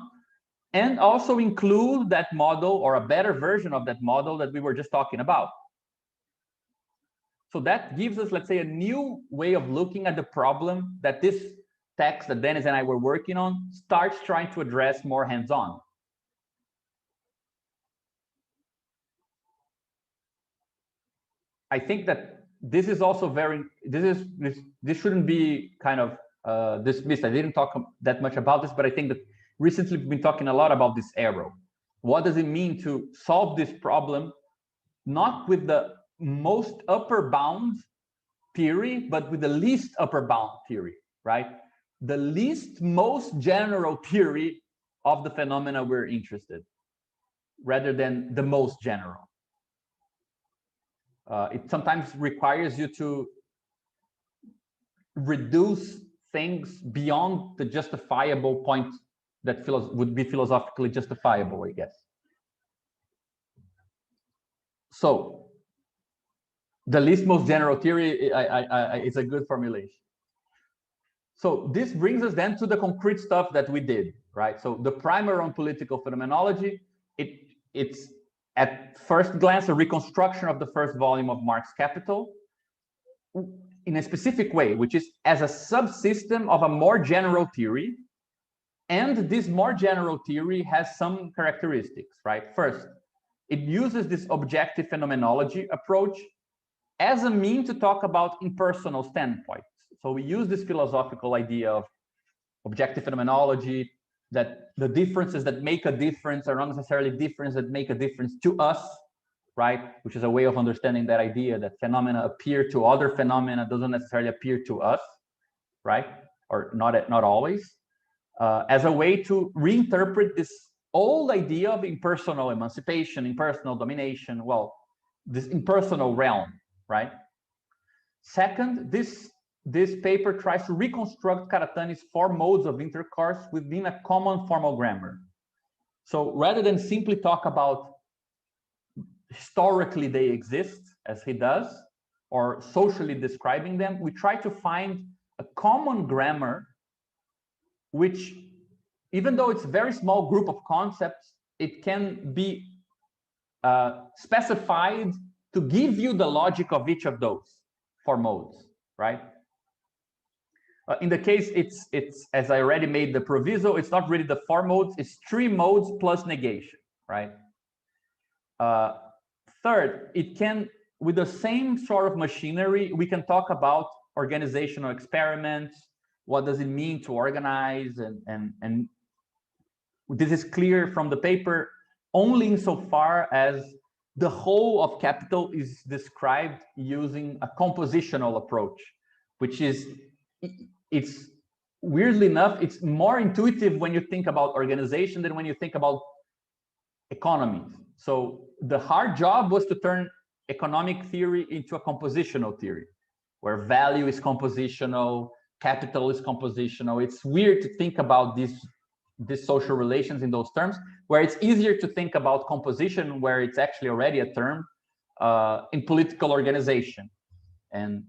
and also include that model or a better version of that model that we were just talking about. So that gives us, let's say, a new way of looking at the problem that this text that Dennis and I were working on starts trying to address more hands-on. I think that this is also this shouldn't be kind of dismissed. I didn't talk that much about this, but I think that recently we've been talking a lot about this arrow. What does it mean to solve this problem, not with the most upper bound theory, but with the least upper bound theory, right? The least most general theory of the phenomena we're interested, rather than the most general. It sometimes requires you to reduce things beyond the justifiable point that would be philosophically justifiable, I guess. So the least most general theory is a good formulation. So this brings us then to the concrete stuff that we did, right? So the primer on political phenomenology, it's at first glance a reconstruction of the first volume of Marx Capital in a specific way, which is as a subsystem of a more general theory. And this more general theory has some characteristics, right? First, it uses this objective phenomenology approach as a mean to talk about impersonal standpoints. So we use this philosophical idea of objective phenomenology, that the differences that make a difference are not necessarily differences that make a difference to us, right? Which is a way of understanding that idea that phenomena appear to other phenomena, doesn't necessarily appear to us, right? Or not always. As a way to reinterpret this old idea of impersonal emancipation, impersonal domination, well, this impersonal realm, right? Second, this paper tries to reconstruct Karatani's 4 modes of intercourse within a common formal grammar. So rather than simply talk about historically they exist, as he does, or socially describing them, we try to find a common grammar, which, even though it's a very small group of concepts, it can be specified to give you the logic of each of those 4 modes, right? In the case, it's as I already made the proviso, it's not really the 4 modes, it's 3 modes plus negation, right? Third, it can, with the same sort of machinery, we can talk about organizational experiments. What does it mean to organize? And this is clear from the paper only insofar as the whole of capital is described using a compositional approach, which is, it's weirdly enough, it's more intuitive when you think about organization than when you think about economies. So the hard job was to turn economic theory into a compositional theory, where value is compositional, capital is compositional. It's weird to think about these social relations in those terms, where it's easier to think about composition, where it's actually already a term in political organization, and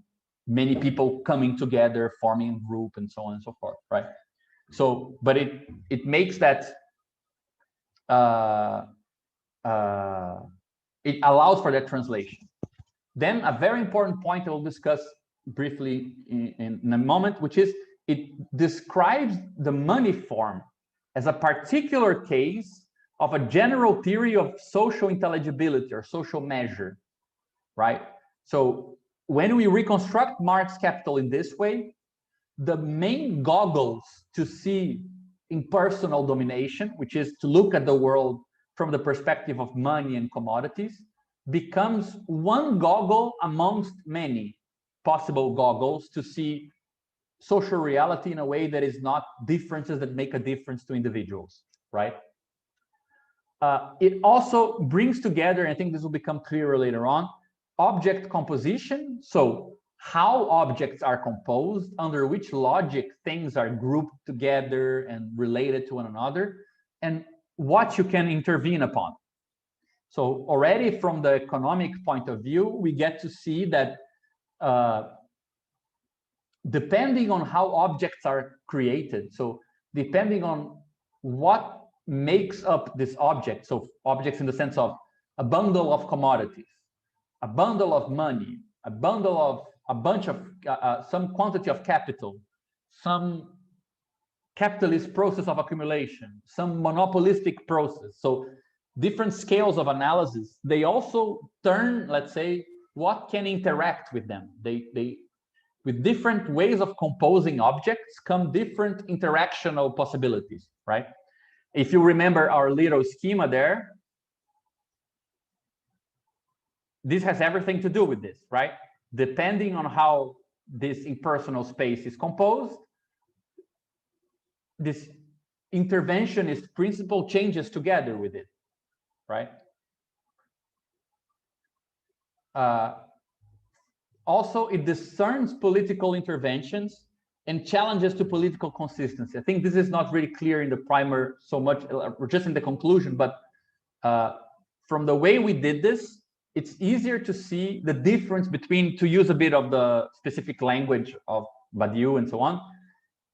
many people coming together, forming a group, and so on and so forth, right? So, but it makes that it allows for that translation. Then a very important point I will discuss briefly in a moment, which is it describes the money form as a particular case of a general theory of social intelligibility or social measure, right? So when we reconstruct Marx Capital in this way, the main goggles to see impersonal domination, which is to look at the world from the perspective of money and commodities, becomes one goggle amongst many possible goggles to see social reality in a way that is not differences that make a difference to individuals, right? It also brings together, and I think this will become clearer later on, object composition. So how objects are composed, under which logic things are grouped together and related to one another, and what you can intervene upon. So already from the economic point of view, we get to see that depending on how objects are created, so depending on what makes up this object, so objects in the sense of a bundle of commodities, a bundle of money, a bundle of a bunch of some quantity of capital, some capitalist process of accumulation, some monopolistic process. So different scales of analysis, they also turn, let's say, what can interact with them. They with different ways of composing objects come different interactional possibilities, right? If you remember our little schema there, this has everything to do with this, right? Depending on how this impersonal space is composed, this interventionist principle changes together with it, right? Also, it discerns political interventions and challenges to political consistency. I think this is not really clear in the primer so much, or just in the conclusion, but from the way we did this, it's easier to see the difference between, to use a bit of the specific language of Badiou and so on,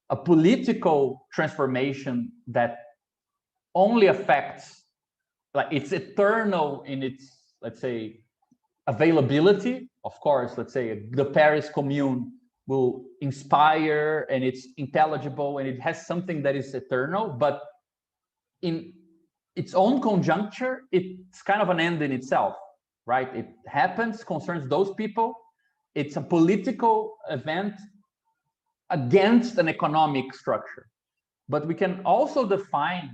a political transformation that only affects, like it's eternal in its, let's say, availability. Of course, let's say the Paris Commune will inspire and it's intelligible and it has something that is eternal, but in its own conjuncture, it's kind of an end in itself, right? It happens, concerns those people. It's a political event against an economic structure. But we can also define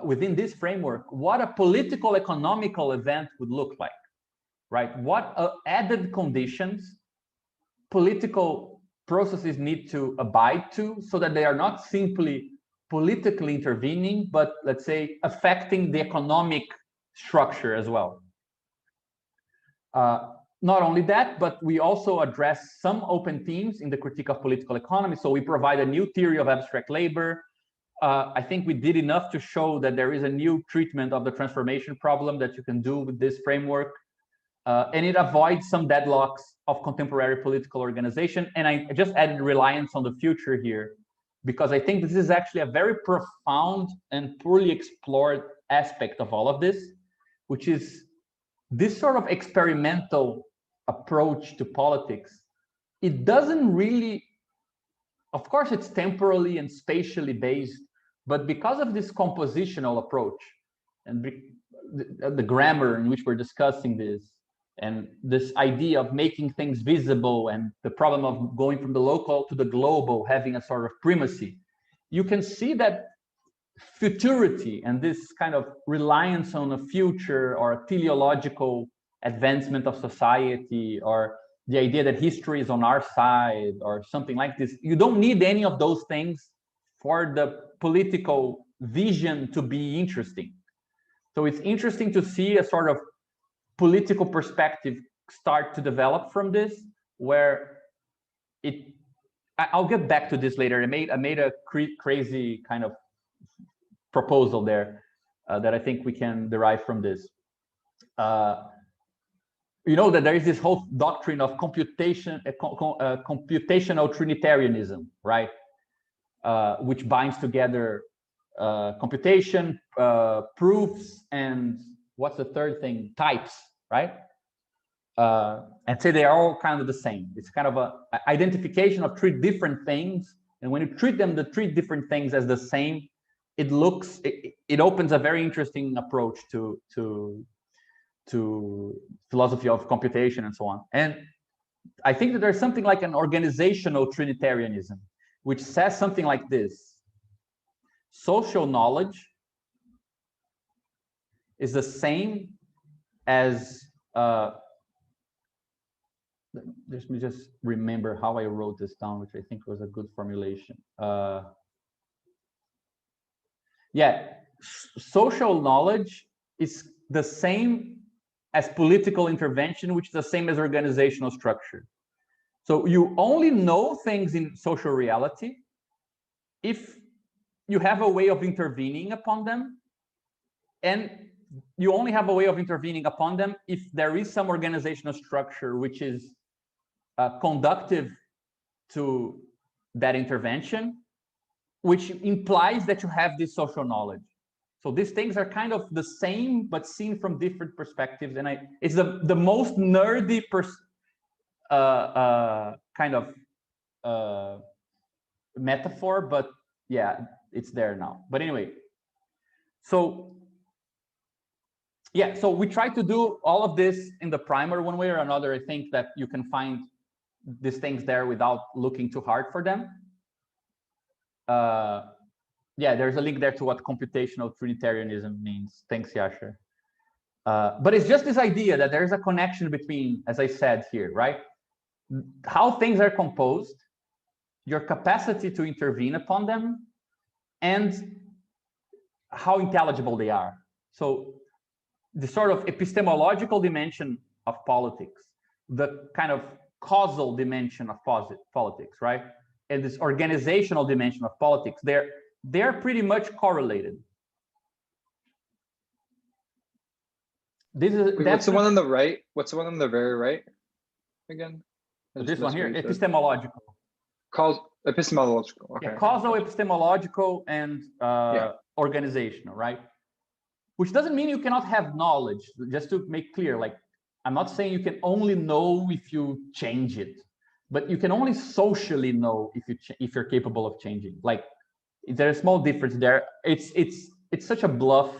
within this framework what a political economical event would look like, right? What added conditions political processes need to abide to so that they are not simply politically intervening, but let's say affecting the economic structure as well. Not only that, but we also address some open themes in the critique of political economy. So we provide a new theory of abstract labor. I think we did enough to show that there is a new treatment of the transformation problem that you can do with this framework. And it avoids some deadlocks of contemporary political organization. And I just added reliance on the future here, because I think this is actually a very profound and poorly explored aspect of all of this, which is this sort of experimental approach to politics. It doesn't really, of course, it's temporally and spatially based, but because of this compositional approach and the grammar in which we're discussing this, and this idea of making things visible and the problem of going from the local to the global having a sort of primacy, you can see that futurity and this kind of reliance on a future or a teleological advancement of society, or the idea that history is on our side or something like this. You don't need any of those things for the political vision to be interesting. So it's interesting to see a sort of political perspective start to develop from this, where I'll get back to this later. I made a crazy kind of proposal there that I think we can derive from this. You know that there is this whole doctrine of computational Trinitarianism, right? Which binds together computation, proofs, and what's the third thing? Types, right? And say they are all kind of the same. It's kind of a identification of three different things. And when you treat them, the three different things as the same, it opens a very interesting approach to philosophy of computation and so on. And I think that there's something like an organizational Trinitarianism, which says something like this: social knowledge is the same as let me just remember how I wrote this down, which I think was a good formulation. Social knowledge is the same as political intervention, which is the same as organizational structure. So you only know things in social reality if you have a way of intervening upon them, and you only have a way of intervening upon them if there is some organizational structure which is conductive to that intervention, which implies that you have this social knowledge. So these things are kind of the same, but seen from different perspectives. And it's the most nerdy kind of metaphor, but yeah, it's there now. But anyway, so yeah, so we try to do all of this in the primer one way or another. I think that you can find these things there without looking too hard for them. Yeah, there's a link there to what computational Trinitarianism means. Thanks, Yasha. But it's just this idea that there is a connection between, as I said here, right? How things are composed, your capacity to intervene upon them, and how intelligible they are. So the sort of epistemological dimension of politics, the kind of causal dimension of politics, right? And this organizational dimension of politics, they're pretty much correlated. What's the one on the right? What's the one on the very right again? This one here, epistemological. Epistemological. Okay. Yeah, causal, epistemological, and organizational, right? Which doesn't mean you cannot have knowledge. Just to make clear, like, I'm not saying you can only know if you change it, but you can only socially know if you're capable of changing. Like, there's a small difference there. It's such a bluff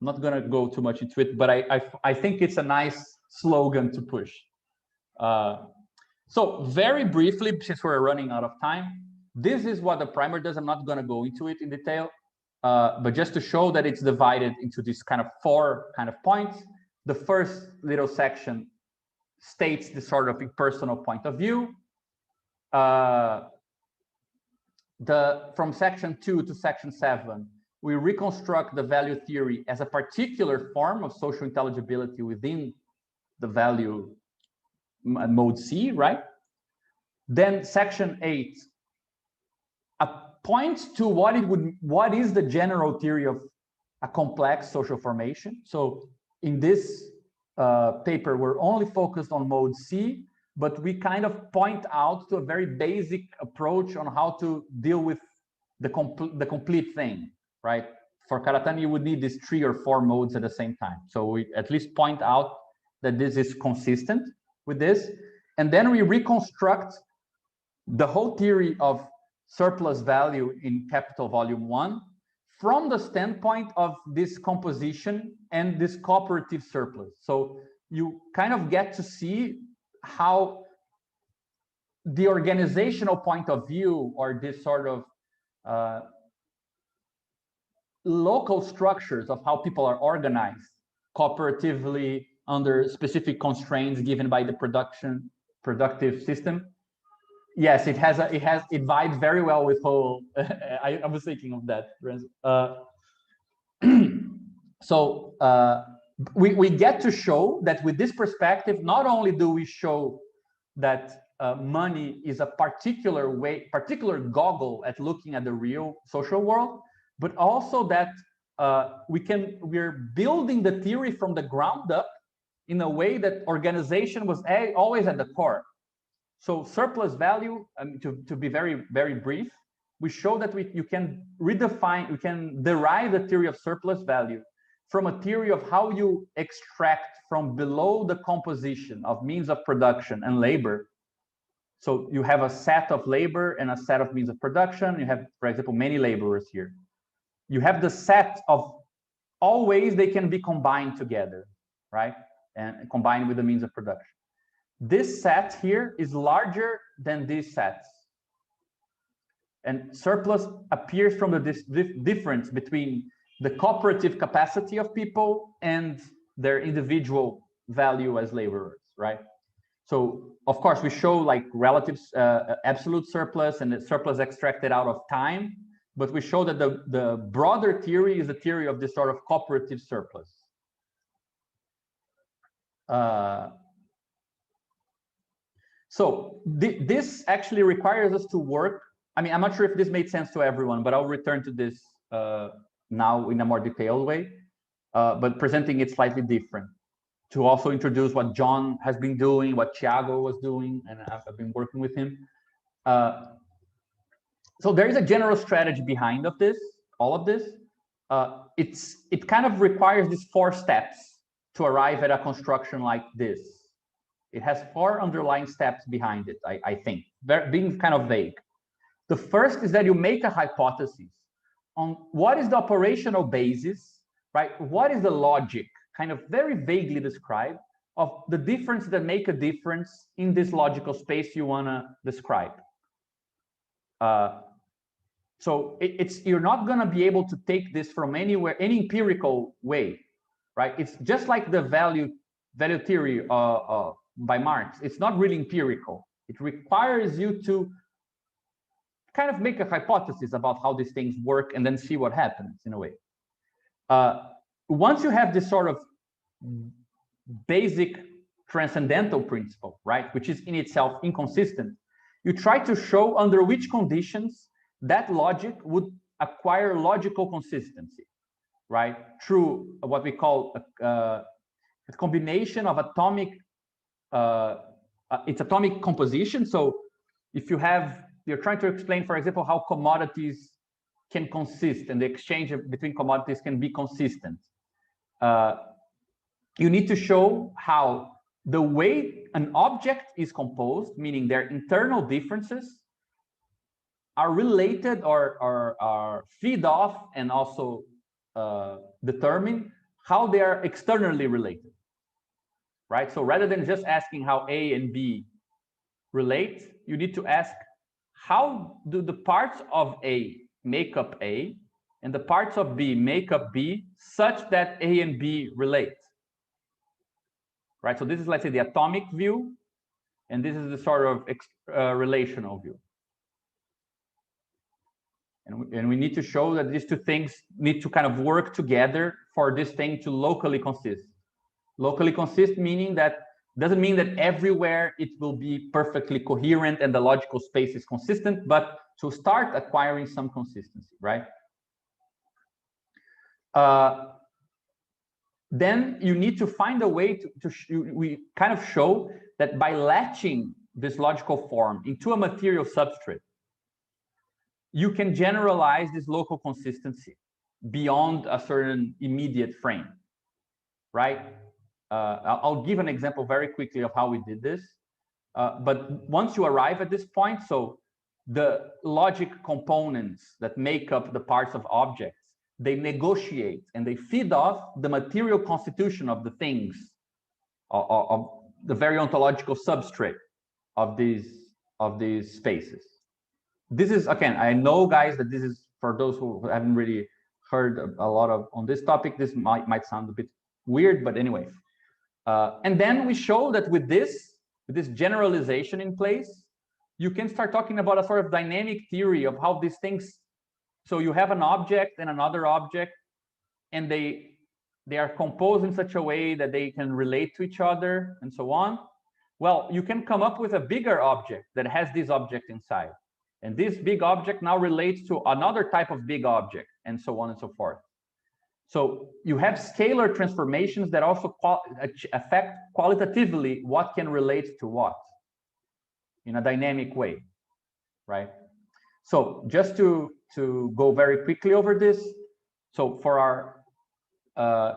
I'm not going to go too much into it, but I think it's a nice slogan to push. So very briefly, since we're running out of time, this is what the primer does. I'm not going to go into it in detail, but just to show that it's divided into these kind of 4 kind of points. The first little section states the sort of impersonal point of view. From section 2 to section 7, we reconstruct the value theory as a particular form of social intelligibility within the value mode C, right? Then section 8 points to what is the general theory of a complex social formation. So in this paper, we're only focused on mode C, but we kind of point out to a very basic approach on how to deal with the complete thing, right? For Karatani, you would need these 3 or 4 modes at the same time. So we at least point out that this is consistent with this. And then we reconstruct the whole theory of surplus value in capital volume 1 from the standpoint of this composition and this cooperative surplus. So you kind of get to see how the organizational point of view, or this sort of local structures of how people are organized cooperatively under specific constraints given by the productive system. Yes, it vibes very well with whole. I was thinking of that. So we get to show that with this perspective, not only do we show that money is a particular goggle at looking at the real social world, but also that we're building the theory from the ground up in a way that organization was always at the core. So surplus value, to be very, very brief, we show that you can derive the theory of surplus value from a theory of how you extract from below the composition of means of production and labor. So you have a set of labor and a set of means of production. You have, for example, many laborers here. You have the set of all ways they can be combined together, right? And combined with the means of production. This set here is larger than these sets. And surplus appears from the difference between the cooperative capacity of people and their individual value as laborers, right? So, of course, we show like relative absolute surplus and the surplus extracted out of time, but we show that the broader theory is the theory of this sort of cooperative surplus. So this actually requires us to work. I mean, I'm not sure if this made sense to everyone, but I'll return to this now in a more detailed way, but presenting it slightly different to also introduce what John has been doing, what Thiago was doing, and I've been working with him. So there is a general strategy behind all of this. It kind of requires these 4 steps to arrive at a construction like this. It has 4 underlying steps behind it, I think, being kind of vague. The first is that you make a hypothesis on what is the operational basis, right? What is the logic, kind of very vaguely described, of the difference that make a difference in this logical space you want to describe. So you're not going to be able to take this from anywhere, any empirical way, right? It's just like the value theory by Marx. It's not really empirical. It requires you to kind of make a hypothesis about how these things work and then see what happens in a way. Once you have this sort of basic transcendental principle, right, which is in itself inconsistent, you try to show under which conditions that logic would acquire logical consistency, right, through what we call a combination of atomic its atomic composition. So if you're trying to explain, for example, how commodities can consist and the exchange between commodities can be consistent, you need to show how the way an object is composed, meaning their internal differences, are related or feed off and also determine how they are externally related, right? So rather than just asking how A and B relate, you need to ask, how do the parts of A make up A and the parts of B make up B such that A and B relate, right? So this is, let's say, the atomic view, and this is the sort of relational view. And we need to show that these two things need to kind of work together for this thing to locally consist. Locally consist meaning that doesn't mean that everywhere it will be perfectly coherent and the logical space is consistent, but to start acquiring some consistency, right? Then you need to find a way we kind of show that by latching this logical form into a material substrate, you can generalize this local consistency beyond a certain immediate frame, right? I'll give an example very quickly of how we did this. But once you arrive at this point, so the logic components that make up the parts of objects, they negotiate and they feed off the material constitution of the things, of the very ontological substrate of these spaces. This is, again, I know, guys, that this is, for those who haven't really heard a lot on this topic, this might sound a bit weird, but anyway. And then we show that with this generalization in place, you can start talking about a sort of dynamic theory of how these things, so you have an object and another object, and they are composed in such a way that they can relate to each other and so on. Well, you can come up with a bigger object that has this object inside. And this big object now relates to another type of big object, and so on and so forth. So you have scalar transformations that also affect qualitatively what can relate to what in a dynamic way, right? So just to go very quickly over this. So for our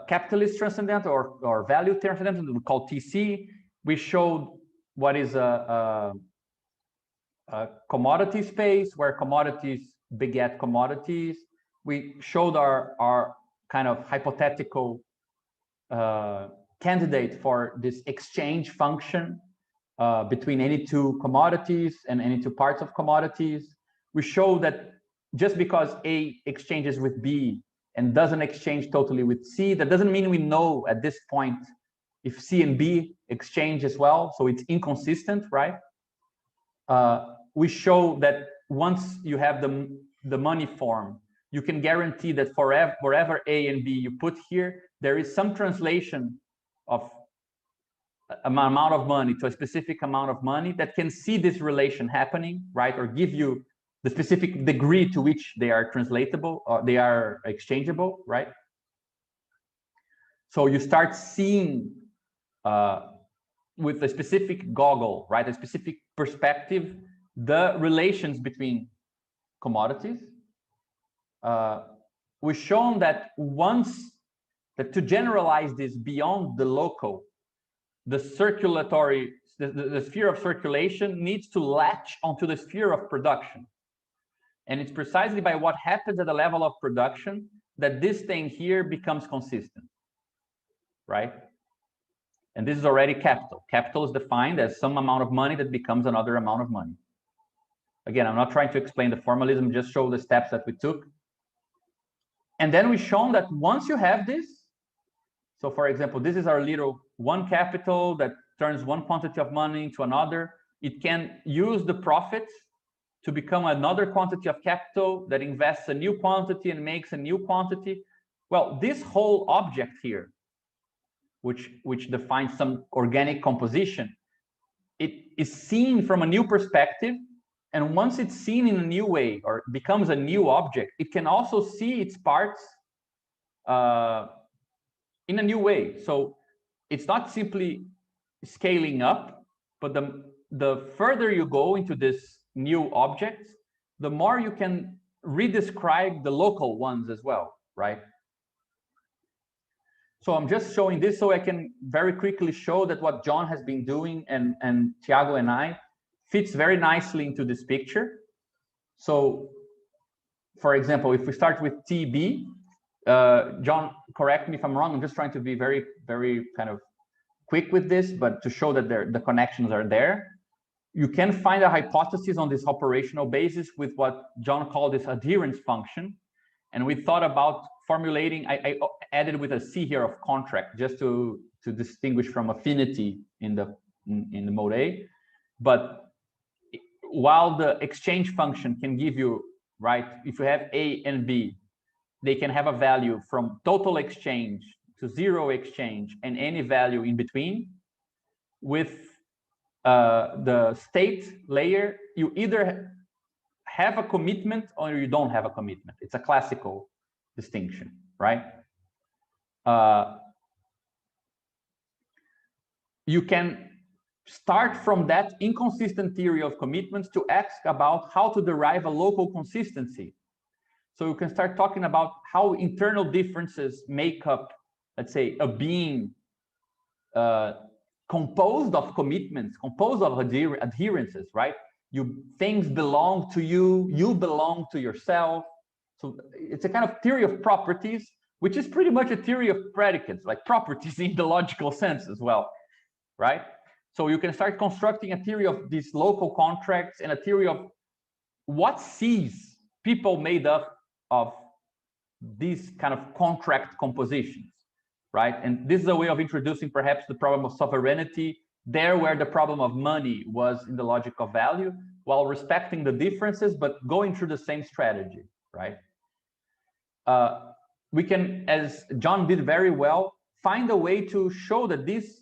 capitalist transcendental or value transcendental, we call TC, we showed what is a commodity space where commodities beget commodities. We showed our kind of hypothetical candidate for this exchange function between any two commodities and any two parts of commodities. We show that just because A exchanges with B and doesn't exchange totally with C, that doesn't mean we know at this point if C and B exchange as well, so it's inconsistent, right? We show that once you have the money form, you can guarantee that wherever A and B you put here, there is some translation of an amount of money to a specific amount of money that can see this relation happening, right? Or give you the specific degree to which they are translatable or they are exchangeable, right? So you start seeing with a specific goggle, right? A specific perspective, the relations between commodities. We've shown that to generalize this beyond the local, the circulatory, the sphere of circulation needs to latch onto the sphere of production. And it's precisely by what happens at the level of production that this thing here becomes consistent, right? And this is already capital. Capital is defined as some amount of money that becomes another amount of money. Again, I'm not trying to explain the formalism, just show the steps that we took. And then we've shown that once you have this, so for example, this is our little one capital that turns one quantity of money into another. It can use the profits to become another quantity of capital that invests a new quantity and makes a new quantity. Well, this whole object here, which defines some organic composition, it is seen from a new perspective. And once it's seen in a new way or becomes a new object, it can also see its parts in a new way. So it's not simply scaling up, but the further you go into this new object, the more you can redescribe the local ones as well, right? So I'm just showing this so I can very quickly show that what John has been doing and Thiago and I fits very nicely into this picture. So, for example, if we start with TB, John, correct me if I'm wrong. I'm just trying to be very, very kind of quick with this, but to show that the connections are there. You can find a hypothesis on this operational basis with what John called this adherence function. And we thought about formulating, I added with a C here of contract, just to distinguish from affinity in the mode A. But while the exchange function can give you, right, if you have A and B, they can have a value from total exchange to zero exchange and any value in between. With the state layer, you either have a commitment or you don't have a commitment. It's a classical distinction, right? You can start from that inconsistent theory of commitments to ask about how to derive a local consistency. So you can start talking about how internal differences make up, let's say, a being composed of commitments, composed of adherences, right? Things belong to you, you belong to yourself. So it's a kind of theory of properties, which is pretty much a theory of predicates, like properties in the logical sense as well, right? So you can start constructing a theory of these local contracts and a theory of what sees people made up of these kind of contract compositions, right? And this is a way of introducing perhaps the problem of sovereignty there where the problem of money was in the logic of value, while respecting the differences, but going through the same strategy, right? We can, as John did very well, find a way to show that this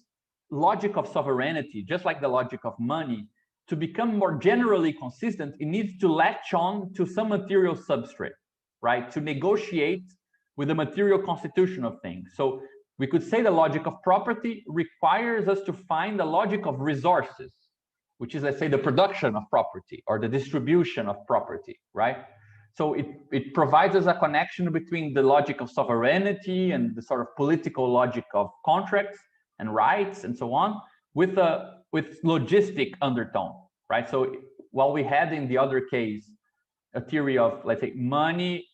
logic of sovereignty, just like the logic of money, to become more generally consistent, it needs to latch on to some material substrate, right? To negotiate with the material constitution of things. So we could say the logic of property requires us to find the logic of resources, which is, let's say, the production of property or the distribution of property, right? So it provides us a connection between the logic of sovereignty and the sort of political logic of contracts and rights and so on, with logistic undertone, right? So while we had in the other case a theory of, let's say, money,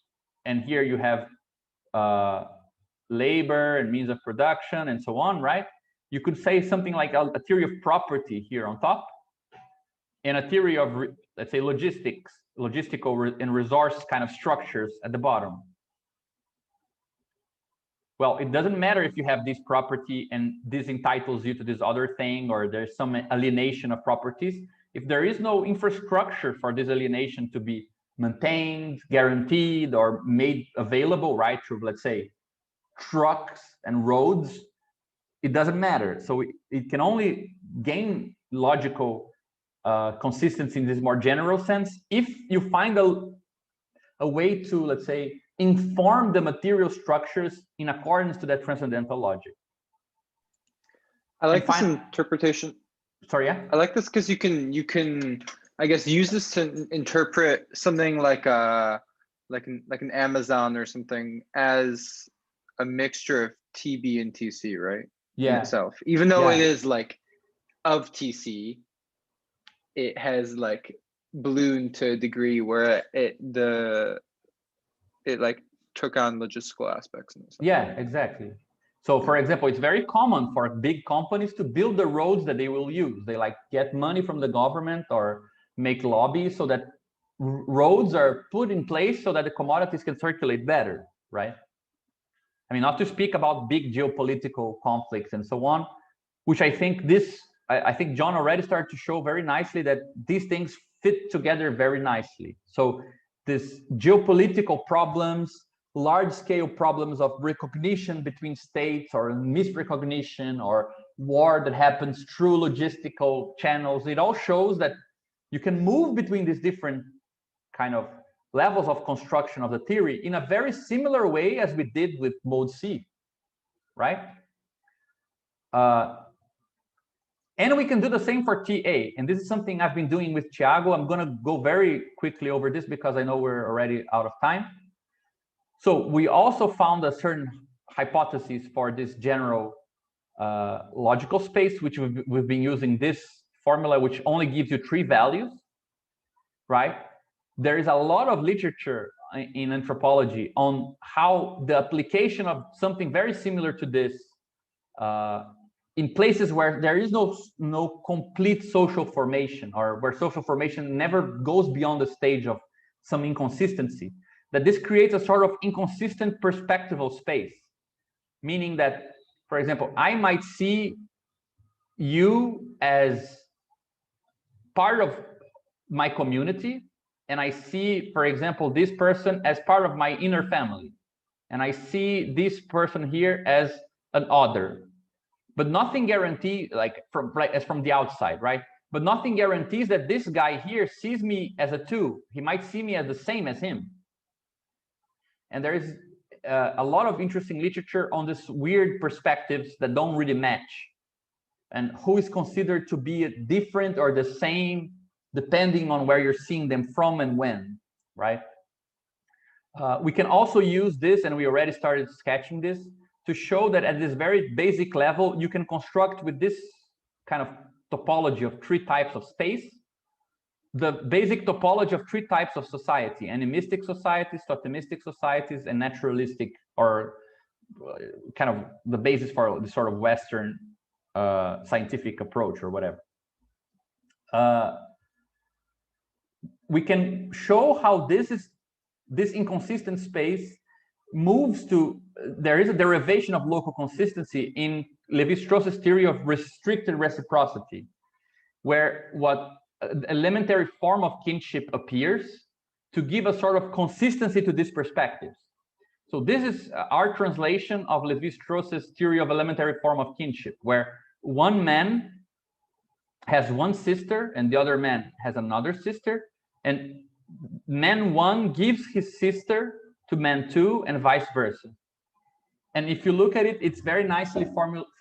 and here you have labor and means of production and so on, right? You could say something like a theory of property here on top, and a theory of, let's say, logistical and resource kind of structures at the bottom. Well, it doesn't matter if you have this property and this entitles you to this other thing, or there's some alienation of properties. If there is no infrastructure for this alienation to be maintained, guaranteed, or made available, right, through, let's say, trucks and roads, it doesn't matter. So it can only gain logical consistency in this more general sense if you find a way to, let's say, inform the material structures in accordance to that transcendental logic. I like this interpretation. Sorry, yeah? I like this because you can I guess use this to interpret something like an Amazon or something as a mixture of TB and TC, right? Yeah. In itself, even though it is like of TC, it has like ballooned to a degree where it like took on logistical aspects. Yeah, exactly. So for example, it's very common for big companies to build the roads that they will use. They like get money from the government or make lobbies so that roads are put in place so that the commodities can circulate better, right? I mean, not to speak about big geopolitical conflicts and so on, which I think I think John already started to show very nicely that these things fit together very nicely. So this geopolitical problems, large-scale problems of recognition between states or misrecognition or war that happens through logistical channels, it all shows that you can move between these different kind of levels of construction of the theory in a very similar way as we did with mode C, right? And we can do the same for TA. And this is something I've been doing with Thiago. I'm going to go very quickly over this because I know we're already out of time. So we also found a certain hypothesis for this general logical space, which we've been using this formula, which only gives you 3 values, right? There is a lot of literature in anthropology on how the application of something very similar to this in places where there is no complete social formation, or where social formation never goes beyond the stage of some inconsistency, that this creates a sort of inconsistent perspectival space, meaning that, for example, I might see you as part of my community, and I see, for example, this person as part of my inner family, and I see this person here as an other, but nothing guarantees, like from the outside, right? But nothing guarantees that this guy here sees me as a two. He might see me as the same as him. And there is a lot of interesting literature on this weird perspectives that don't really match, and who is considered to be different or the same depending on where you're seeing them from and when, right? We can also use this, and we already started sketching this, to show that at this very basic level, you can construct with this kind of topology of three types of space, the basic topology of three types of society: animistic societies, totemistic societies, and naturalistic, or kind of the basis for the sort of Western scientific approach or whatever. We can show how this inconsistent space moves to, there is a derivation of local consistency in Lévi-Strauss's theory of restricted reciprocity, where what elementary form of kinship appears to give a sort of consistency to these perspectives. So this is our translation of Lévi-Strauss's theory of elementary form of kinship, where one man has one sister and the other man has another sister, and man one gives his sister to man two and vice versa. And if you look at it, it's very nicely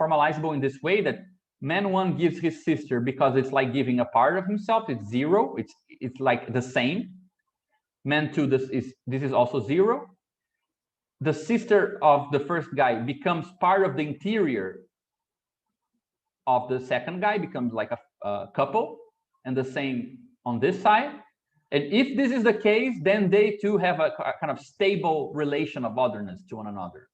formalizable in this way, that man one gives his sister because it's like giving a part of himself. It's zero. It's like the same. Man two, this is also zero. The sister of the first guy becomes part of the interior of the second guy, becomes like a couple, and the same on this side. And if this is the case, then they too have a kind of stable relation of otherness to one another.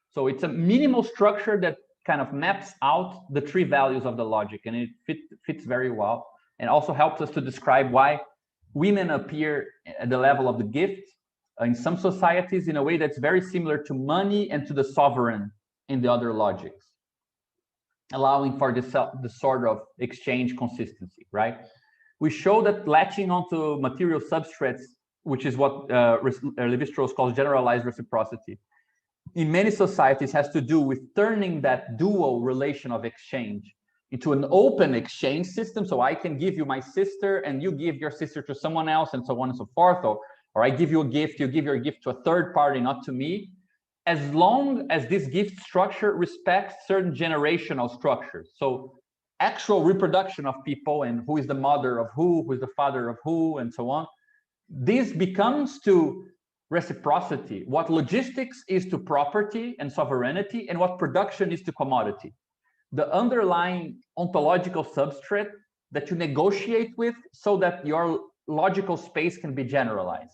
So it's a minimal structure that kind of maps out the three values of the logic, and it fits very well, and also helps us to describe why women appear at the level of the gift in some societies in a way that's very similar to money and to the sovereign in the other logics, allowing for this sort of exchange consistency, right? We show that latching onto material substrates, which is what Lévi-Strauss calls generalized reciprocity, in many societies has to do with turning that dual relation of exchange into an open exchange system. So I can give you my sister and you give your sister to someone else, and so on and so forth, or I give you a gift, you give your gift to a third party, not to me, as long as this gift structure respects certain generational structures. So actual reproduction of people, and who is the mother of who is the father of who, and so on. This becomes to reciprocity what logistics is to property and sovereignty, and what production is to commodity. The underlying ontological substrate that you negotiate with so that your logical space can be generalized.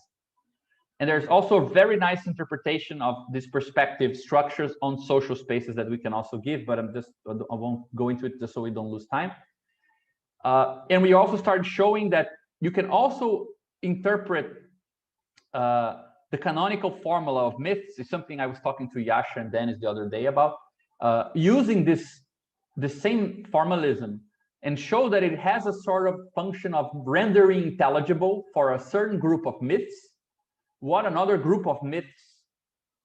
And there's also a very nice interpretation of these perspective structures on social spaces that we can also give, but I won't go into it just so we don't lose time. And we also started showing that you can also interpret the canonical formula of myths. Is something I was talking to Yasha and Dennis the other day about, using the same formalism, and show that it has a sort of function of rendering intelligible for a certain group of myths what another group of myths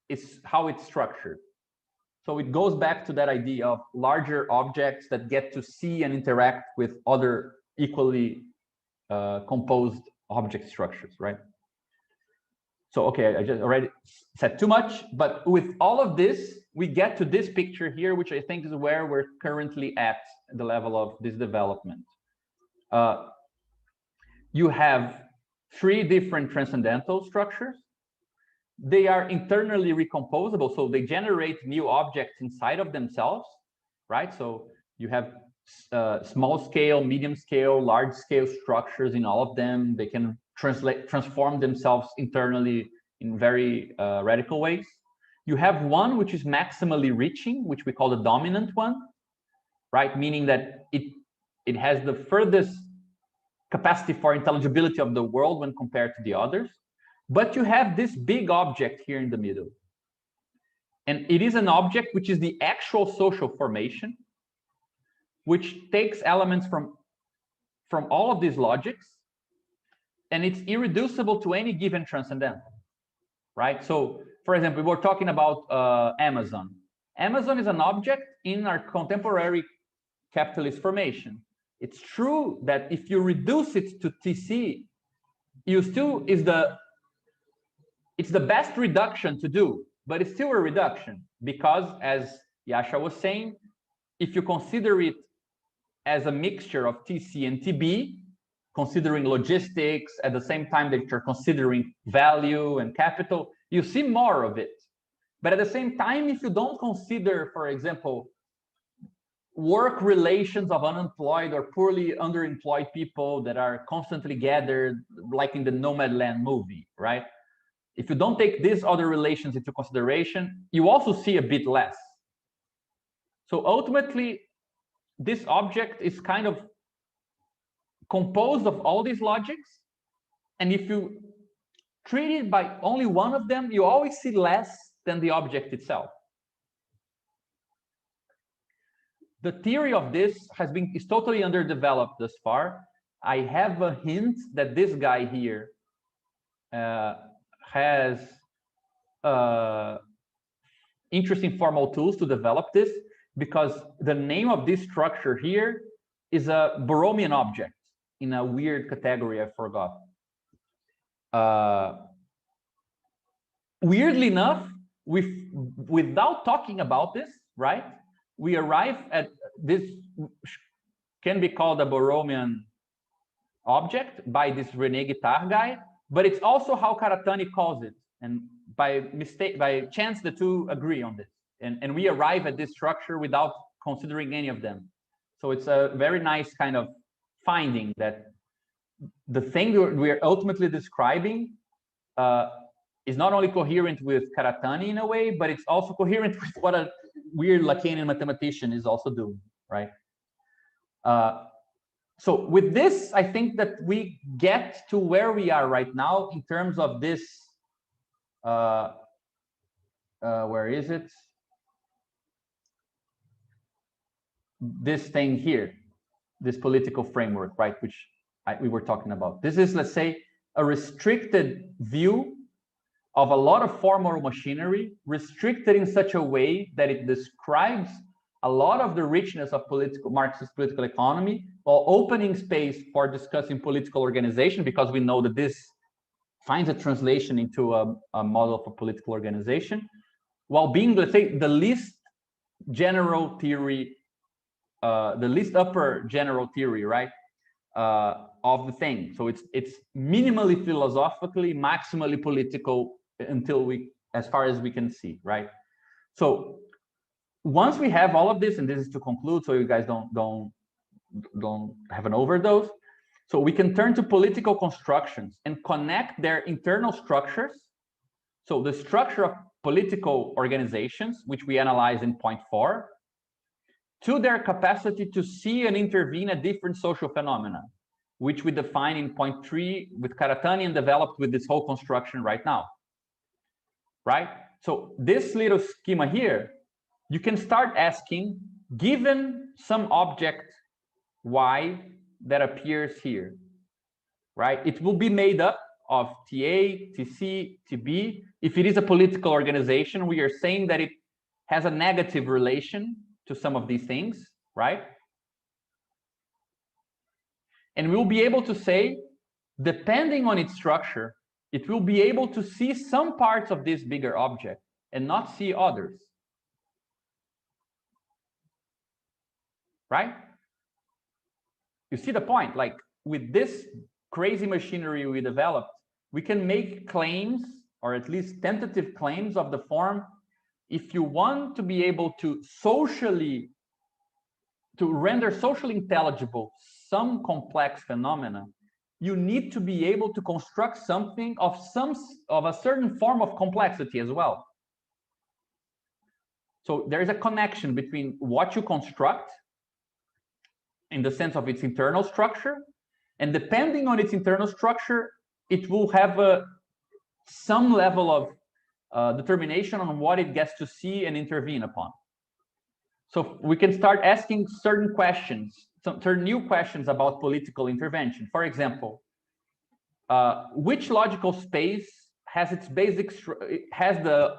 is, how it's structured. So it goes back to that idea of larger objects that get to see and interact with other equally composed object structures, right? So, okay, I just already said too much, but with all of this, we get to this picture here, which I think is where we're currently at the level of this development. You have three different transcendental structures. They are internally recomposable, so they generate new objects inside of themselves, right? So you have small scale, medium scale, large scale structures in all of them. They can transform themselves internally in very radical ways. You have one which is maximally reaching, which we call the dominant one, right? Meaning that it has the furthest capacity for intelligibility of the world when compared to the others. But you have this big object here in the middle. And it is an object which is the actual social formation, which takes elements from all of these logics, and it's irreducible to any given transcendental, right? So, for example, we were talking about Amazon. Amazon is an object in our contemporary capitalist formation. It's true that if you reduce it to TC, it's the best reduction to do, but it's still a reduction because, as Yasha was saying, if you consider it as a mixture of TC and TB, considering logistics at the same time that you're considering value and capital, you see more of it. But at the same time, if you don't consider, for example, work relations of unemployed or poorly underemployed people that are constantly gathered, like in the Nomadland movie, right? If you don't take these other relations into consideration, you also see a bit less. So ultimately, this object is kind of composed of all these logics. And if you treat it by only one of them, you always see less than the object itself. The theory of this is totally underdeveloped thus far. I have a hint that this guy here has interesting formal tools to develop this, because the name of this structure here is a Borromean object in a weird category I forgot. Weirdly enough, without talking about this, right, we arrive at this can be called a Borromean object by this René Guittard guy, but it's also how Karatani calls it. And by chance, the two agree on this. And we arrive at this structure without considering any of them. So it's a very nice kind of finding that the thing we're ultimately describing is not only coherent with Karatani in a way, but it's also coherent with what a weird Lacanian mathematician is also doing, right? So with this, I think that we get to where we are right now in terms of this, where is it? This thing here, this political framework, right, which we were talking about. This is, let's say, a restricted view of a lot of formal machinery, restricted in such a way that it describes a lot of the richness of Marxist political economy, while opening space for discussing political organization, because we know that this finds a translation into a model for political organization, while being, let's say, the least general theory, the least upper general theory, right, of the thing. So it's minimally philosophically, maximally political until as far as we can see, right? So once we have all of this, and this is to conclude, so you guys don't have an overdose. So we can turn to political constructions and connect their internal structures. So the structure of political organizations, which we analyze in point 4, to their capacity to see and intervene at different social phenomena, which we define in point 3 with Karatani and developed with this whole construction right now, right? So this little schema here, you can start asking, given some object Y that appears here, right? It will be made up of TA, TC, TB. If it is a political organization, we are saying that it has a negative relation to some of these things, right? And we'll be able to say, depending on its structure, it will be able to see some parts of this bigger object and not see others, right? You see the point? Like with this crazy machinery we developed, we can make claims, or at least tentative claims of the form, if you want to be able to render socially intelligible some complex phenomena, you need to be able to construct something of a certain form of complexity as well. So there is a connection between what you construct in the sense of its internal structure, and depending on its internal structure, it will have some level of determination on what it gets to see and intervene upon. So we can start asking certain questions, certain new questions about political intervention. For example, which logical space has its basic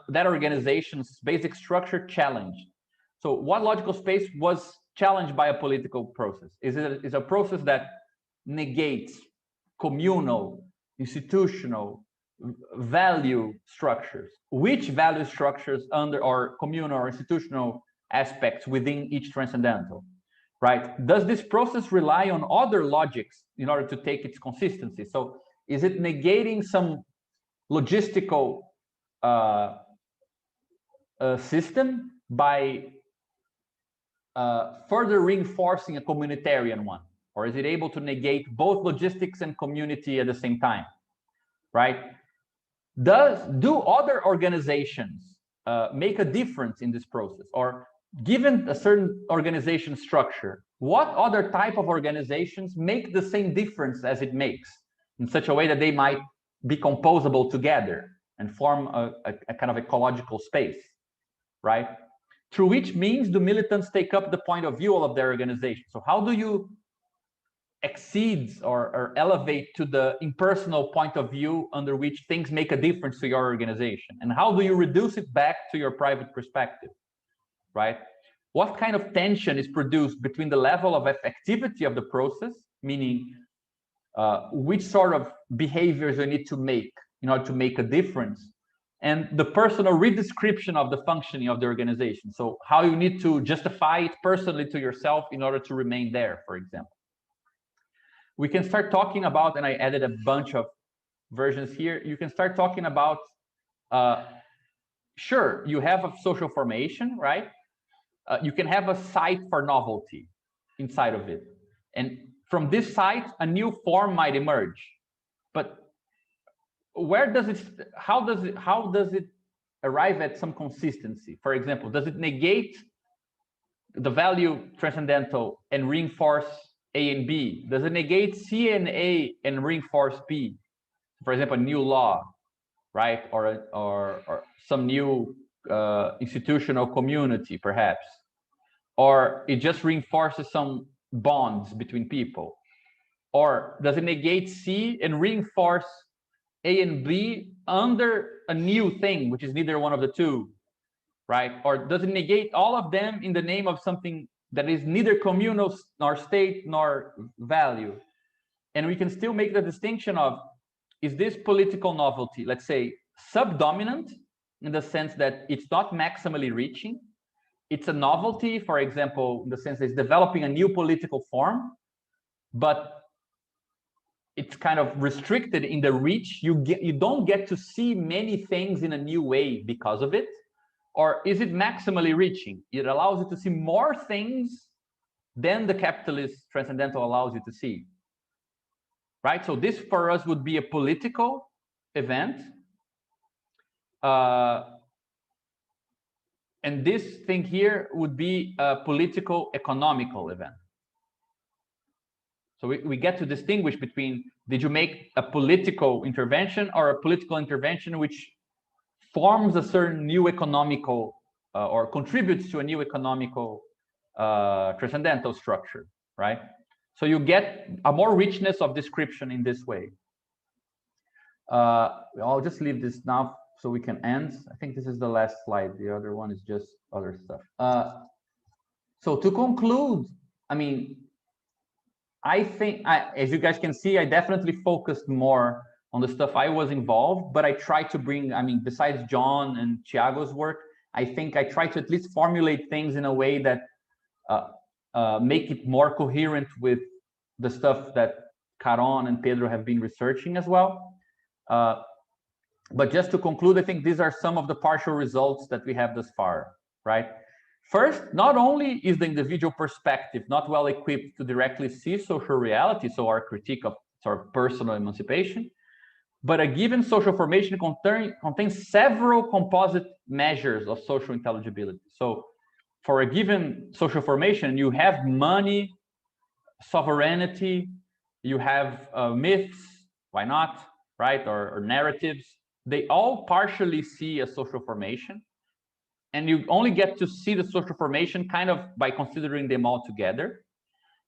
that organization's basic structure challenged? So what logical space was challenged by a political process? Is it a process that negates communal, institutional, value structures? Which value structures under or communal or institutional aspects within each transcendental, right? Does this process rely on other logics in order to take its consistency? So is it negating some logistical system by further reinforcing a communitarian one? Or is it able to negate both logistics and community at the same time, right? Do other organizations make a difference in this process? Or given a certain organization structure, what other type of organizations make the same difference as it makes in such a way that they might be composable together and form a kind of ecological space, right? Through which means do militants take up the point of view of their organization? So how do you exceed or elevate to the impersonal point of view under which things make a difference to your organization? And how do you reduce it back to your private perspective, right? What kind of tension is produced between the level of effectivity of the process, meaning which sort of behaviors you need to make in order to make a difference, and the personal redescription of the functioning of the organization. So how you need to justify it personally to yourself in order to remain there, for example. We can start talking about, and I added a bunch of versions here, you can start talking about, sure, you have a social formation, right? You can have a site for novelty inside of it. And from this site, a new form might emerge. But where does it, how does it arrive at some consistency? For example, does it negate the value transcendental and reinforce A and B? Does it negate C and A and reinforce B? For example, a new law, right? Or some new institutional community, perhaps. Or it just reinforces some bonds between people. Or does it negate C and reinforce A and B under a new thing, which is neither one of the two, right? Or does it negate all of them in the name of something that is neither communal nor state nor value? And we can still make the distinction of, is this political novelty, let's say, subdominant in the sense that it's not maximally reaching? It's a novelty, for example, in the sense that it's developing a new political form, but it's kind of restricted in the reach. You don't get to see many things in a new way because of it. Or is it maximally reaching? It allows you to see more things than the capitalist transcendental allows you to see, right? So this for us would be a political event. And this thing here would be a political economical event. So we get to distinguish between, did you make a political intervention or a political intervention which forms a certain new economical or contributes to a new economical transcendental structure, right? So you get a more richness of description in this way. I'll just leave this now so we can end. I think this is the last slide. The other one is just other stuff. So to conclude, I mean, I think, as you guys can see, I definitely focused more on the stuff I was involved, but I tried to bring, I mean, besides John and Thiago's work, I think I tried to at least formulate things in a way that make it more coherent with the stuff that Caron and Pedro have been researching as well. But just to conclude, I think these are some of the partial results that we have thus far, right? First, not only is the individual perspective not well equipped to directly see social reality, so our critique of sort of personal emancipation. But a given social formation contains several composite measures of social intelligibility. So for a given social formation, you have money, sovereignty, you have myths, why not, right? Or narratives. They all partially see a social formation. And you only get to see the social formation kind of by considering them all together.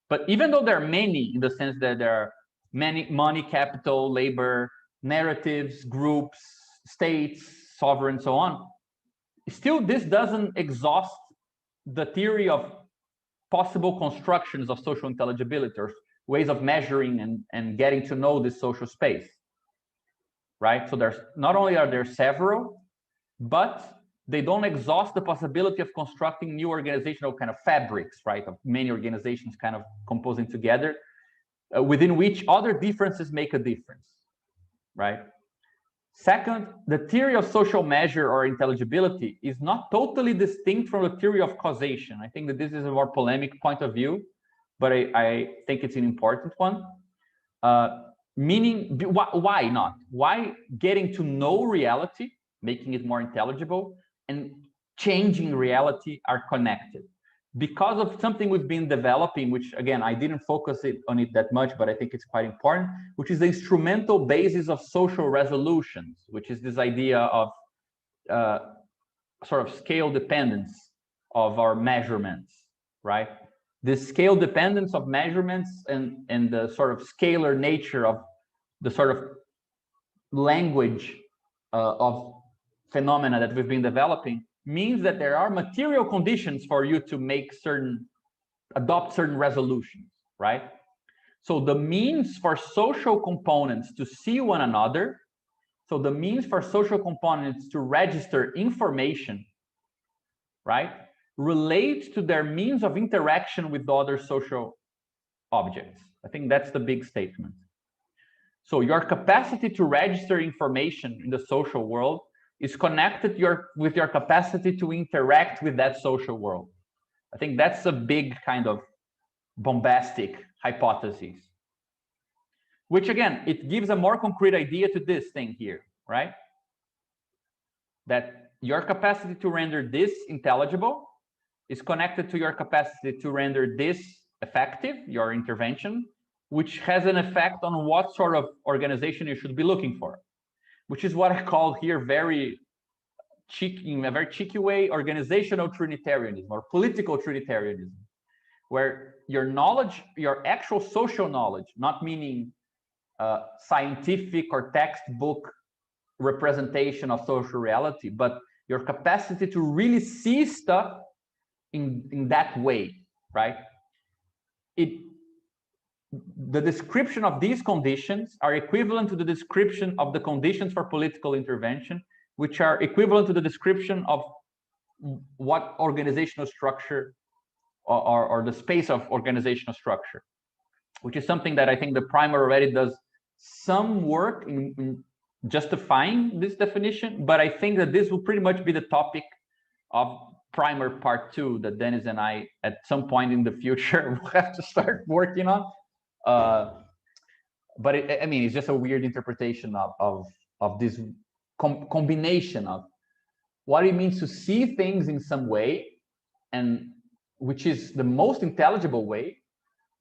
But even though there are many, in the sense that there are many money, capital, labor, narratives, groups, states, sovereign, so on, still this doesn't exhaust the theory of possible constructions of social intelligibility or ways of measuring and getting to know this social space, right? So there's not only are there several, but they don't exhaust the possibility of constructing new organizational kind of fabrics, right? Of many organizations kind of composing together, within which other differences make a difference, right? Second, the theory of social measure or intelligibility is not totally distinct from the theory of causation. I think that this is a more polemic point of view, but I think it's an important one. Meaning, why not? Why getting to know reality, making it more intelligible, and changing reality are connected? Because of something we've been developing, which again, I didn't focus on it that much, but I think it's quite important, which is the instrumental basis of social resolutions, which is this idea of sort of scale dependence of our measurements, right? This scale dependence of measurements and the sort of scalar nature of the sort of language of phenomena that we've been developing means that there are material conditions for you to adopt certain resolutions, right? So the means for social components to see one another, so the means for social components to register information, right, relates to their means of interaction with other social objects. I think that's the big statement. So your capacity to register information in the social world is connected with your capacity to interact with that social world. I think that's a big kind of bombastic hypothesis, which again, it gives a more concrete idea to this thing here, right? That your capacity to render this intelligible is connected to your capacity to render this effective, your intervention, which has an effect on what sort of organization you should be looking for, which is what I call here very cheeky, in a very cheeky way, organizational Trinitarianism or political Trinitarianism, where your knowledge, your actual social knowledge, not meaning scientific or textbook representation of social reality, but your capacity to really see stuff in that way, right? The description of these conditions are equivalent to the description of the conditions for political intervention, which are equivalent to the description of what organizational structure or the space of organizational structure, which is something that I think the primer already does some work in justifying this definition, but I think that this will pretty much be the topic of primer part 2 that Dennis and I at some point in the future will have to start working on. But I mean, it's just a weird interpretation of this combination of what it means to see things in some way, and which is the most intelligible way,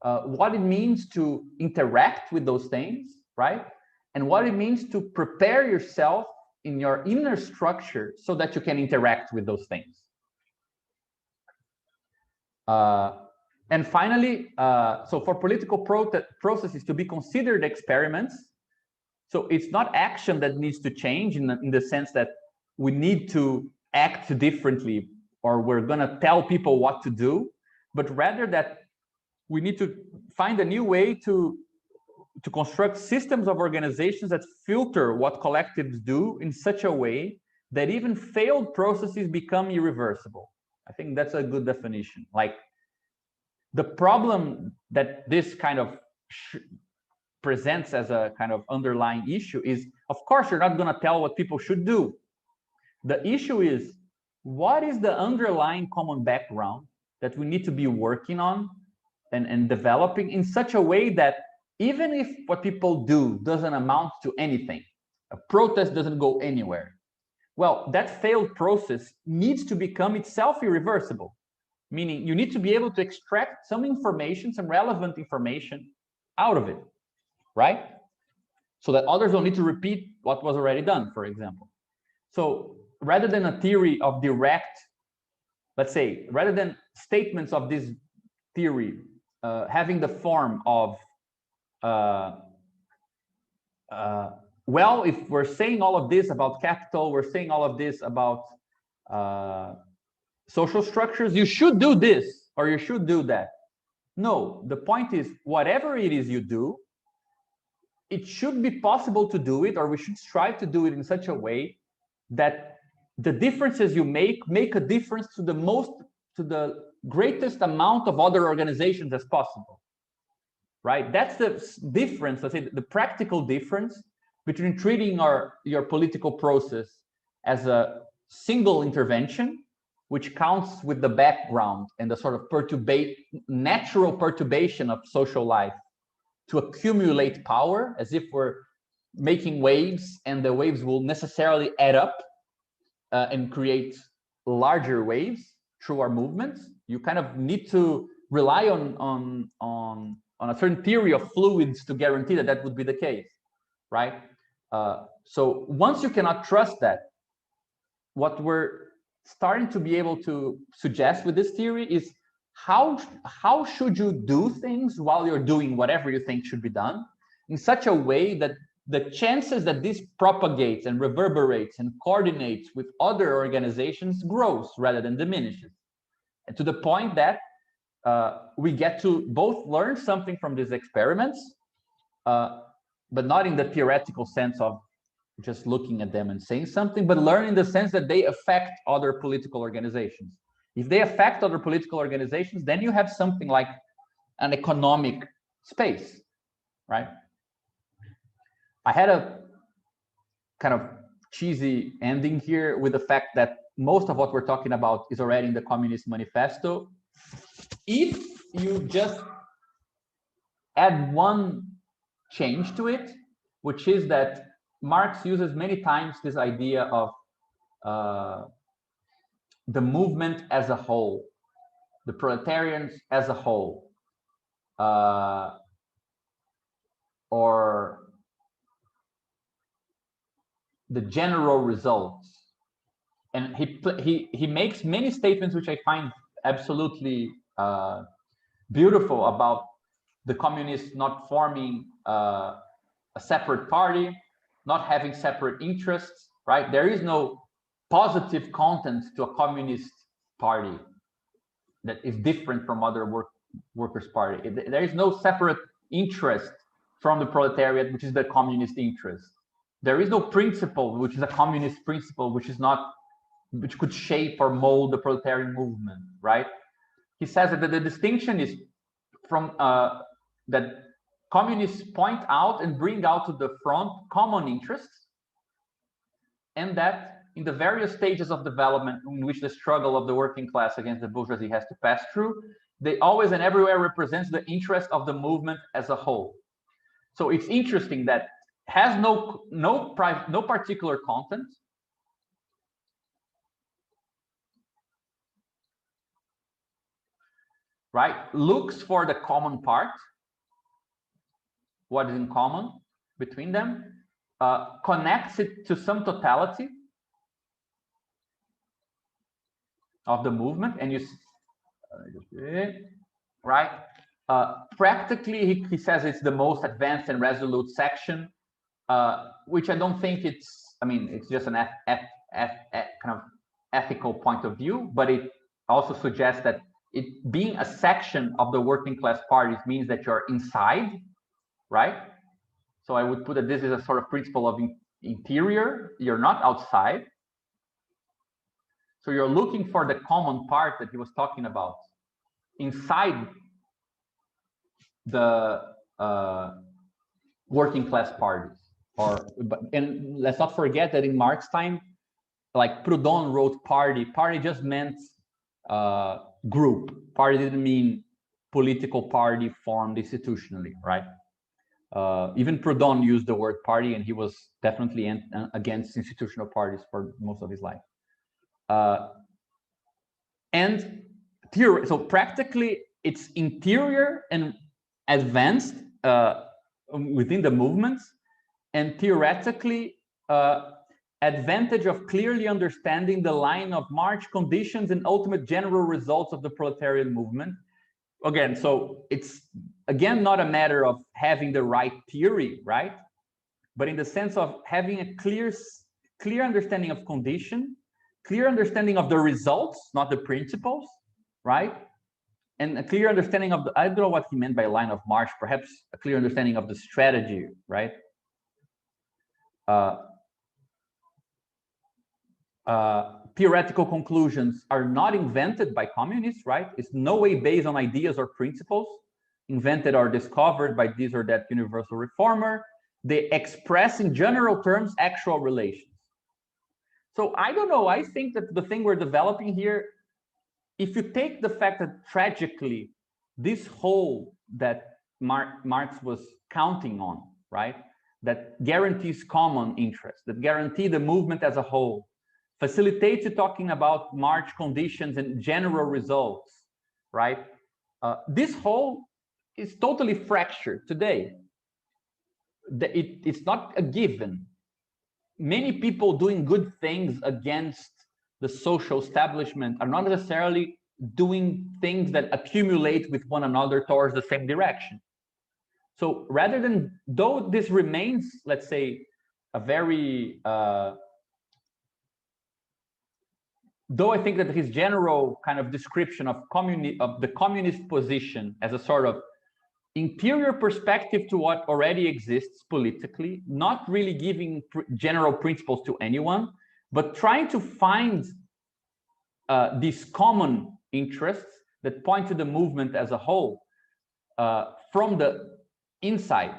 what it means to interact with those things, right? And what it means to prepare yourself in your inner structure so that you can interact with those things. And finally, so for political processes to be considered experiments, so it's not action that needs to change in the sense that we need to act differently or we're going to tell people what to do, but rather that we need to find a new way to construct systems of organizations that filter what collectives do in such a way that even failed processes become irreversible. I think that's a good definition. Like, the problem that this kind of presents as a kind of underlying issue is, of course, you're not going to tell what people should do. The issue is, what is the underlying common background that we need to be working on and developing in such a way that even if what people do doesn't amount to anything, a protest doesn't go anywhere, well, that failed process needs to become itself irreversible, meaning you need to be able to extract some information, some relevant information out of it, right? So that others don't need to repeat what was already done, for example. So rather than a theory of direct, let's say, rather than statements of this theory having the form of, well, if we're saying all of this about capital, we're saying all of this about social structures, you should do this or you should do that. No, the point is, whatever it is you do, it should be possible to do it, or we should strive to do it in such a way that the differences you make a difference to the greatest amount of other organizations as possible, right? That's the difference, let's say, the practical difference between treating your political process as a single intervention, which counts with the background and the sort of natural perturbation of social life to accumulate power, as if we're making waves and the waves will necessarily add up and create larger waves through our movements. You kind of need to rely on a certain theory of fluids to guarantee that that would be the case, right? So once you cannot trust that, what we're starting to be able to suggest with this theory is how should you do things while you're doing whatever you think should be done in such a way that the chances that this propagates and reverberates and coordinates with other organizations grows rather than diminishes. And to the point that we get to both learn something from these experiments, but not in the theoretical sense of just looking at them and saying something, but learn in the sense that they affect other political organizations. If they affect other political organizations, then you have something like an economic space, right? I had a kind of cheesy ending here with the fact that most of what we're talking about is already in the Communist Manifesto. If you just add one change to it, which is that Marx uses many times this idea of the movement as a whole, the proletarians as a whole, or the general results. And he makes many statements which I find absolutely beautiful about the communists not forming a separate party, not having separate interests, right? There is no positive content to a communist party that is different from other workers' party. There is no separate interest from the proletariat, which is the communist interest. There is no principle, which is a communist principle, which could shape or mold the proletarian movement, right? He says that the distinction is from that communists point out and bring out to the front common interests, and that in the various stages of development in which the struggle of the working class against the bourgeoisie has to pass through, they always and everywhere represents the interest of the movement as a whole. So it's interesting that has no particular content, right? Looks for the common part, what is in common between them, connects it to some totality of the movement, and you right? Practically, he says it's the most advanced and resolute section, which I don't think it's. I mean, it's just an kind of ethical point of view, but it also suggests that it being a section of the working class parties means that you're inside, right? So I would put that this is a sort of principle of interior. You're not outside. So you're looking for the common part that he was talking about inside the working class parties. And let's not forget that in Marx's time, like Proudhon wrote party. Party just meant group. Party didn't mean political party formed institutionally, right? Even Proudhon used the word party, and he was definitely against institutional parties for most of his life. And so practically, it's interior and advanced within the movements, and theoretically, advantage of clearly understanding the line of march conditions and ultimate general results of the proletarian movement. Again, so it's again not a matter of having the right theory, right? But in the sense of having a clear understanding of condition, clear understanding of the results, not the principles, right? And a clear understanding of the, I don't know what he meant by line of march, perhaps a clear understanding of the strategy, right? Theoretical conclusions are not invented by communists, right? It's no way based on ideas or principles invented or discovered by this or that universal reformer. They express in general terms actual relations. So I don't know, I think that the thing we're developing here, if you take the fact that tragically, this whole that Marx was counting on, right? That guarantees common interest, that guarantee the movement as a whole, facilitates you talking about march conditions and general results, right? This whole is totally fractured today. It's not a given. Many people doing good things against the social establishment are not necessarily doing things that accumulate with one another towards the same direction. So rather than, though this remains, let's say, a very, though I think that his general kind of description of the communist position as a sort of interior perspective to what already exists politically, not really giving general principles to anyone, but trying to find these common interests that point to the movement as a whole from the inside,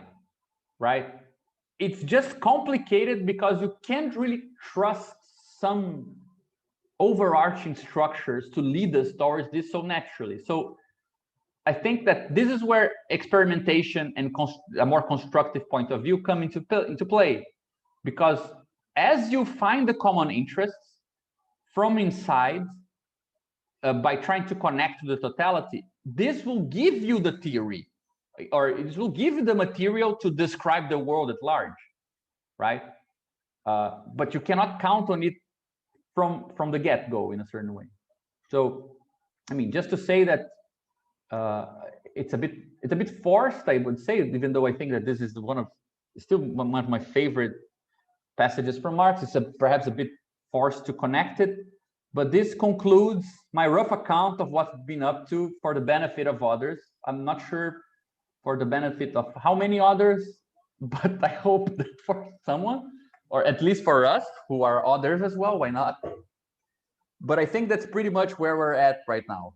right? It's just complicated because you can't really trust some overarching structures to lead us towards this so naturally. So I think that this is where experimentation and a more constructive point of view come into play, because as you find the common interests from inside, by trying to connect to the totality, this will give you the theory, or it will give you the material to describe the world at large, right? But you cannot count on it from the get-go in a certain way. So, I mean, just to say that it's a bit forced, I would say, even though I think that this is still one of my favorite passages from Marx. It's perhaps a bit forced to connect it, but this concludes my rough account of what's been up to for the benefit of others. I'm not sure for the benefit of how many others, but I hope that for someone, or at least for us who are others as well, why not? But I think that's pretty much where we're at right now.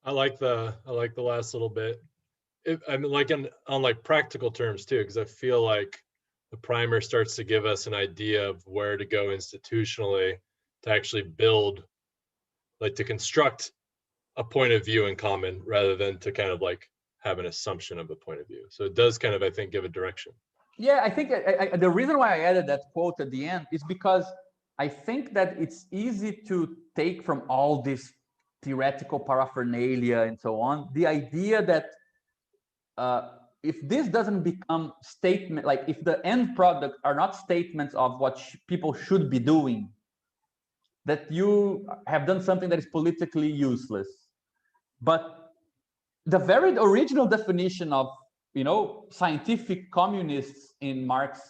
I like the last little bit. I mean, like on like practical terms too, because I feel like the primer starts to give us an idea of where to go institutionally to actually build, like to construct a point of view in common rather than to kind of like have an assumption of a point of view. So it does kind of, I think, give a direction. Yeah, I think the reason why I added that quote at the end is because I think that it's easy to take from all this theoretical paraphernalia and so on, the idea that if this doesn't become statement, like if the end product are not statements of what people should be doing, that you have done something that is politically useless. But the very original definition of, you know, scientific communists in Marx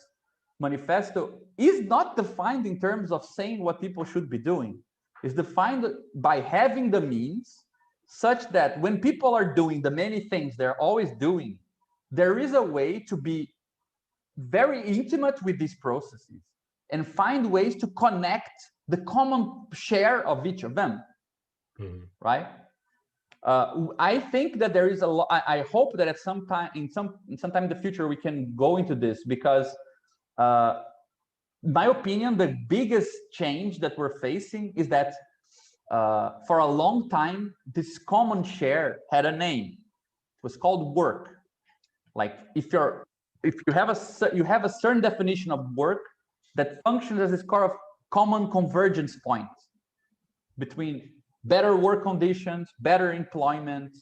manifesto is not defined in terms of saying what people should be doing. It's defined by having the means such that when people are doing the many things they're always doing, there is a way to be very intimate with these processes and find ways to connect the common share of each of them, right? I think that there is a lot. I hope that at some time, in some time in the future, we can go into this, because my opinion, the biggest change that we're facing is that for a long time, this common share had a name. It was called work. Like if you have a certain definition of work that functions as this kind of common convergence point between better work conditions, better employment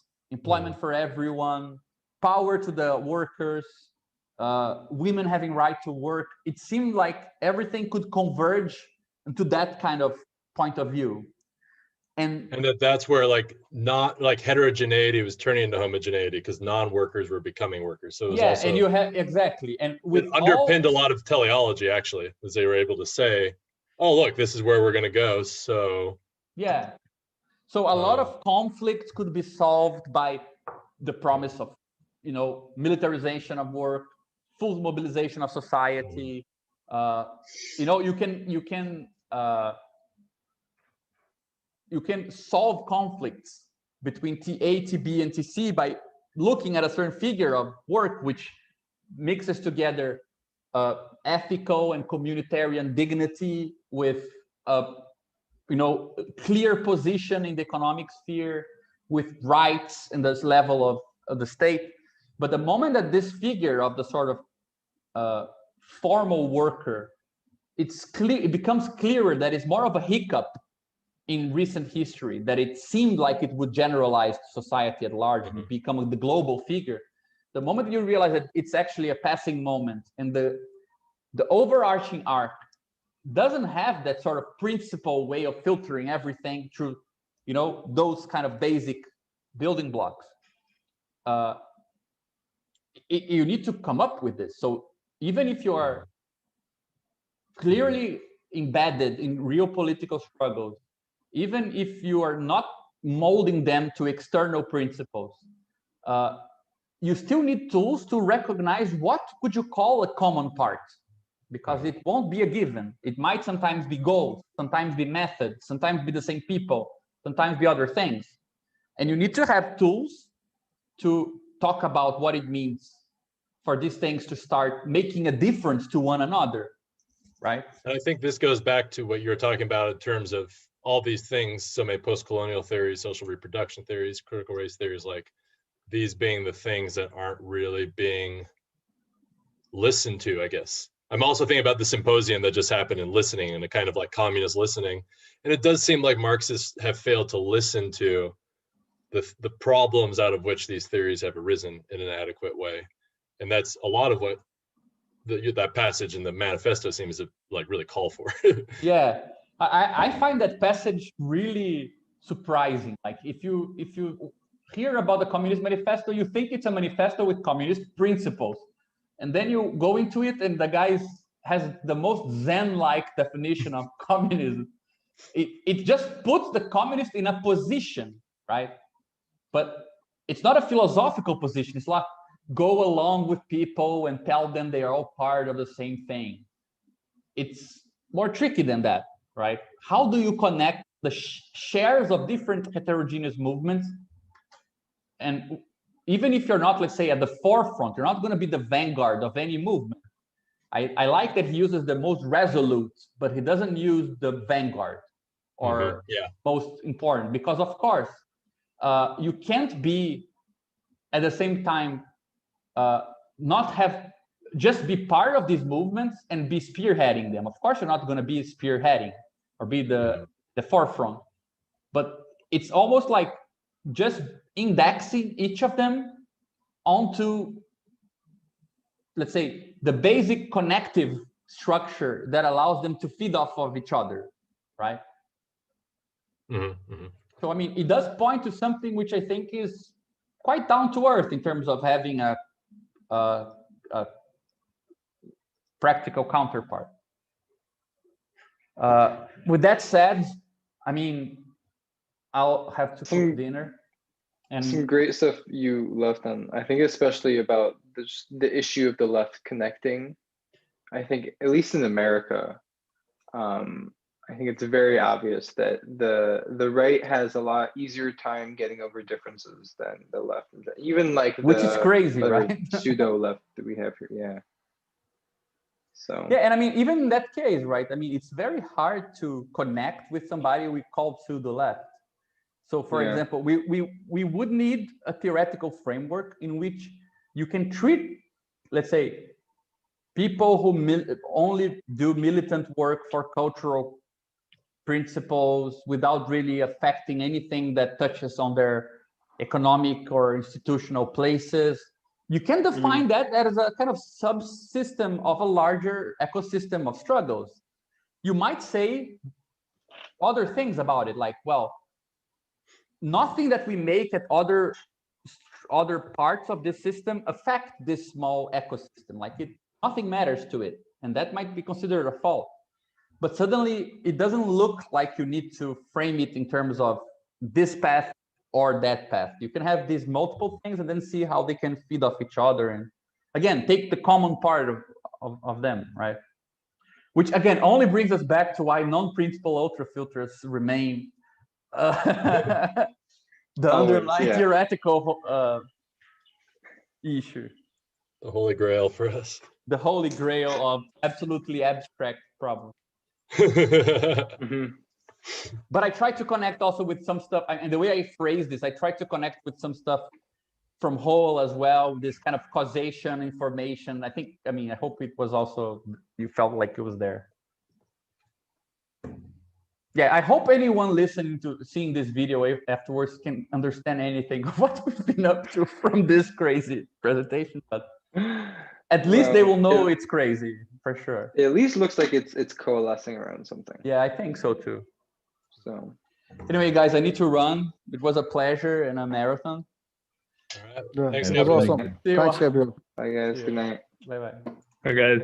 for everyone, power to the workers, women having right to work. It seemed like everything could converge into that kind of point of view. And that's where like not like heterogeneity was turning into homogeneity because non-workers were becoming workers. So it was also, and you have exactly, and with it underpinned a lot of teleology actually, as they were able to say, oh look, this is where we're going to go. So yeah, so a lot of conflicts could be solved by the promise of, you know, militarization of work, full mobilization of society. You know, you can solve conflicts between TA, TB, and TC by looking at a certain figure of work which mixes together ethical and communitarian dignity with you know, clear position in the economic sphere, with rights in this level of the state. But the moment that this figure of the sort of formal worker, it becomes clearer that it's more of a hiccup in recent history, that it seemed like it would generalize society at large and become the global figure. The moment you realize that it's actually a passing moment, and the overarching arc doesn't have that sort of principal way of filtering everything through, you know, those kind of basic building blocks. You need to come up with this. So even if you are clearly embedded in real political struggles, even if you are not molding them to external principles, you still need tools to recognize what could you call a common part, because it won't be a given. It might sometimes be goals, sometimes be methods, sometimes be the same people, sometimes be other things. And you need to have tools to talk about what it means for these things to start making a difference to one another, right? And I think this goes back to what you were talking about in terms of all these things, so many post-colonial theories, social reproduction theories, critical race theories, like these being the things that aren't really being listened to, I guess. I'm also thinking about the symposium that just happened in listening, and a kind of like communist listening. And it does seem like Marxists have failed to listen to the problems out of which these theories have arisen in an adequate way. And that's a lot of what that passage in the manifesto seems to like really call for. Yeah, I find that passage really surprising. Like if you hear about the Communist Manifesto, you think it's a manifesto with communist principles, and then you go into it and the guy has the most Zen-like definition of communism. It just puts the communist in a position, right? But it's not a philosophical position. It's like go along with people and tell them they are all part of the same thing. It's more tricky than that, right? How do you connect the shares of different heterogeneous movements? And even if you're not, let's say, at the forefront, you're not going to be the vanguard of any movement. I like that he uses the most resolute, but he doesn't use the vanguard or most important, because of course, you can't be at the same time not have just be part of these movements and be spearheading them. Of course, you're not going to be spearheading or be the forefront, but it's almost like just indexing each of them onto, let's say, the basic connective structure that allows them to feed off of each other, right? So, I mean, it does point to something which I think is quite down to earth in terms of having a practical counterpart. With that said, I mean, I'll have to cook dinner. And some great stuff you left on. I think especially about the issue of the left connecting. I think at least in America, I think it's very obvious that the right has a lot easier time getting over differences than the left. Even like which is crazy, right? Pseudo left that we have here, yeah. So yeah, and I mean, even in that case, right? I mean, it's very hard to connect with somebody we call pseudo left. So, for example, we would need a theoretical framework in which you can treat, let's say, people who only do militant work for cultural principles without really affecting anything that touches on their economic or institutional places. You can define that as a kind of subsystem of a larger ecosystem of struggles. You might say other things about it, like, well, nothing that we make at other parts of this system affect this small ecosystem. Like nothing matters to it, and that might be considered a fault. But suddenly, it doesn't look like you need to frame it in terms of this path or that path. You can have these multiple things and then see how they can feed off each other. And again, take the common part of them, right? Which again only brings us back to why non-principal ultrafilters remain the underlying theoretical issue. The holy grail for us. The holy grail of absolutely abstract problems. But I try to connect also with some stuff, and the way I phrase this, I try to connect with some stuff from Hole as well, this kind of causation information. I mean, I hope it was also, you felt like it was there. Yeah, I hope anyone listening to seeing this video afterwards can understand anything of what we've been up to from this crazy presentation, but at least they will know it's crazy, for sure. It at least looks like it's coalescing around something. Yeah, I think so too. So anyway, guys, I need to run. It was a pleasure and a marathon. All right. Thanks, that was awesome. Thanks, Gabriel. bye guys. Good night. Bye-bye. Bye, guys.